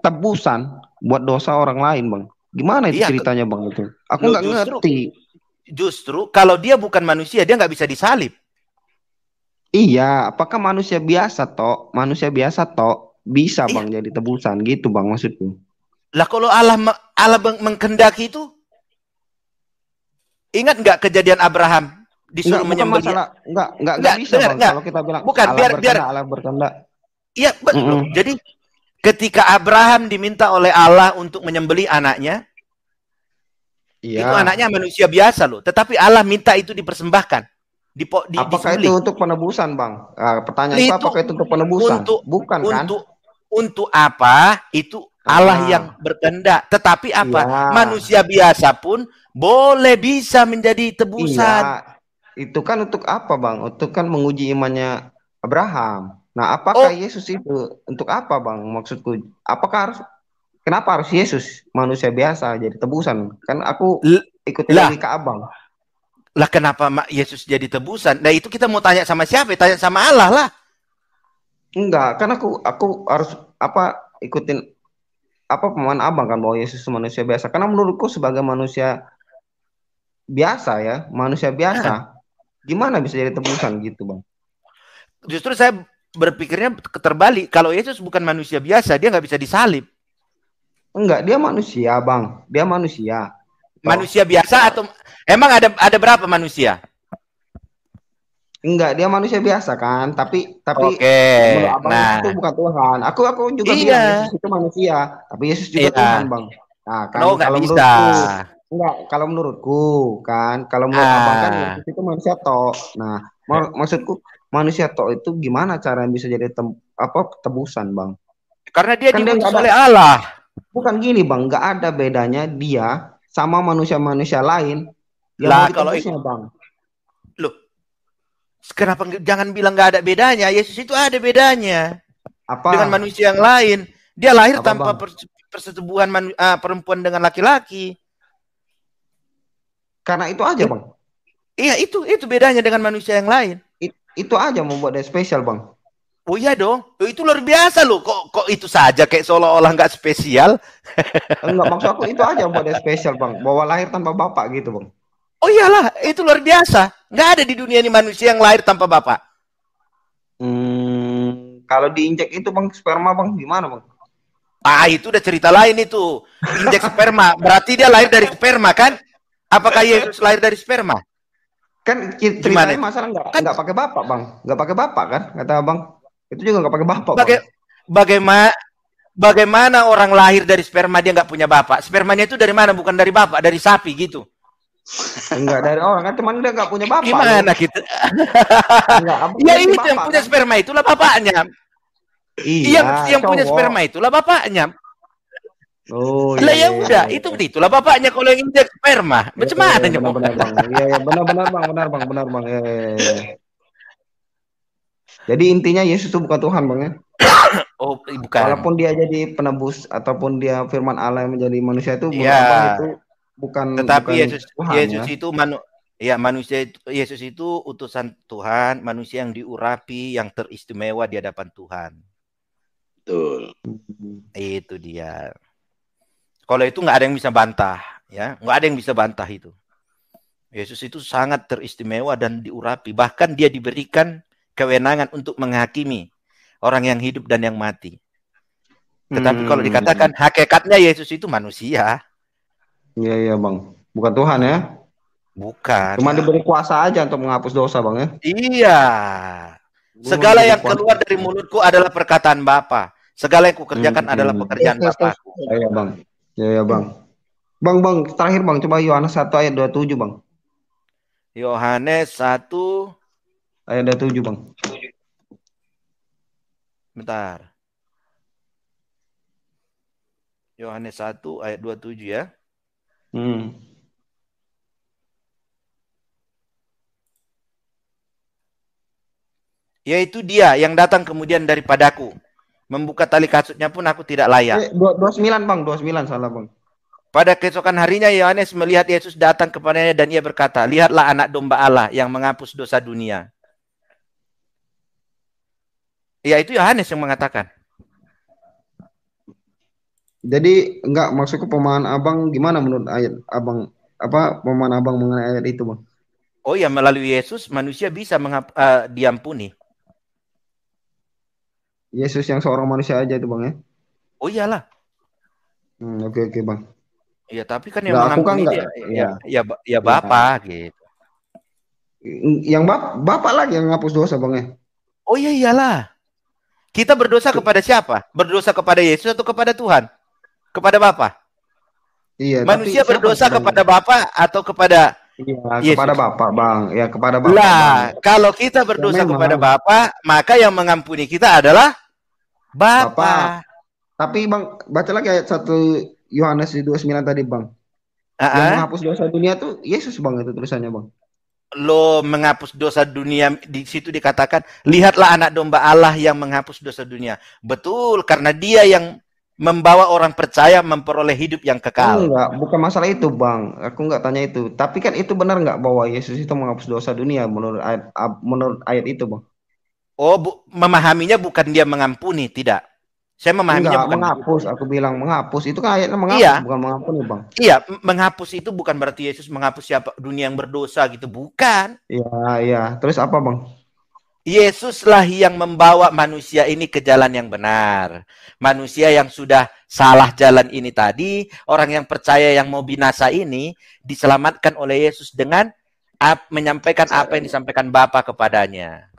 tebusan buat dosa orang lain, Bang. Gimana itu ceritanya, Bang, itu? Aku nggak ngerti. Justru kalau dia bukan manusia dia nggak bisa disalib. Iya, apakah manusia biasa toh bisa, Bang, jadi tebusan gitu, Bang, maksudku. Lah kalau Allah mengkehendaki itu, ingat nggak kejadian Abraham disuruh menyembelih? Enggak bisa, Bang, kalau kita bilang bukan Allah berkehendak. Iya, betul. Jadi ketika Abraham diminta oleh Allah untuk menyembelih anaknya, itu anaknya manusia biasa loh, tetapi Allah minta itu dipersembahkan. Apakah itu untuk penebusan, Bang? Pertanyaan itu apakah itu untuk penebusan? Bukan kan? Untuk apa? Itu Allah yang berkehendak. Tetapi apa? Manusia biasa pun bisa menjadi tebusan. Iya. Itu kan untuk apa, Bang? Untuk kan menguji imannya Abraham. Nah, apakah Yesus itu untuk apa, Bang? Maksudku, kenapa harus Yesus manusia biasa jadi tebusan? Kan aku ikutin logika Abang. Lah kenapa Yesus jadi tebusan? Nah itu kita mau tanya sama siapa? Tanya sama Allah lah. Enggak, kan aku harus ikutin pemahaman Abang kan bahwa Yesus manusia biasa. Karena menurutku sebagai manusia biasa ya, gimana bisa jadi tebusan gitu, Bang? Justru saya berpikirnya terbalik. Kalau Yesus bukan manusia biasa, dia nggak bisa disalib. Enggak, dia manusia, Bang. Dia manusia. Manusia biasa atau emang ada berapa manusia? Enggak, dia manusia biasa kan, tapi menurut Abang itu bukan Tuhan. Aku juga bilang Yesus itu manusia, tapi Yesus juga Tuhan, Bang. Nah, kan kalau menurutku kan, kalau menurut Abang kan Yesus itu manusia toh. Nah, maksudku manusia toh itu gimana cara bisa jadi tebusan, Bang? Karena dia diutus oleh Allah. Bukan gini, Bang, nggak ada bedanya dia sama manusia-manusia lain yang lah kalau itu, Bang. Loh, kenapa jangan bilang nggak ada bedanya? Yesus itu ada bedanya. Apa? Dengan manusia yang lain. Dia lahir tanpa persetubuhan perempuan dengan laki-laki. Karena itu aja, Bang. Iya, itu bedanya dengan manusia yang lain. Itu aja membuat dia spesial, Bang. Oh iya dong, itu luar biasa loh. Kok itu saja kayak seolah-olah nggak spesial? Enggak, maksud aku itu aja membuat dia spesial, Bang. Bahwa lahir tanpa bapak gitu, Bang. Oh iyalah, itu luar biasa. Nggak ada di dunia ini manusia yang lahir tanpa bapak. Kalau diinjek itu, Bang, sperma, Bang, gimana, Bang? Itu udah cerita lain itu. Injek sperma, berarti dia lahir dari sperma kan? Apakah Yesus lahir dari sperma? Kan ceritanya masalah nggak pakai bapak, Bang. Nggak pakai bapak kan, kata Abang. Itu juga nggak pakai bapak, Bang. Bagaimana orang lahir dari sperma dia nggak punya bapak? Spermanya itu dari mana? Bukan dari bapak, dari sapi gitu. Enggak dari orang kan, teman dia nggak punya bapak. Gimana gitu? Ya itu yang punya sperma itulah bapaknya. Iya, yang punya sperma itulah bapaknya. Oh iya. Ya udah, itulah bapaknya kalau yang injek sperma. Macam mana benar, Bang. Iya, benar, Bang. Ya. Jadi intinya Yesus itu bukan Tuhan, Bang ya. Oh, bukan. Walaupun dia jadi penebus ataupun dia firman Allah yang menjadi manusia itu bukan. Tetapi bukan Yesus itu manusia itu, Yesus itu utusan Tuhan, manusia yang diurapi, yang teristimewa di hadapan Tuhan. Betul. Itu dia. Kalau itu nggak ada yang bisa bantah, ya, nggak ada yang bisa bantah itu. Yesus itu sangat teristimewa dan diurapi, bahkan dia diberikan kewenangan untuk menghakimi orang yang hidup dan yang mati. Tetapi kalau dikatakan hakikatnya Yesus itu manusia. Iya, Bang. Bukan Tuhan ya? Bukan. Cuma diberi kuasa aja untuk menghapus dosa, Bang ya? Iya. Segala yang keluar dari mulutku adalah perkataan Bapa. Segala yang kukerjakan adalah pekerjaan Bapakku. Iya, Bang. Iya, Bang. Bang, terakhir, Bang. Coba Yohanes 1 ayat 27, Bang. Yohanes 1 ayat 27, Bang. Bentar. Yohanes 1 ayat 27 ya. Yaitu dia yang datang kemudian daripadaku. Membuka tali kasutnya pun aku tidak layak. 29, Bang. 29 salah, Bang. Pada keesokan harinya Yohanes melihat Yesus datang kepadanya dan ia berkata, lihatlah anak domba Allah yang menghapus dosa dunia. Ya, itu Yohanes yang mengatakan. Jadi enggak, maksudku pemahaman Abang gimana menurut ayat Abang, pemahaman Abang mengenai ayat itu, Bang? Oh ya, melalui Yesus manusia bisa diampuni. Yesus yang seorang manusia aja itu, Bang ya? Oh iyalah. Oke, Bang. Iya, tapi kan yang mengampuni ya Bapa gitu. Yang Bapak lagi yang menghapus dosa, Bang ya? Oh iya, iyalah. Kita berdosa kepada siapa? Berdosa kepada Yesus atau kepada Tuhan? Kepada Bapa? Iya. Manusia berdosa kepada Bapa atau kepada Yesus? Kepada Bapa, Bang. Ya, kepada Bapa. Lah, kalau kita berdosa kepada Bapa, maka yang mengampuni kita adalah Bapa. Tapi Bang, baca lagi ayat 1 Yohanes 29 tadi, Bang. Yang menghapus dosa dunia tuh Yesus, Bang, itu tulisannya, Bang. Lo menghapus dosa dunia, di situ dikatakan, lihatlah anak domba Allah yang menghapus dosa dunia. Betul, karena dia yang membawa orang percaya memperoleh hidup yang kekal. Enggak, bukan masalah itu, Bang. Aku enggak tanya itu. Tapi kan itu benar enggak bahwa Yesus itu menghapus dosa dunia menurut ayat itu, Bang? Oh, memahaminya bukan dia mengampuni, tidak. Saya memahaminya bukan menghapus. Aku bilang menghapus. Itu kan ayatnya menghapus, bukan mengampuni, Bang. Iya, menghapus itu bukan berarti Yesus menghapus siapa dunia yang berdosa gitu, bukan. Iya. Terus apa, Bang? Yesuslah yang membawa manusia ini ke jalan yang benar. Manusia yang sudah salah jalan ini tadi, orang yang percaya yang mau binasa ini, diselamatkan oleh Yesus dengan menyampaikan apa yang disampaikan Bapa kepadanya.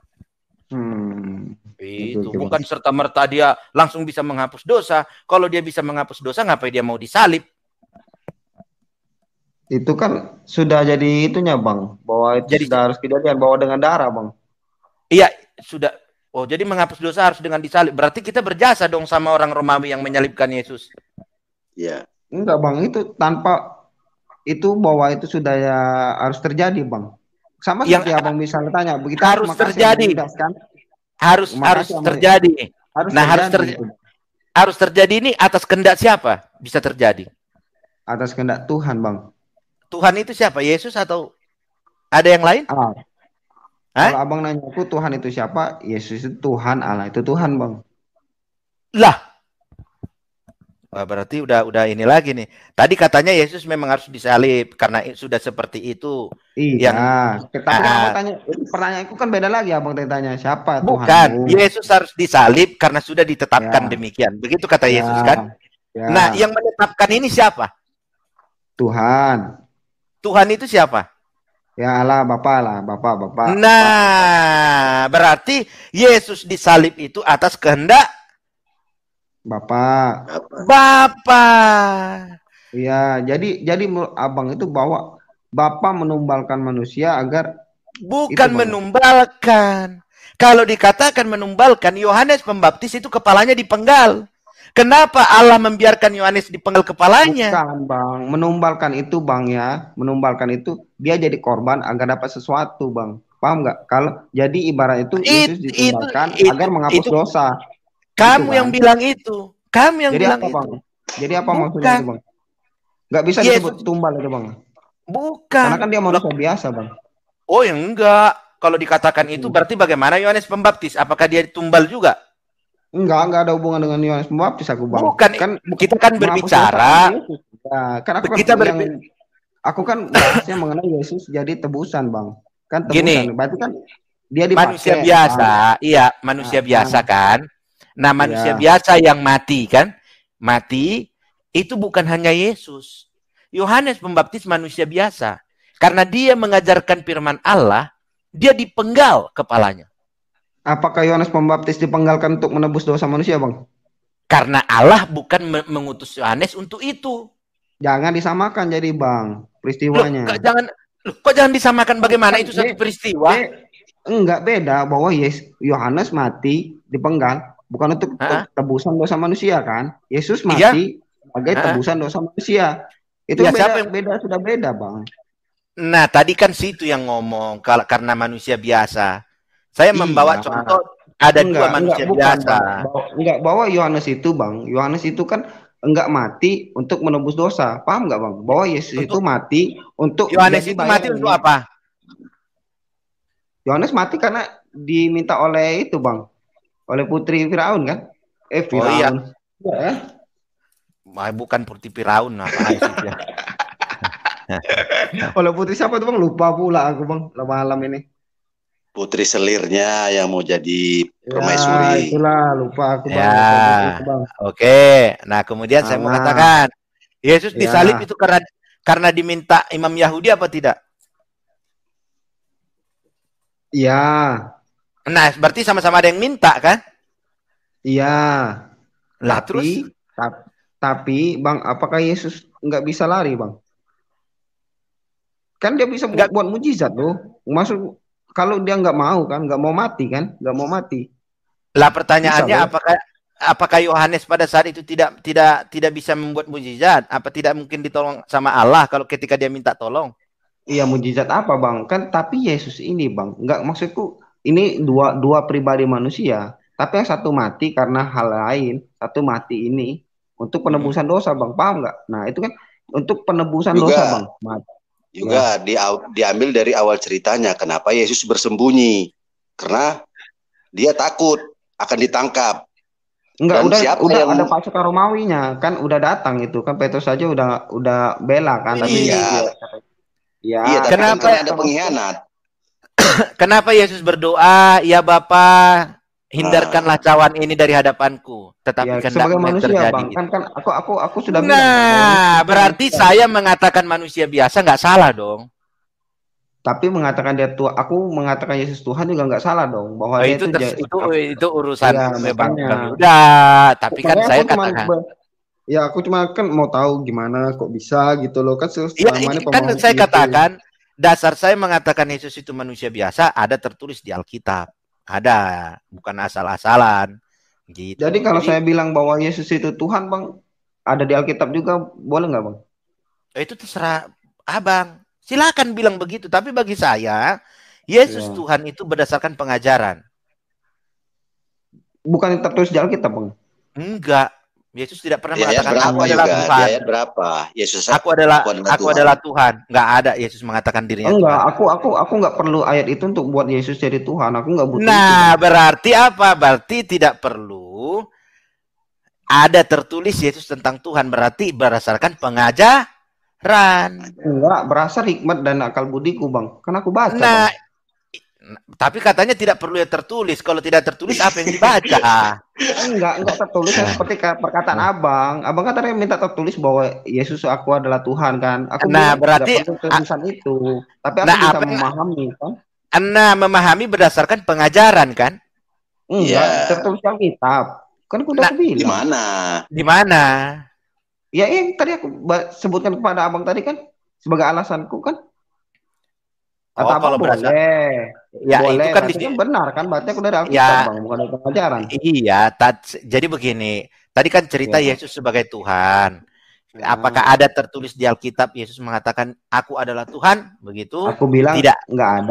Itu bukan serta-merta dia langsung bisa menghapus dosa. Kalau dia bisa menghapus dosa, ngapain dia mau disalib? Itu kan sudah jadi itunya, Bang. Bahwa itu sudah harus kejadian, bawa dengan darah, Bang. Iya, sudah. Oh, jadi menghapus dosa harus dengan disalib. Berarti kita berjasa dong sama orang Romawi yang menyalibkan Yesus. Iya. Enggak, Bang. Itu tanpa itu bahwa itu sudah ya harus terjadi, Bang. Sama seperti Abang misalnya tanya, begitu harus terjadi. Harus terjadi. Harus terjadi ini atas kehendak siapa bisa terjadi? Atas kehendak Tuhan, Bang. Tuhan itu siapa? Yesus atau ada yang lain? Kalau abang nanya aku Tuhan itu siapa? Yesus itu Tuhan, Allah itu Tuhan, Bang. Lah. Berarti udah ini lagi nih. Tadi katanya Yesus memang harus disalib karena sudah seperti itu. Iya. Tapi abang tanya, pertanyaanku kan beda lagi. Abang tanya siapa Tuhan? Bukan. Yesus harus disalib karena sudah ditetapkan demikian. Begitu kata Yesus kan? Ya. Nah, yang menetapkan ini siapa? Tuhan. Tuhan itu siapa? Ya Allah, Bapa lah, Bapa. Nah, berarti Yesus disalib itu atas kehendak Bapa. Iya, jadi abang itu bahwa Bapa menumbalkan manusia agar bukan menumbalkan. Kalau dikatakan menumbalkan, Yohanes Pembaptis itu kepalanya dipenggal. Kenapa Allah membiarkan Yohanes dipenggal kepalanya? Bukan, Bang. Menumbalkan itu, Bang, ya. Menumbalkan itu dia jadi korban agar dapat sesuatu, Bang. Paham nggak? Kalau jadi ibarat itu Yesus ditumbalkan agar menghapus dosa. Kamu yang bilang itu. Kamu yang bilang itu. Bang? Jadi apa maksudnya itu, Bang? Nggak bisa disebut tumbal itu, Bang. Bukan. Karena kan dia manusia biasa, Bang. Oh, ya enggak. Kalau dikatakan itu berarti bagaimana Yohanes Pembaptis? Apakah dia tumbal juga? Enggak ada hubungan dengan Yohanes Pembaptis aku, Bang. Bukan, kita kan berbicara. Ya, kan aku kan bahasnya mengenai Yesus jadi tebusan, Bang. Kan tebusan. Gini, berarti kan dia dipakai, manusia biasa, iya, manusia biasa kan. Nah, manusia biasa yang mati kan? Mati itu bukan hanya Yesus. Yohanes Pembaptis manusia biasa. Karena dia mengajarkan firman Allah, dia dipenggal kepalanya. Apakah Yohanes Pembaptis dipenggalkan untuk menebus dosa manusia, Bang? Karena Allah bukan mengutus Yohanes untuk itu. Jangan disamakan jadi, Bang, peristiwanya. Kok jangan disamakan bagaimana itu satu peristiwa? Enggak, beda bahwa Yohanes mati dipenggal bukan untuk tebusan dosa manusia kan? Yesus mati sebagai tebusan dosa manusia. Itu sudah beda, Bang. Nah, tadi kan situ yang ngomong karena manusia biasa. Saya membawa contoh ada dua manusia biasa. Enggak, bahwa Yohanes itu, Bang. Yohanes itu kan enggak mati untuk menebus dosa. Paham enggak, Bang? Bahwa Yesus itu mati untuk Yohanes itu mati untuk apa? Yohanes mati karena diminta oleh itu, Bang. Oleh putri Firaun kan? Firaun. Oh iya. Ya. Bukan putri Firaun apa sih ya. Oleh putri siapa tuh, Bang? Lupa pula aku, Bang, malam ini. Putri selirnya yang mau jadi permaisuri. Itulah, lupa aku, Bang. Ya. Oke. Nah, kemudian saya mau katakan, Yesus disalib itu karena diminta imam Yahudi apa tidak? Iya. Nah, berarti sama-sama ada yang minta kan? Iya. Lah, terus? Tapi, Bang, apakah Yesus nggak bisa lari, Bang? Kan dia bisa buat mujizat loh. Maksud kalau dia nggak mau kan, nggak mau mati kan, nggak mau mati. Lah pertanyaannya apakah Yohanes pada saat itu tidak bisa membuat mujizat? Apa tidak mungkin ditolong sama Allah kalau ketika dia minta tolong? Iya, mujizat apa, Bang? Kan tapi Yesus ini, Bang, nggak, maksudku ini dua pribadi manusia, tapi yang satu mati karena hal lain, satu mati ini untuk penebusan dosa, Bang. Paham nggak? Nah, itu kan untuk penebusan dosa, Bang. Juga diambil dari awal ceritanya. Kenapa Yesus bersembunyi? Karena dia takut akan ditangkap. Enggak, udah ada pasukan Romawinya kan, udah datang itu kan, Petrus saja udah bela kan. Tapi iya, tapi kenapa ada pengkhianat? Kenapa Yesus berdoa, ya Bapa, hindarkanlah cawan ini dari hadapanku, tetapi sebagai manusia, Bang, gitu. kan aku sudah bilang. Nah, berarti saya mengatakan manusia biasa nggak salah dong. Tapi mengatakan dia Tuhan, aku mengatakan Yesus Tuhan juga nggak salah dong, bahwa dia itu urusan Bang udah, tapi kan saya katakan. Aku cuma kan mau tahu gimana kok bisa gitu loh kan. Kan saya katakan dasar saya mengatakan Yesus itu manusia biasa ada tertulis di Alkitab. Ada, bukan asal-asalan gitu. Jadi kalau saya bilang bahwa Yesus itu Tuhan, Bang, ada di Alkitab juga, boleh nggak, Bang? Itu terserah Abang. Silakan bilang begitu, tapi bagi saya Yesus Tuhan itu berdasarkan pengajaran. Bukan tertulis di Alkitab, Bang? Enggak. Yesus tidak pernah Di ayat mengatakan berapa aku adalah juga? Tuhan. Di ayat berapa? Yesus Aku adalah Tuhan. Nggak ada Yesus mengatakan dirinya Enggak, Tuhan. aku nggak perlu ayat itu untuk buat Yesus jadi Tuhan. Aku nggak butuh itu. Nah, berarti apa? Berarti tidak perlu ada tertulis Yesus tentang Tuhan. Berarti berdasarkan pengajaran. Enggak, berasal hikmat dan akal budiku, Bang. Kan aku baca, Nah, Bang. tapi katanya tidak perlu ya tertulis. Kalau tidak tertulis, apa yang dibaca? Enggak tertulis seperti perkataan Abang. Abang katanya minta tertulis bahwa Yesus aku adalah Tuhan kan. Aku bilang berarti enggak perlu tulisan itu. Tapi aku bisa memahami kan. Memahami berdasarkan pengajaran kan? Enggak, tertulis dalam kitab. Kan aku udah bilang. Di mana? Di mana? Ya, yang tadi aku sebutkan kepada Abang tadi kan sebagai alasanku kan. Kata Abang boleh. Ya, boleh, itu kan benar kan, berarti aku dari Alkitab, Bang, bukan dari pengajaran. Iya, jadi begini. Tadi kan cerita Yesus sebagai Tuhan. Apakah ada tertulis di Alkitab Yesus mengatakan aku adalah Tuhan? Begitu? Aku bilang tidak. Enggak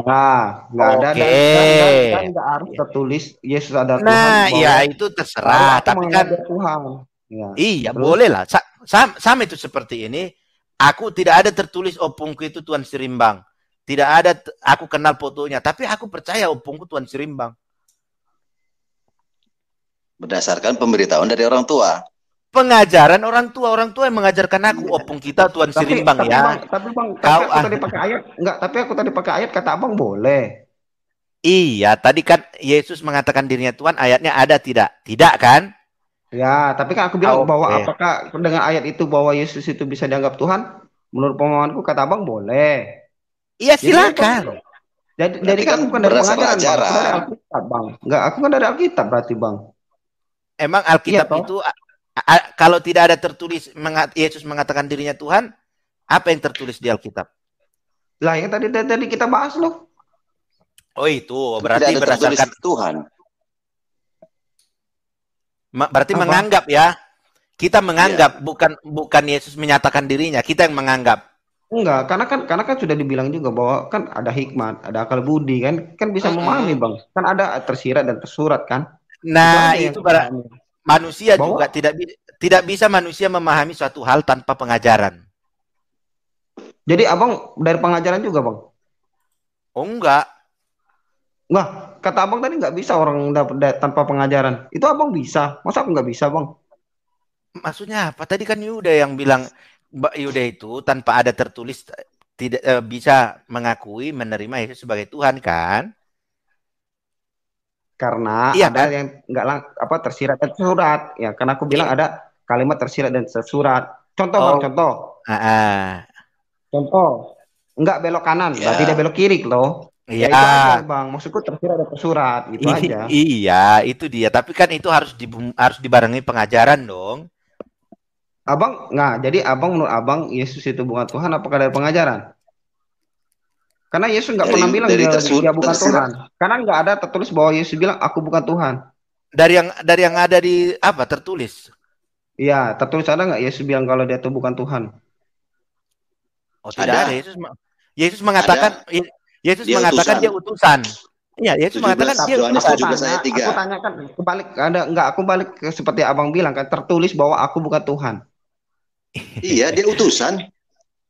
ada. Dan enggak harus tertulis Yesus adalah Tuhan. Nah, ya itu terserah. Tapi kan Tuhan. Ya. Iya, boleh lah. Sama itu seperti ini. Aku tidak ada tertulis opungku itu Tuan Sirimbang. Tidak ada, aku kenal fotonya, tapi aku percaya opungku Tuan Sirimbang. Berdasarkan pemberitahuan dari orang tua. Pengajaran orang tua yang mengajarkan aku opung kita Tuan Sirimbang ya. Tapi aku tadi pakai ayat, tapi aku tadi pakai ayat kata Abang boleh. Iya, tadi kan Yesus mengatakan dirinya Tuhan, ayatnya ada tidak? Tidak kan? Ya, tapi kan aku bilang bahwa apakah dengan ayat itu bahwa Yesus itu bisa dianggap Tuhan? Menurut pemahamanku kata Abang boleh. Iya, silakan. Jadi kan bukan dari pengajaran, Bang. Dari Alkitab, Bang. Enggak, aku kan dari Alkitab berarti, Bang. Emang Alkitab itu kalau tidak ada tertulis Yesus mengatakan dirinya Tuhan, apa yang tertulis di Alkitab? Lah, yang tadi kita bahas loh. Oh, itu berarti berdasarkan Tuhan. Berarti apa? Menganggap ya. Kita menganggap, bukan Yesus menyatakan dirinya, kita yang menganggap. Enggak, karena kan sudah dibilang juga bahwa kan ada hikmat, ada akal budi kan bisa memahami, Bang. Kan ada tersirat dan tersurat kan. Nah, itu manusia bahwa, juga tidak bisa manusia memahami suatu hal tanpa pengajaran. Jadi Abang dari pengajaran juga, Bang? Oh, enggak. Nah, kata Abang tadi nggak bisa orang tanpa pengajaran. Itu Abang bisa. Masa aku nggak bisa, Bang? Maksudnya apa? Tadi kan Yuda yang bilang Yuda itu tanpa ada tertulis tidak bisa mengakui menerima Yesus sebagai Tuhan kan? Karena ada yang nggak tersirat dan tersurat. Ya, karena aku bilang ada kalimat tersirat dan tersurat. Contoh, Bang, contoh. Contoh, nggak belok kanan, berarti dia belok kiri loh. Iya, ya Bang. Maksudku tersirat dan tersurat gitu aja. Iya, itu dia. Tapi kan itu harus dibarengi pengajaran dong. Abang, jadi menurut Abang Yesus itu bukan Tuhan apakah dari pengajaran? Karena Yesus nggak pernah bilang dia bukan Tuhan. Karena nggak ada tertulis bahwa Yesus bilang aku bukan Tuhan. Dari yang ada di apa tertulis? Iya, tertulis ada nggak Yesus bilang kalau dia itu bukan Tuhan? Oh, tidak ada. Yesus mengatakan Yesus mengatakan dia utusan. Iya, Yesus mengatakan dia utusan. Aku tanyakan kebalik, aku balik seperti Abang bilang kan tertulis bahwa aku bukan Tuhan. Iya, dia utusan.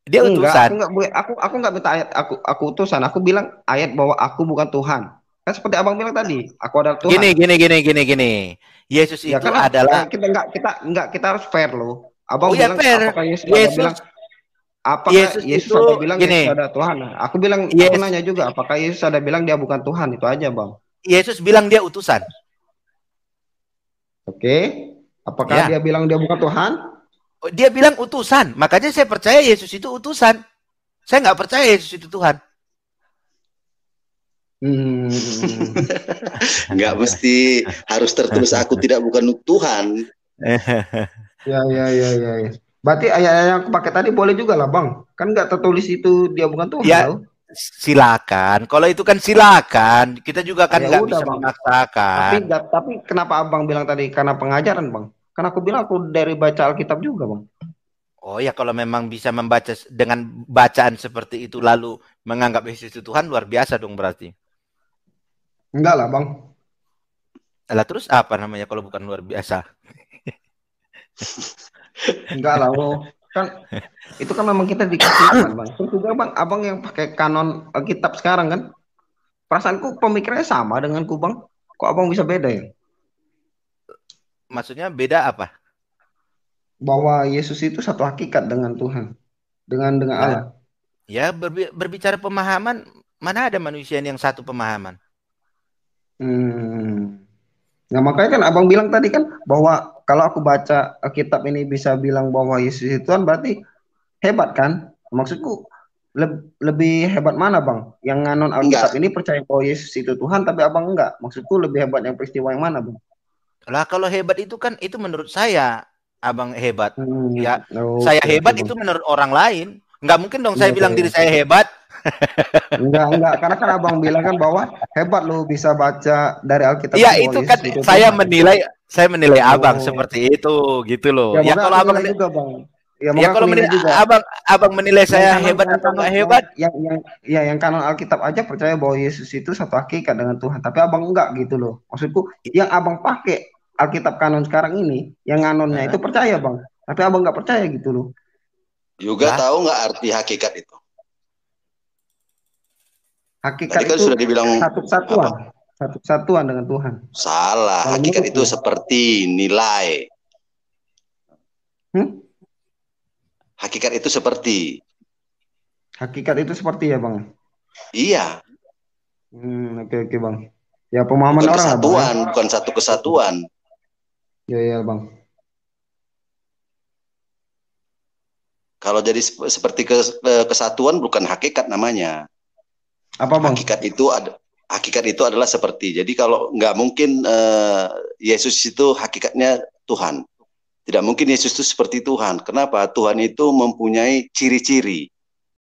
Dia utusan. Aku nggak minta ayat aku utusan. Aku bilang ayat bahwa aku bukan Tuhan. Kan seperti Abang bilang tadi, aku adalah Tuhan. Gini. Yesus itu adalah kita harus fair loh. Abang bilang fair. Apakah Yesus bilang Yesus ada bilang Yesus ada Tuhan? Aku bilang aku nanya juga apakah Yesus ada bilang dia bukan Tuhan? Itu aja, Bang. Yesus bilang dia utusan. Oke. Apakah dia bilang dia bukan Tuhan? Dia bilang utusan, makanya saya percaya Yesus itu utusan. Saya nggak percaya Yesus itu Tuhan. Nggak mesti harus tertulis aku tidak bukan Tuhan. Ya. Berarti ayat yang aku pakai tadi boleh juga lah, Bang. Kan nggak tertulis itu dia bukan Tuhan. Ya, silakan. Kalau itu kan silakan. Kita juga kan nggak bisa memaksakan. Tapi kenapa Abang bilang tadi karena pengajaran, Bang? Karena aku bilang aku dari baca Alkitab juga, Bang. Oh ya, kalau memang bisa membaca dengan bacaan seperti itu lalu menganggap Yesus itu Tuhan, luar biasa dong berarti. Enggak lah, Bang. Lah terus apa namanya kalau bukan luar biasa? Enggak lah, kan itu kan memang kita dikasih bang. Terus juga bang, abang yang pakai kanon Alkitab sekarang kan, perasaanku pemikirannya sama denganku bang. Kok abang bisa beda ya? Maksudnya beda apa? Bahwa Yesus itu satu hakikat dengan Tuhan, dengan Ya, Allah. ya berbicara pemahaman, mana ada manusia yang satu pemahaman? Nah makanya kan abang bilang tadi kan bahwa kalau aku baca kitab ini bisa bilang bahwa Yesus itu Tuhan, berarti hebat kan? Maksudku lebih hebat mana bang? Yang nganon Alkitab ini percaya bahwa Yesus itu Tuhan, tapi abang enggak. Maksudku lebih hebat yang peristiwa yang mana bang? Lah kalau hebat itu kan itu menurut saya abang hebat. Ya saya hebat itu menurut orang lain. Nggak mungkin dong saya bilang diri saya hebat. Enggak, karena kan abang bilang kan bahwa hebat lo bisa baca dari Alkitab. Iya itu kan saya menilai abang seperti itu gitu loh. Ya kalau abang juga bang. Ya kalau abang menilai saya hebat atau nggak hebat? Yang kanon Alkitab aja percaya bahwa Yesus itu satu hakikat dengan Tuhan, tapi abang enggak gitu loh. Maksudku yang abang pakai Alkitab kanon sekarang ini, yang kanonnya itu percaya bang, tapi abang nggak percaya gitu loh. Juga tahu nggak arti hakikat itu? Hakikat itu kan sudah dibilang satu kesatuan dengan Tuhan. Salah, hakikat itu seperti nilai. Hakikat itu seperti. Hakikat itu seperti ya bang? Iya. Oke bang. Ya pemahaman bukan orang kesatuan, bang, bukan satu kesatuan. Ya bang. Kalau jadi seperti kesatuan bukan hakikat namanya. Apa bang? Hakikat itu adalah seperti. Jadi kalau nggak mungkin Yesus itu hakikatnya Tuhan. Tidak mungkin Yesus itu seperti Tuhan. Kenapa? Tuhan itu mempunyai ciri-ciri.